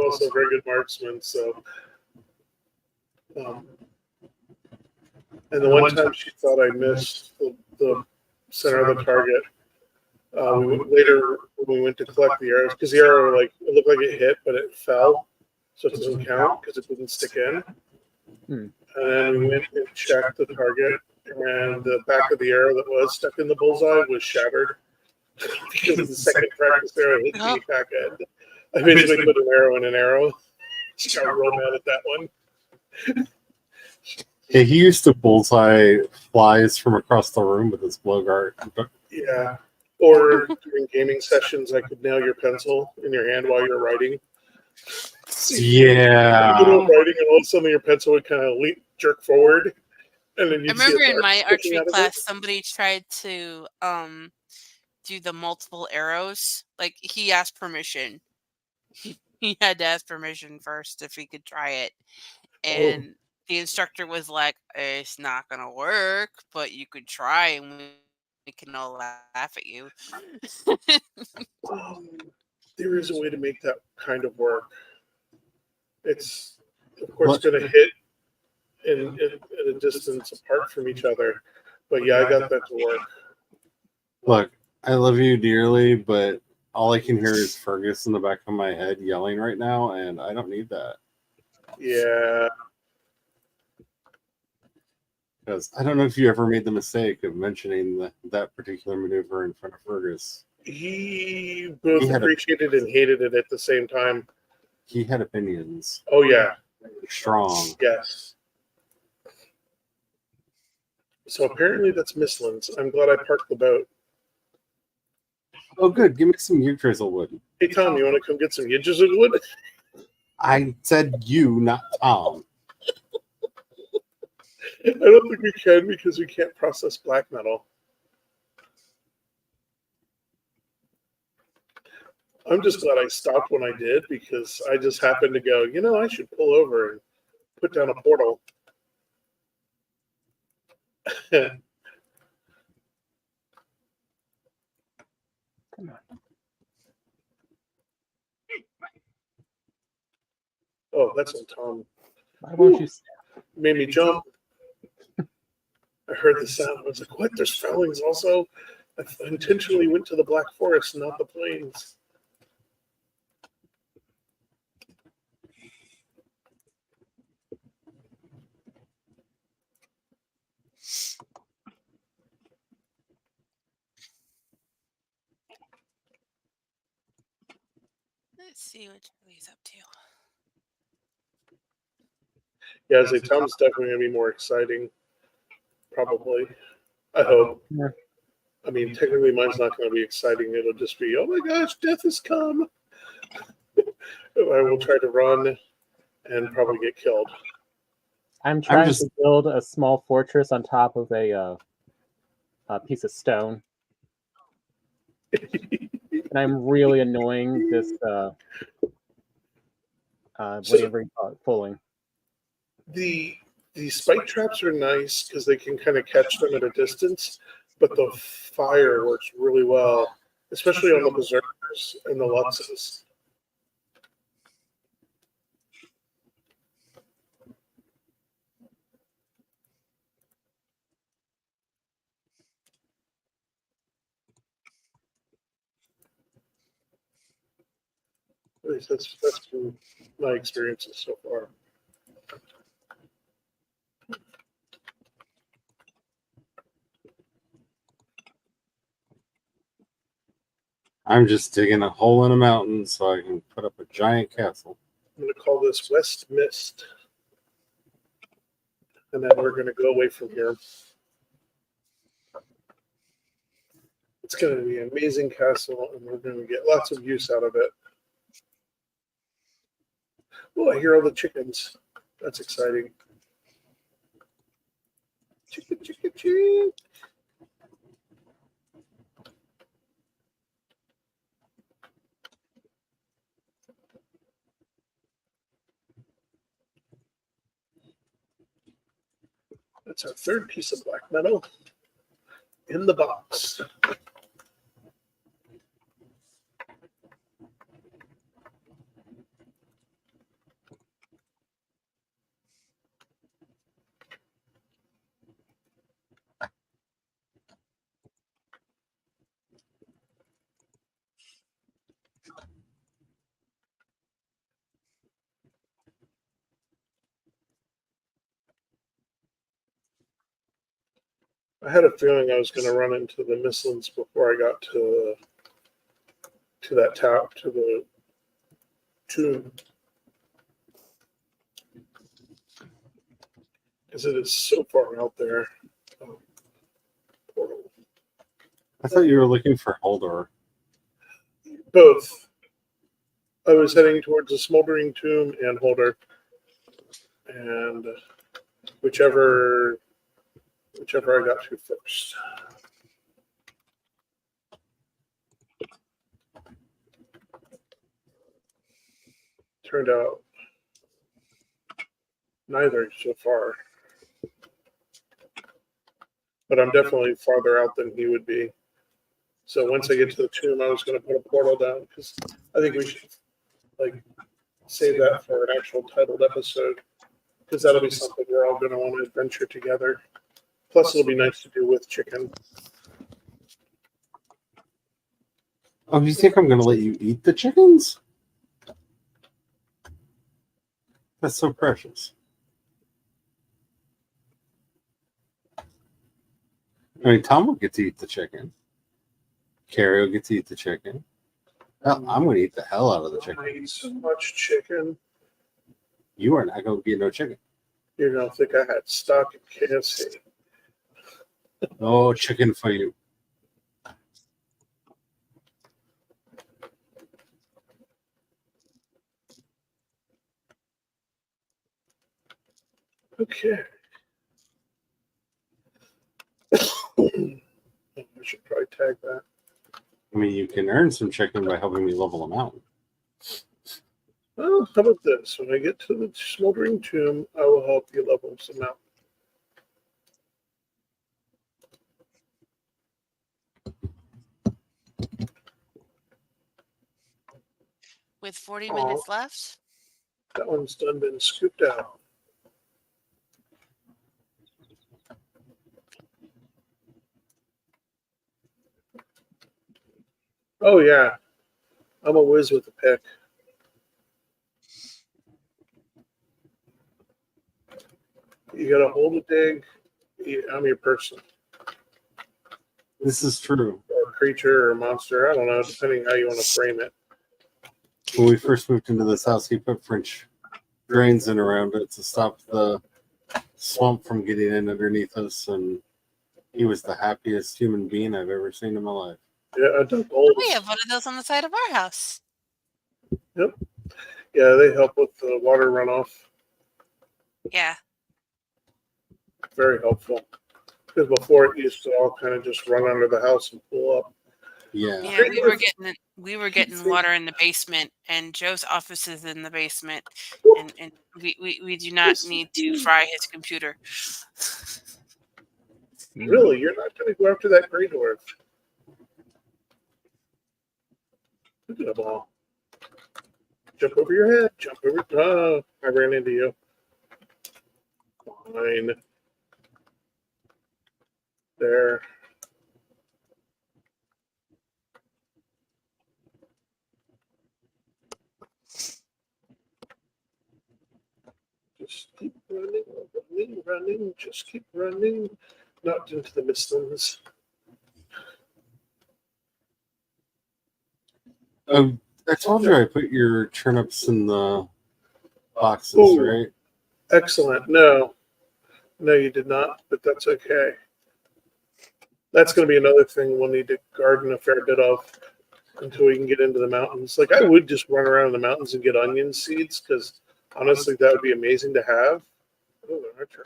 also a very good marksman, so. And the one time she thought I missed the center of the target, later when we went to collect the arrows, because the arrow it looked like it hit, but it fell, so it doesn't count because it didn't stick in. And then we went and checked the target, and the back of the arrow that was stuck in the bullseye was shattered because of the second practice arrow hit the back end. I basically put an arrow in an arrow. Just got real mad at that one. Yeah, he used to bullseye flies from across the room with his blowguard. Yeah. Or during gaming sessions, I could nail your pencil in your hand while you're writing. Yeah. You know, writing, and all of a sudden your pencil would kind of jerk forward. And then I remember in my archery class, somebody tried to do the multiple arrows. Like, he asked permission. He had to ask permission first if he could try it. And the instructor was like, it's not going to work, but you could try and we can all laugh at you. There is a way to make that kind of work. It's, of course, going to hit in a distance apart from each other. But yeah, I got that to work. Look, I love you dearly, but all I can hear is Fergus in the back of my head yelling right now, and I don't need that. Yeah. Because I don't know if you ever made the mistake of mentioning that particular maneuver in front of Fergus. He both appreciated and hated it at the same time. He had opinions. Oh, yeah. Strong. Yes. So apparently that's Missland's. I'm glad I parked the boat. Oh, good. Give me some yew drizzle wood. Hey, Tom, you want to come get some yidges of wood? I said you, not Tom. I don't think we can because we can't process black metal. I'm just glad I stopped when I did because I just happened to go, I should pull over and put down a portal. Come on. Oh, that's on Tom. Why won't you stop? Made me jump. I heard the sound. I was like, what? There's felons also? I intentionally went to the Black Forest, not the plains. Let's see what Charlie's up to. Yeah, I say Tom's definitely going to be more exciting. Probably. I hope. Yeah. I mean, technically mine's not going to be exciting. It'll just be, oh my gosh, death has come. I will try to run and probably get killed. I'm trying to build a small fortress on top of a piece of stone. And I'm really annoying this whatever you call it, fooling. The spike traps are nice because they can kind of catch them at a distance, but the fire works really well, especially on the berserkers and the Lutzes. At least that's been my experiences so far. I'm just digging a hole in a mountain so I can put up a giant castle. I'm going to call this West Mist. And then we're going to go away from here. It's going to be an amazing castle, and we're going to get lots of use out of it. Oh, I hear all the chickens. That's exciting. Chicken, chicken, chicken. That's our third piece of black metal in the box. I had a feeling I was going to run into the Misslands before I got to that top, to the tomb. Because it is so far out there. Oh, portal. I thought you were looking for Hildir. Both. I was heading towards the smoldering tomb and Hildir. And whichever I got to first. Turned out neither so far. But I'm definitely farther out than he would be. So once I get to the tomb, I was going to put a portal down because I think we should save that for an actual titled episode because that'll be something we're all going to want to adventure together. Plus, it'll be nice to do with chicken. Oh, you think I'm going to let you eat the chickens? That's so precious. I mean, Tom will get to eat the chicken. Carrie will get to eat the chicken. Hell, I'm going to eat the hell out of the chicken. I eat so much chicken. You are not going to get no chicken. You're going to think I had stock in KFC. Oh, chicken for you. Okay. I should probably tag that. I mean, you can earn some chicken by helping me level them out. Well, how about this? When I get to the smoldering tomb, I will help you level some out. With 40 minutes left. That one's done been scooped out. Oh yeah, I'm a whiz with a pick. You got to hold a dig. I'm your person, This is true. or creature, or monster. I don't know, depending how you want to frame it. When we first moved into this house, he put French drains in around it to stop the swamp from getting in underneath us, and he was the happiest human being I've ever seen in my life. Yeah, I dug holes. We have one of those on the side of our house. Yep. Yeah, they help with the water runoff. Yeah. Very helpful. Because before it used to all kind of just run under the house and pull up. Yeah. Yeah, we were getting water in the basement, and Joe's office is in the basement, and we do not need to fry his computer. Really, you're not going to go after that gray dwarf. Look at them all. Jump over your head. Jump over. Oh, I ran into you. Fine. There. Just keep running, running, running. Just keep running. Not into the Mistlands. Oh, I told you I put your turnips in the boxes, Ooh. right? Excellent. No, you did not, but that's okay. That's going to be another thing we'll need to garden a fair bit of until we can get into the mountains. Like, I would just run around in the mountains and get onion seeds because honestly, that would be amazing to have. Oh, an archer.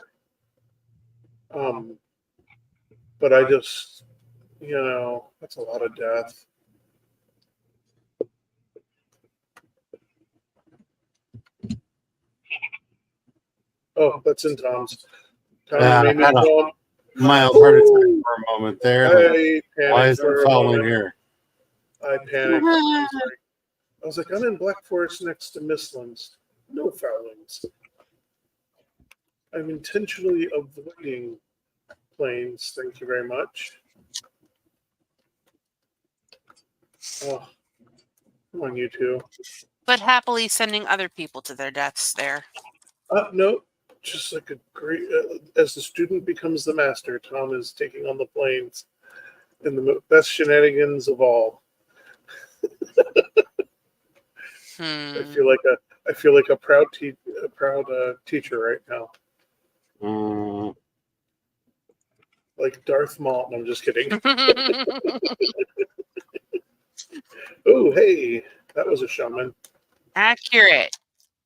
But I just, that's a lot of death. Oh, that's in Tom's. Tom, Yeah, you made me I had a fall. mild heart attack for a moment there. Like, why is it falling here? I panicked. I was like, I'm in Black Forest next to Mistlands. No foulings. I'm intentionally avoiding planes. Thank you very much. Oh, come on, you two. But happily sending other people to their deaths there. No, just like a great. As the student becomes the master, Tom is taking on the planes in the best shenanigans of all. I feel like a proud teacher right now. Like Darth Maul. No, I'm just kidding. Oh, hey, that was a shaman. Accurate.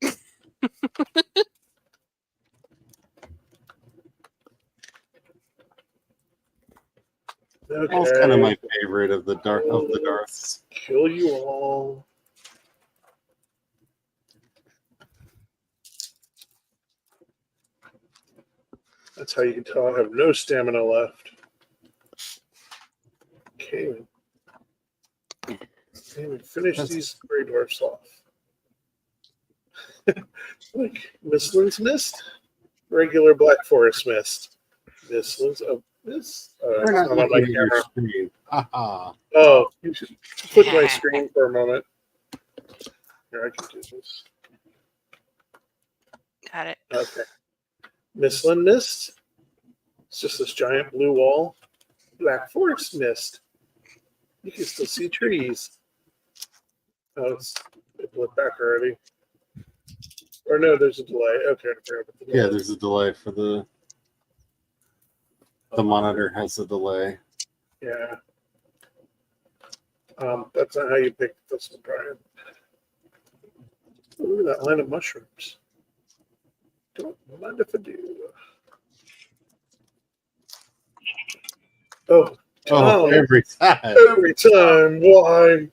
Okay. That's kind of my favorite of the Darths. Kill you all. That's how you can tell I have no stamina left. Okay. Finish these gray dwarfs off. Like Mistlands Mist, regular Black Forest Mist. Mistlands of this. We're not looking at your screen. Oh, you should click my screen for a moment. Here, I can do this. Got it. Okay. Mistland Mist. It's just this giant blue wall. Black Forest Mist. You can still see trees. Oh, it went back already. Or no, there's a delay. Okay, I forgot about the delay. Yeah, there's a delay for the. The monitor has a delay. Yeah. That's not how you pick this one, Brian. Look at that line of mushrooms. Don't mind if I do. Oh, Oh, every time. every time. Why?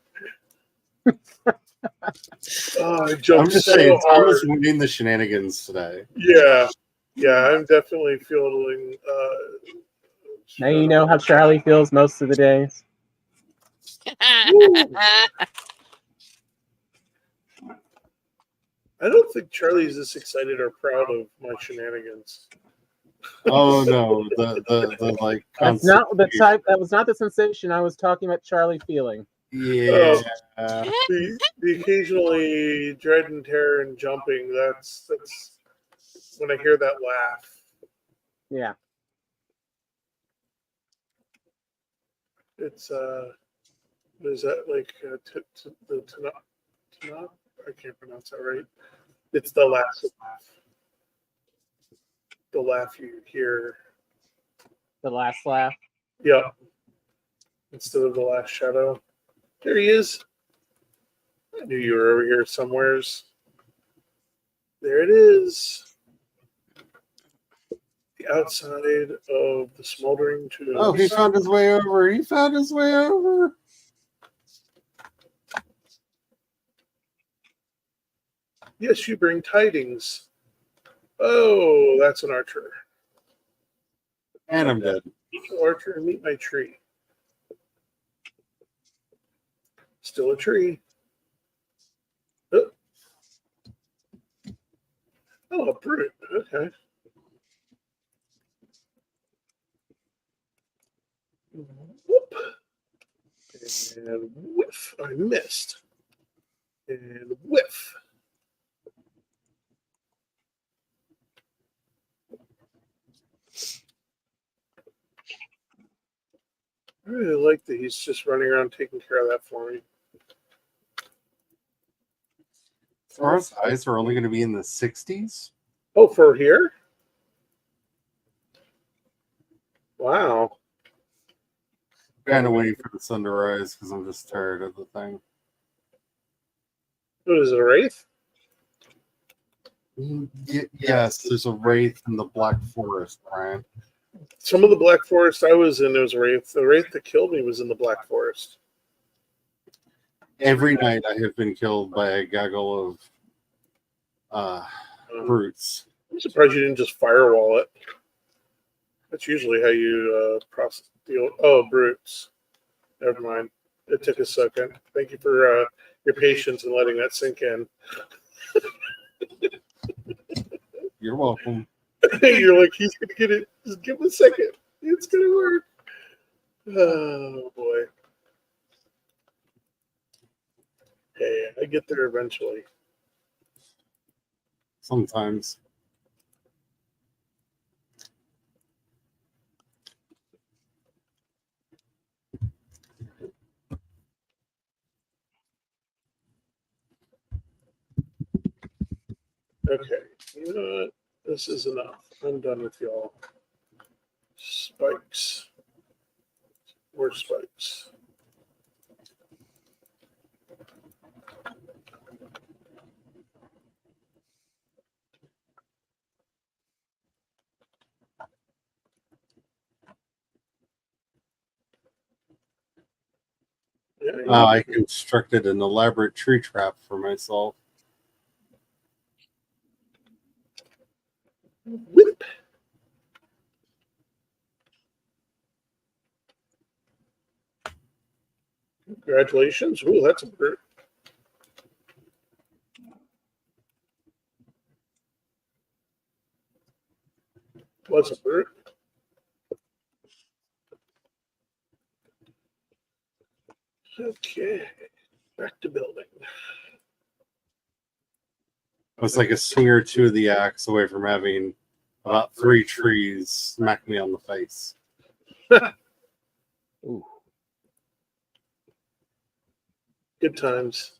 I jumped I'm just so saying, hard. Thomas winning the shenanigans today. Yeah, I'm definitely feeling. Now you know how Charlie feels most of the days. I don't think Charlie's this excited or proud of my shenanigans. Oh no, the like That's not the type. That was not the sensation I was talking about. Charlie feeling. Yeah. The occasionally dread and terror and jumping. That's when I hear that laugh. Yeah. It's what is that like? The Tanakh? I can't pronounce that right. It's the last laugh. The laugh you hear. The last laugh. Yep. Instead of the last shadow. There he is. I knew you were over here somewheres. There it is. The outside of the smoldering tomb. Oh, he found his way over. He found his way over. Yes, you bring tidings. Oh, that's an archer. And I'm dead. Archer, meet my tree. Still a tree. Oh, a brute. Okay. Whoop. And whiff. I missed. And whiff. I really like that he's just running around taking care of that for me. Forest eyes are only going to be in the 60s. Oh, for here? Wow. Kind of waiting for the sun to rise because I'm just tired of the thing. What is it, a wraith? Yes, there's a wraith in the Black Forest, Brian. Some of the Black Forest I was in, there was a wraith. The wraith that killed me was in the Black Forest. Every night I have been killed by a gaggle of brutes. I'm surprised you didn't just firewall it. That's usually how you process deal. Oh, brutes. Never mind. It took a second. Thank you for your patience and letting that sink in. You're welcome. You're like, he's gonna get it. Just give him a second. It's gonna work. Oh boy. Hey, I get there eventually. Sometimes. Okay. You know what? This is enough. I'm done with y'all. Spikes. Where's spikes? Yeah, I constructed an elaborate tree trap for myself. Whip. Congratulations. Ooh, that's a bird. What's a bird? Okay. Back to building. I was like a swing or two of the axe away from having about 3 trees smack me on the face. Ooh. Good times.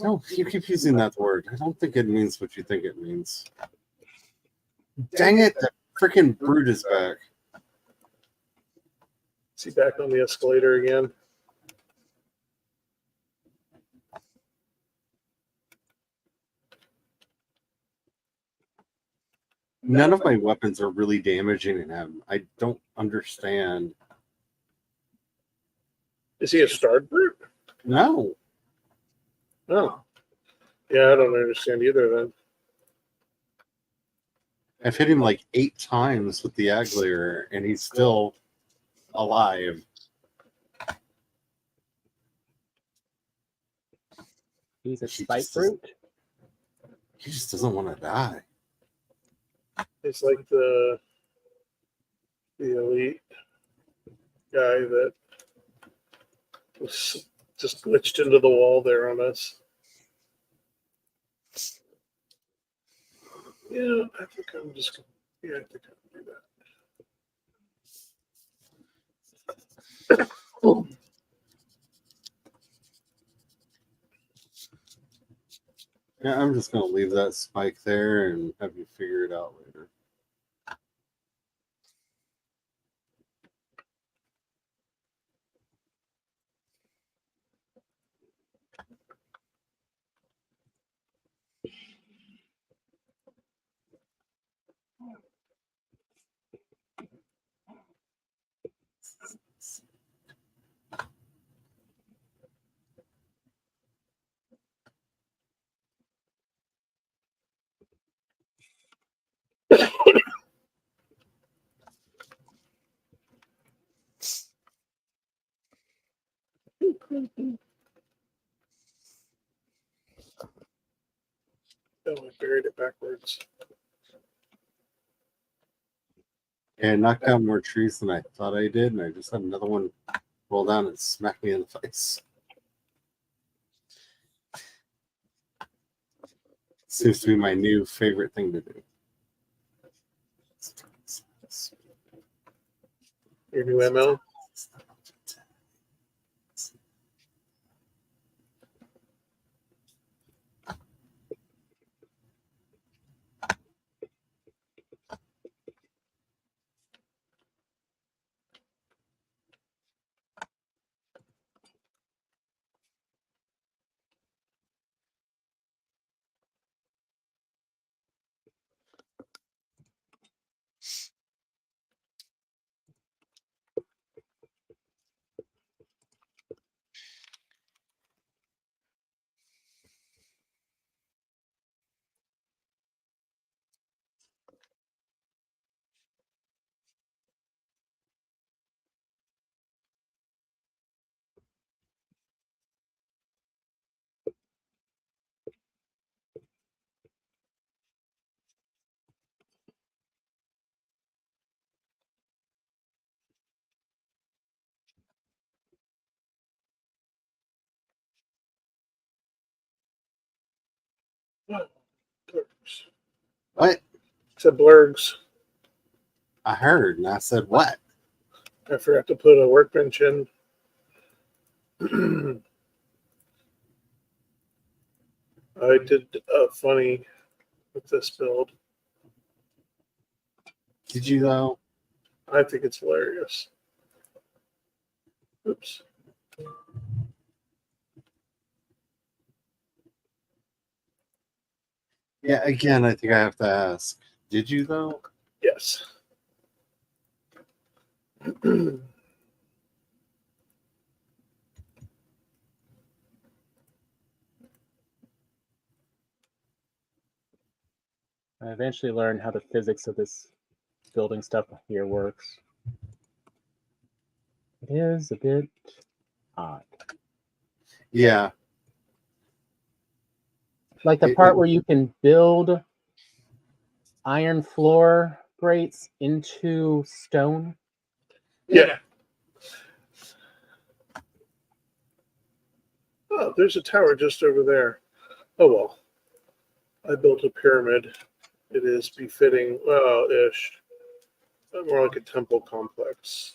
No, you keep using that word. I don't think it means what you think it means. Dang it, the Freaking Brute is back. Is he back on the escalator again? None of my weapons are really damaging him. I don't understand. Is he a starred brute? No. Oh. Yeah, I don't understand either then. I've hit him like 8 times with the Aglier, and he's still alive. He's a He spike just doesn't- brute. He just doesn't want to die. It's like the elite guy that was just glitched into the wall there on us. Yeah, I think I'm just. Yeah, I think I'll do that. Oh. Yeah, I'm just going to leave that spike there and have you figure it out later. Oh, I buried it backwards. And I knocked down more trees than I thought I did, and I just had another one roll down and smack me in the face. Seems to be my new favorite thing to do. Your new ML? Blurgs. What? It's a blurgs. I heard, and I said, what? I forgot to put a workbench in. I did funny with this build. Did you, though? I think it's hilarious. Oops. Yeah, again, I think I have to ask. Did you, though? Yes. I eventually learned how the physics of this building stuff here works. It is a bit odd. Yeah. Like the part where you can build iron floor grates into stone. Yeah. Oh, there's a tower just over there. Oh well. I built a pyramid. It is befitting, well, ish. More like a temple complex.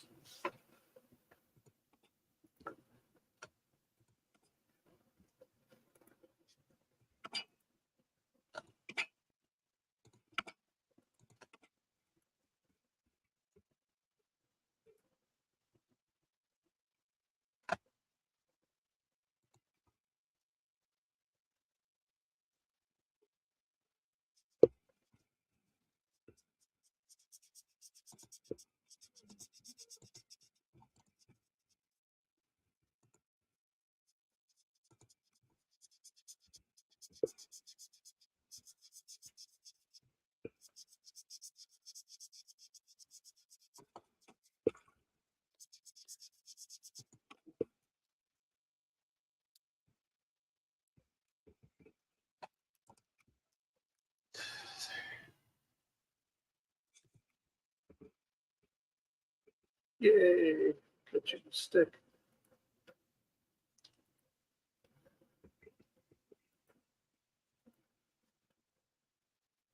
Yay! Got you a stick.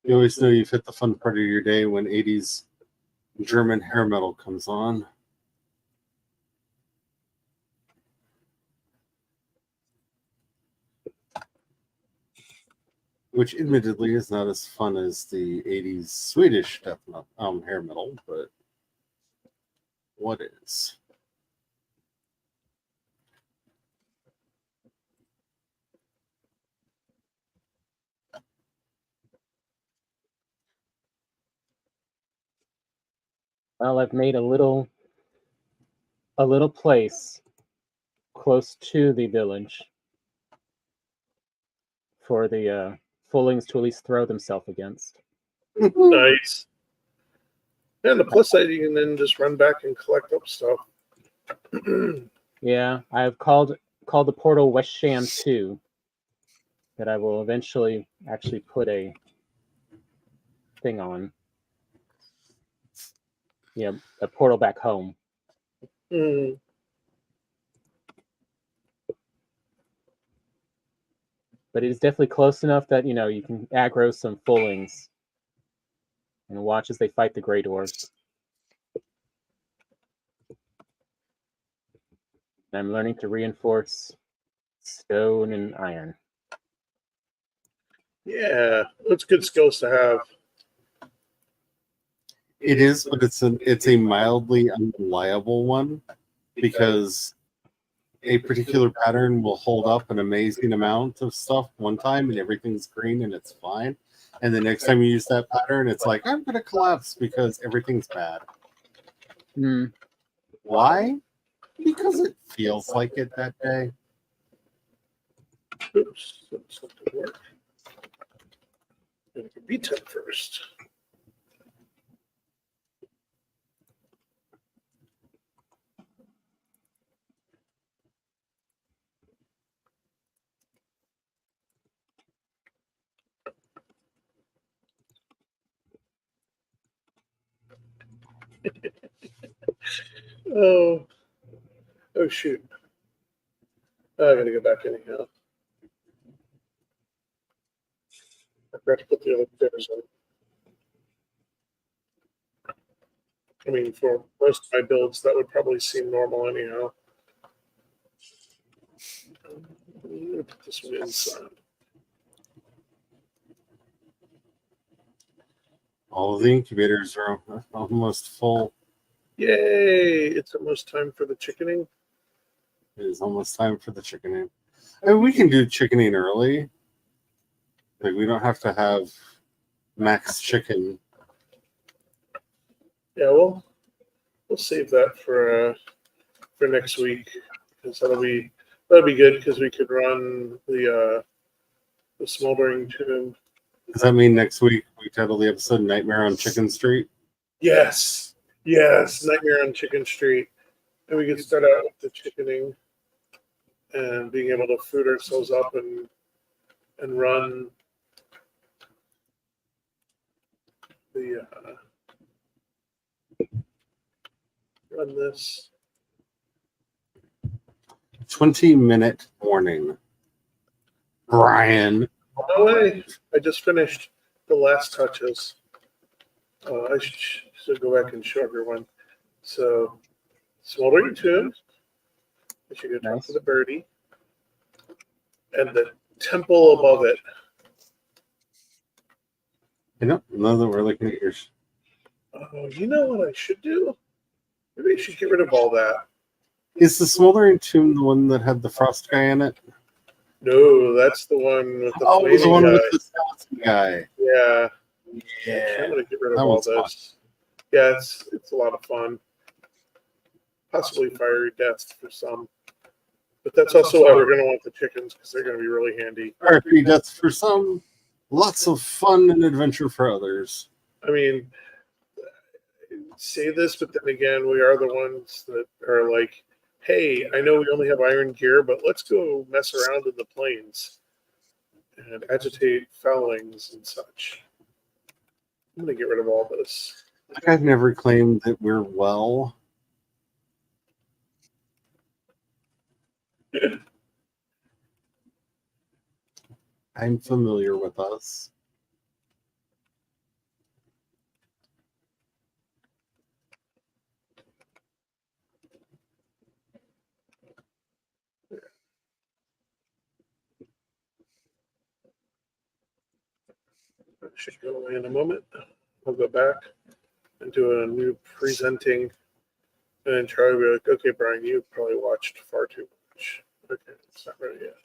You always know you've hit the fun part of your day when 80s German hair metal comes on. Which admittedly is not as fun as the 80s Swedish death metal, hair metal, but what is? Well, I've made a little place close to the village for the Fullings to at least throw themselves against. Nice. And the plus side, you can then just run back and collect up stuff. Yeah, I've called the portal West Sham 2 that I will eventually actually put a thing on. Yeah, a portal back home. Mm. But it is definitely close enough that you can aggro some Fullings and watch as they fight the Grey Dwarves. I'm learning to reinforce stone and iron. Yeah, that's good skills to have. It is, but it's a mildly unreliable one because a particular pattern will hold up an amazing amount of stuff one time and everything's green and it's fine. And the next time you use that pattern, it's like, I'm going to collapse because everything's bad. Mm. Why? Because it feels like it that day. Oops, that's not going to work. Gotta get B10 first. Oh shoot. I gotta go back anyhow. I forgot to put the other stairs in. I mean, for most of my builds, that would probably seem normal anyhow. I'm gonna put this one inside. All of the incubators are almost full. Yay! It's almost time for the chickening. It is almost time for the chickening. I mean, we can do chickening early. Like, we don't have to have max chicken. Yeah, we'll save that for next week because that'll be good because we could run the smoldering tomb. Does that mean next week we title the episode Nightmare on Chicken Street? Yes, Nightmare on Chicken Street, and we could start out with the chickening and being able to food ourselves up and run the run this 20-minute warning. Brian. No way. I just finished the last touches. I should go back and show everyone. So, smoldering tomb. I should go talk to the birdie. And the temple above it. I don't know that we're looking at yours. Oh, you know what I should do? Maybe I should get rid of all that. Is the smoldering tomb the one that had the frost guy in it? No, that's the one with the flaming the one guy. with the skeleton guy. Yeah. Yeah. I'm gonna get rid of That all one's this. fun. Yeah, it's a lot of fun. Possibly fiery death for some. But that's also why we're gonna want the chickens because they're gonna be really handy. RP deaths for some, lots of fun and adventure for others. I mean, say this, but then again, we are the ones that are like, hey, I know we only have iron gear, but let's go mess around in the plains and agitate foulings and such. I'm gonna get rid of all this. Like, I've never claimed that we're well. I'm familiar with us. I should go away in a moment. I'll go back and do a new presenting. And then Charlie will be like, okay, Brian, you probably watched far too much. Okay, it's not ready yet.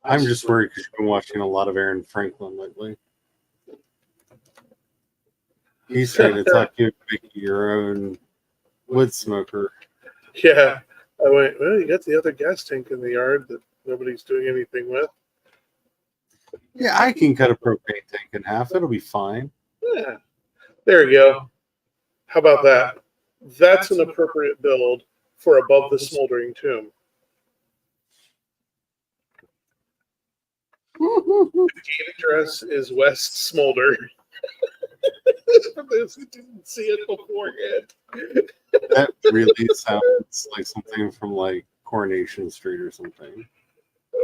I'm just worried because you've been watching a lot of Aaron Franklin lately. He's trying to talk you into making your own wood smoker. Yeah. I went, well, you got the other gas tank in the yard that nobody's doing anything with. Yeah, I can cut a propane tank in half. It'll be fine. Yeah. There you go. How about that? That's an appropriate build for above the smoldering tomb. The gate address is West Smolder. For those who didn't see it beforehand. That really sounds like something from like Coronation Street or something.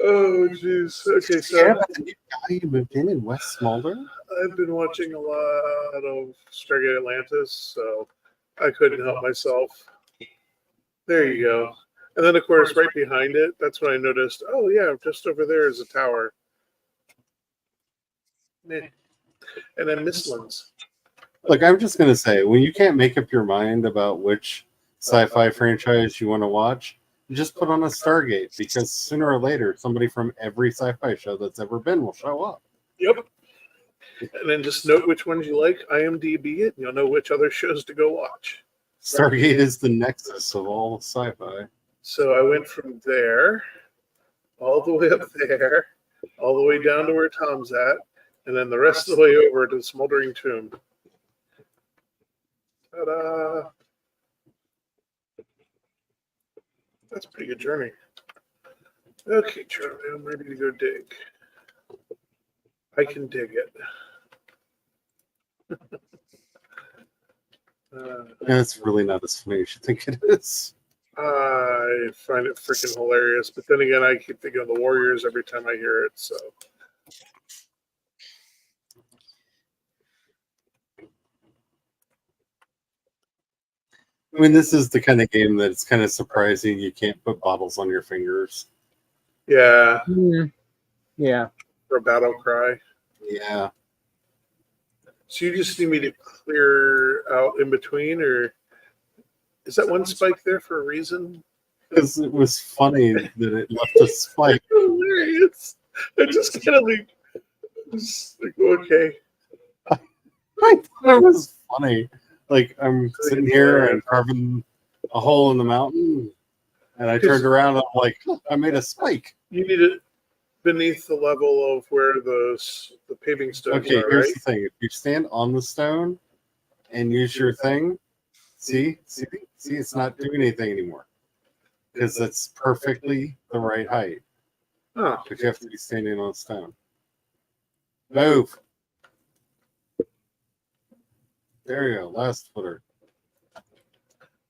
Oh, jeez. Okay, so Yeah, but the new guy you moved in West Smolder? I've been watching a lot of Stargate Atlantis, so I couldn't help myself. There you go. And then, of course, right behind it, that's when I noticed, oh, yeah, just over there is a tower. Meh. And then Mistlands. Look, I'm just going to say, when you can't make up your mind about which sci-fi franchise you want to watch, just put on a Stargate, because sooner or later, somebody from every sci-fi show that's ever been will show up. Yep. And then just note which ones you like, IMDb it, and you'll know which other shows to go watch. Stargate is the nexus of all sci-fi. So I went from there, all the way up there, all the way down to where Tom's at, and then the rest of the way over to the Smoldering Tomb. Ta-da! That's a pretty good journey. Okay, Charlie, I'm ready to go dig. I can dig it. That's really not as funny as you think it is. I find it freaking hilarious, but then again, I keep thinking of the Warriors every time I hear it, so. I mean, this is the kind of game that it's kind of surprising you can't put bottles on your fingers. Yeah, Yeah. for a battle cry. Yeah. So you just need me to clear out in between, or is that one spike there for a reason? Because it was funny that it left a spike. Hilarious. I just kind of like, okay. I thought it was funny. Like, I'm sitting here and carving a hole in the mountain, and I turned around and I'm like, look, I made a spike. You need it beneath the level of where the paving stones Okay, are, here's right? the thing. If you stand on the stone and use your thing, see, it's not doing anything anymore. Because that's perfectly the right height. Oh, But you have to be standing on stone. Move. There you go. Last footer.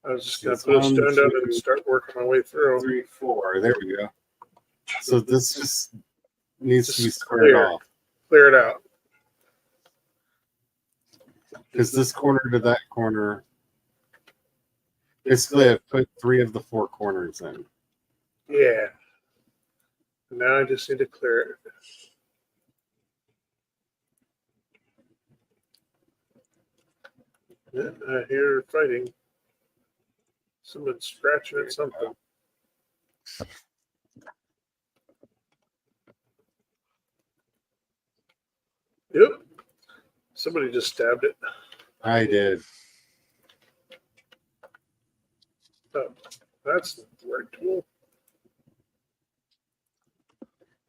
I was just going to put a stone down and start working my way through. 3, 4. There we go. So this just needs to be Just squared clear. off. Clear it out. Because this corner to that corner, basically I've put 3 of the 4 corners in. Yeah. Now I just need to clear it. Yeah, I hear fighting. Someone's scratching at something. Yep. Somebody just stabbed it. I did. Oh, that's not the right tool.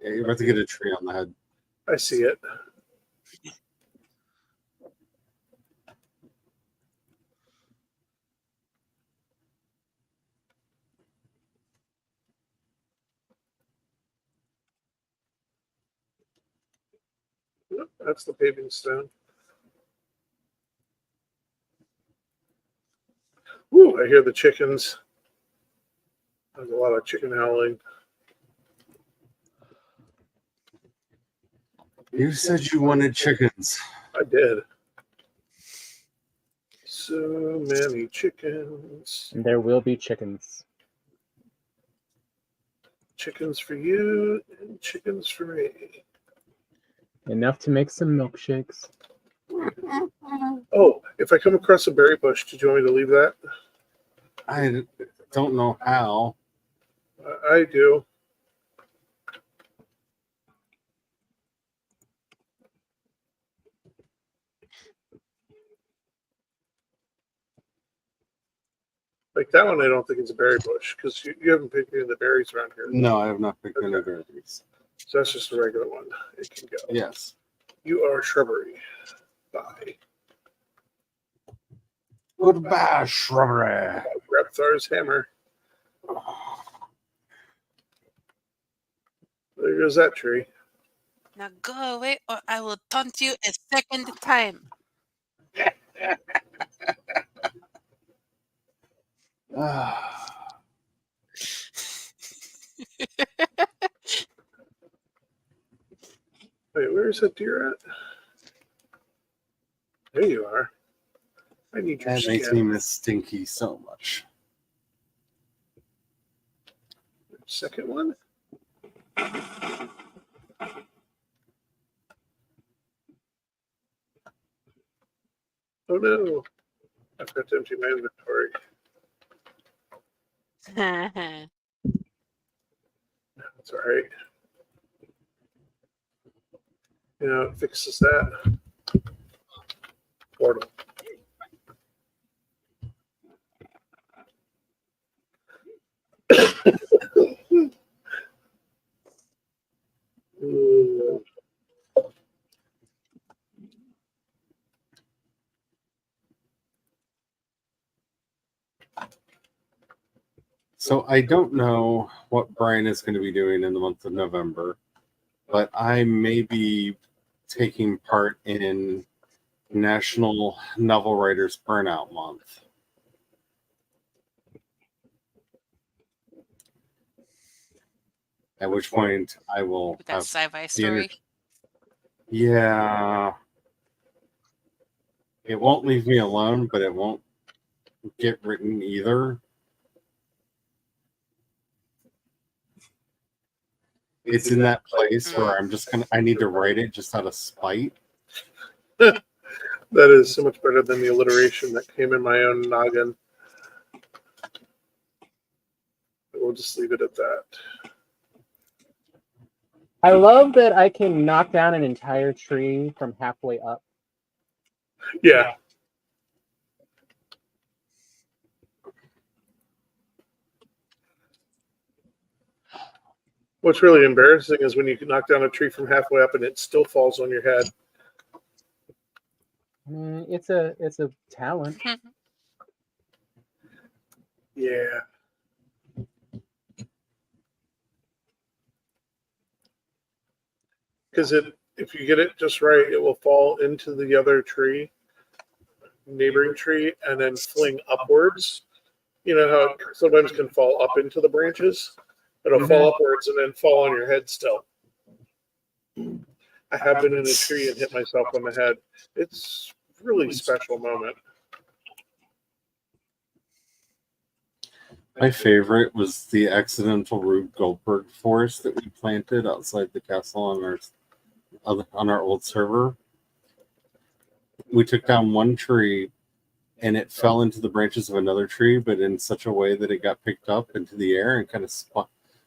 Yeah, you're about to get a tree on the head. I see it. Yep, that's the paving stone. Ooh, I hear the chickens. There's a lot of chicken howling. You said you wanted chickens. I did. So many chickens. And there will be chickens. Chickens for you and chickens for me. Enough to make some milkshakes. Oh, if I come across a berry bush, did you want me to leave that? I don't know how. I do. Like that one, I don't think it's a berry bush because you haven't picked any of the berries around here. No, I have not picked any Okay. berries. So that's just a regular one. It can go. Yes. You are shrubbery. Bye. Goodbye, shrubbery. Repthar's hammer. There goes that tree. Now go away, or I will taunt you a second time. Wait, where is that deer at? There you are. I need your That makes me skin. miss Stinky so much. Second one? Oh no. I forgot to empty my inventory. That's alright. You know, it fixes that. Portal. Ooh. So I don't know what Brian is going to be doing in the month of November, but I may be taking part in National Novel Writers Burnout Month. At which point I will With that have sci-fi the story. Yeah. It won't leave me alone, but it won't get written either. It's in that place where I'm just I need to write it just out of spite. That is so much better than the alliteration that came in my own noggin. We'll just leave it at that. I love that I can knock down an entire tree from halfway up. Yeah. What's really embarrassing is when you can knock down a tree from halfway up and it still falls on your head. It's a talent. Yeah. Because if you get it just right, it will fall into the other tree, neighboring tree, and then fling upwards. You know how it sometimes can fall up into the branches? It'll fall upwards and then fall on your head still. I have been in a tree and hit myself on the head. It's a really special moment. My favorite was the accidental Rube Goldberg forest that we planted outside the castle on our old server. We took down one tree and it fell into the branches of another tree, but in such a way that it got picked up into the air and kind of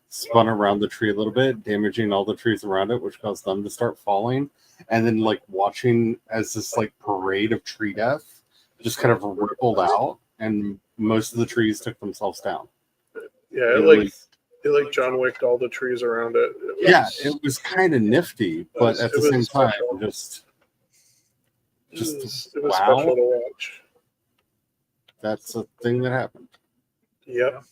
spun around the tree a little bit, damaging all the trees around it, which caused them to start falling. And then like watching as this like parade of tree death just kind of rippled out, and most of the trees took themselves down. Yeah, it like John Wicked all the trees around it. It was kind of nifty, but at the same time, just it was wow. special to watch. That's a thing that happened. Yep.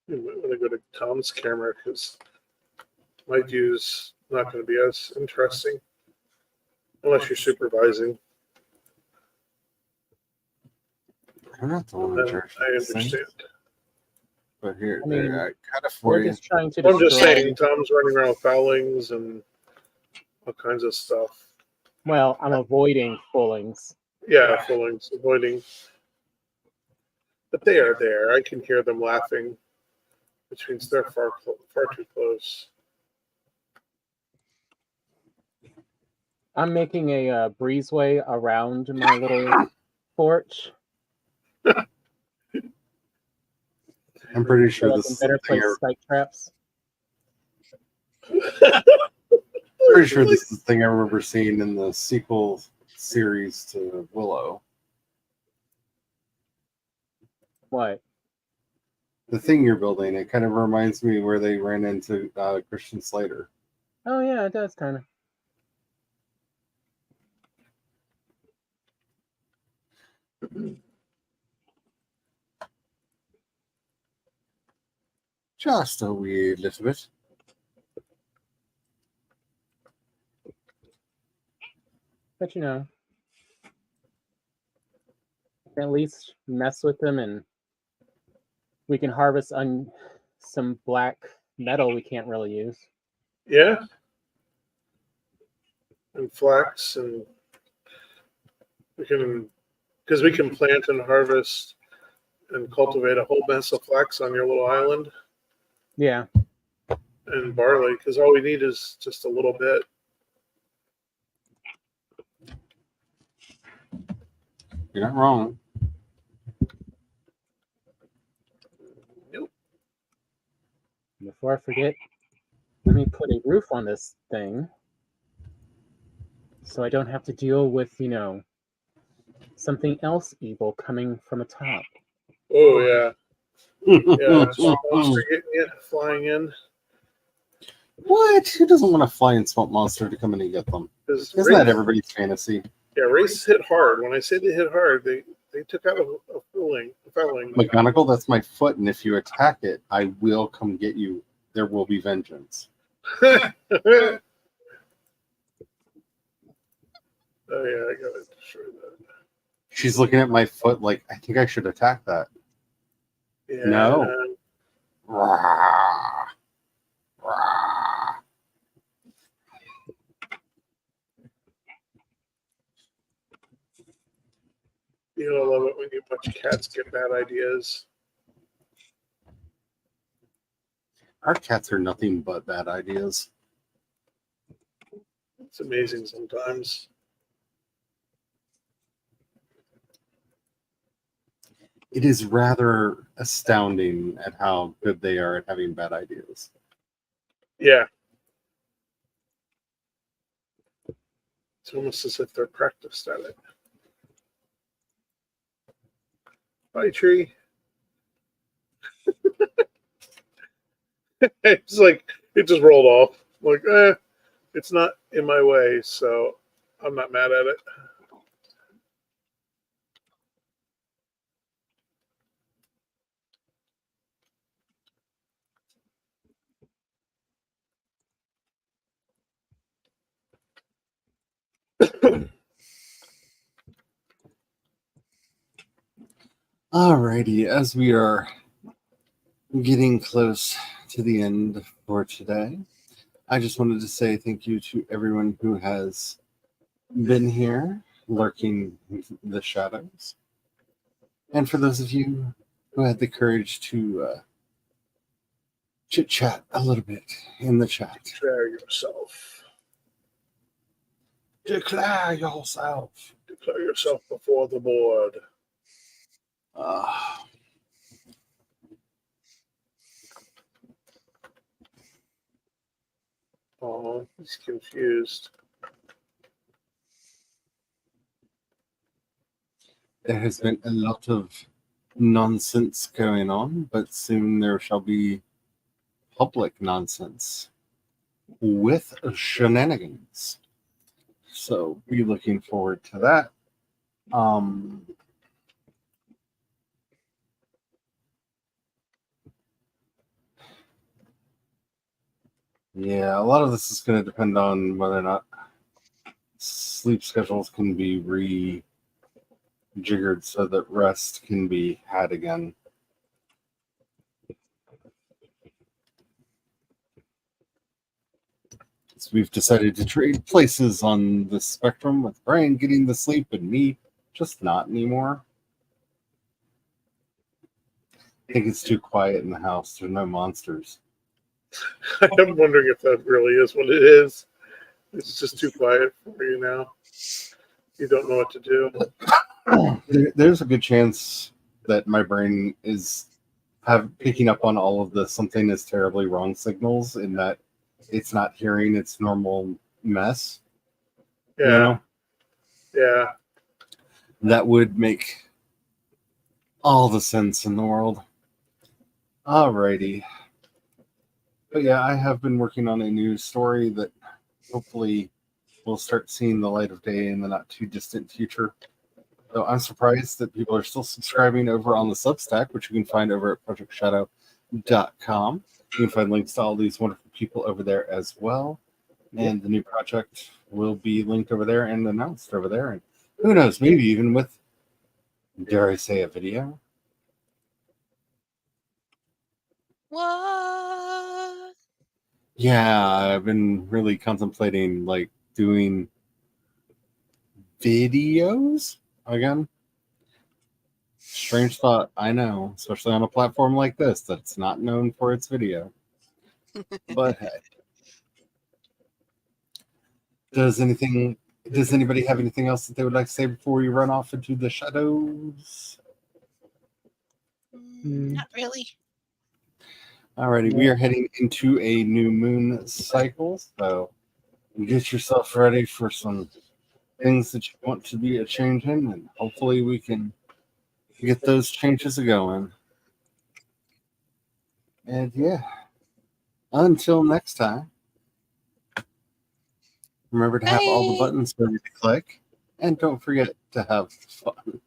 You might want to go to Tom's camera because my view's not going to be as interesting unless you're supervising. I'm not the one in charge I of this thing, understand. but here, I mean, there, I got it for We're you. just trying to I'm just destroy. saying, Tom's running around with foulings and all kinds of stuff. Well, I'm avoiding fullings. Yeah, foulings, avoiding. But they are there. I can hear them laughing, which means they're far too close. I'm making a breezeway around my little porch. I'm pretty sure So I this can is the better thing. place spike traps. Pretty sure this is the thing I remember seeing in the sequel series to Willow. What? The thing you're building, it kind of reminds me where they ran into Christian Slater. Oh yeah, it does kind of. Just a wee little bit. But you know, at least mess with them, and we can harvest some black metal we can't really use. Yeah. And flax, and we can plant and harvest and cultivate a whole mess of flax on your little island, Yeah. and barley, because all we need is just a little bit. You're not wrong. Nope. Before I forget, let me put a roof on this thing so I don't have to deal with, something else evil coming from atop. Oh yeah, yeah. Swamp monster getting it, flying in. What? Who doesn't want a flying swamp monster to come in and get them? Isn't that everybody's fantasy? Yeah, race hit hard. When I say they hit hard, they took out a fouling. McGonagall, that's my foot, and if you attack it, I will come get you. There will be vengeance. Oh yeah, I gotta destroy that. She's looking at my foot like, I think I should attack that. Yeah. No. Rah. Rah. You know, I love it when you bunch of cats get bad ideas. Our cats are nothing but bad ideas. It's amazing sometimes. It is rather astounding at how good they are at having bad ideas. Yeah. It's almost as if they're practiced at it. Bye, tree. It's like, it just rolled off. I'm like, it's not in my way, so I'm not mad at it. Alrighty, as we are getting close to the end for today, I just wanted to say thank you to everyone who has been here, lurking in the shadows. And for those of you who had the courage to chit-chat a little bit in the chat. Declare yourself. Declare yourself. Declare yourself before the board. Oh, he's confused. There has been a lot of nonsense going on, but soon there shall be public nonsense with shenanigans. So be looking forward to that. Yeah, a lot of this is going to depend on whether or not sleep schedules can be rejiggered so that rest can be had again. So we've decided to trade places on the spectrum, with Brian getting the sleep and me just not anymore. I think it's too quiet in the house. There's no monsters. I'm wondering if that really is what it is. It's just too quiet for you now. You don't know what to do. There's a good chance that my brain is picking up on all of the something is terribly wrong signals, in that it's not hearing its normal mess. Yeah. You know? Yeah. That would make all the sense in the world. Alrighty. But yeah, I have been working on a new story that hopefully will start seeing the light of day in the not too distant future. So I'm surprised that people are still subscribing over on the Substack, which you can find over at projectshadow.com. You can find links to all these wonderful people over there as well. And the new project will be linked over there and announced over there. And who knows, maybe even with, dare I say, a video? What? Yeah, I've been really contemplating like doing videos again. Strange thought, I know, especially on a platform like this that's not known for its video. But hey. Does anybody have anything else that they would like to say before we run off into the shadows? Not really. Alrighty, we are heading into a new moon cycle, so get yourself ready for some things that you want to be a change in, and hopefully we can get those changes going. And yeah, until next time, remember to have all the Bye. buttons ready to click, and don't forget to have fun.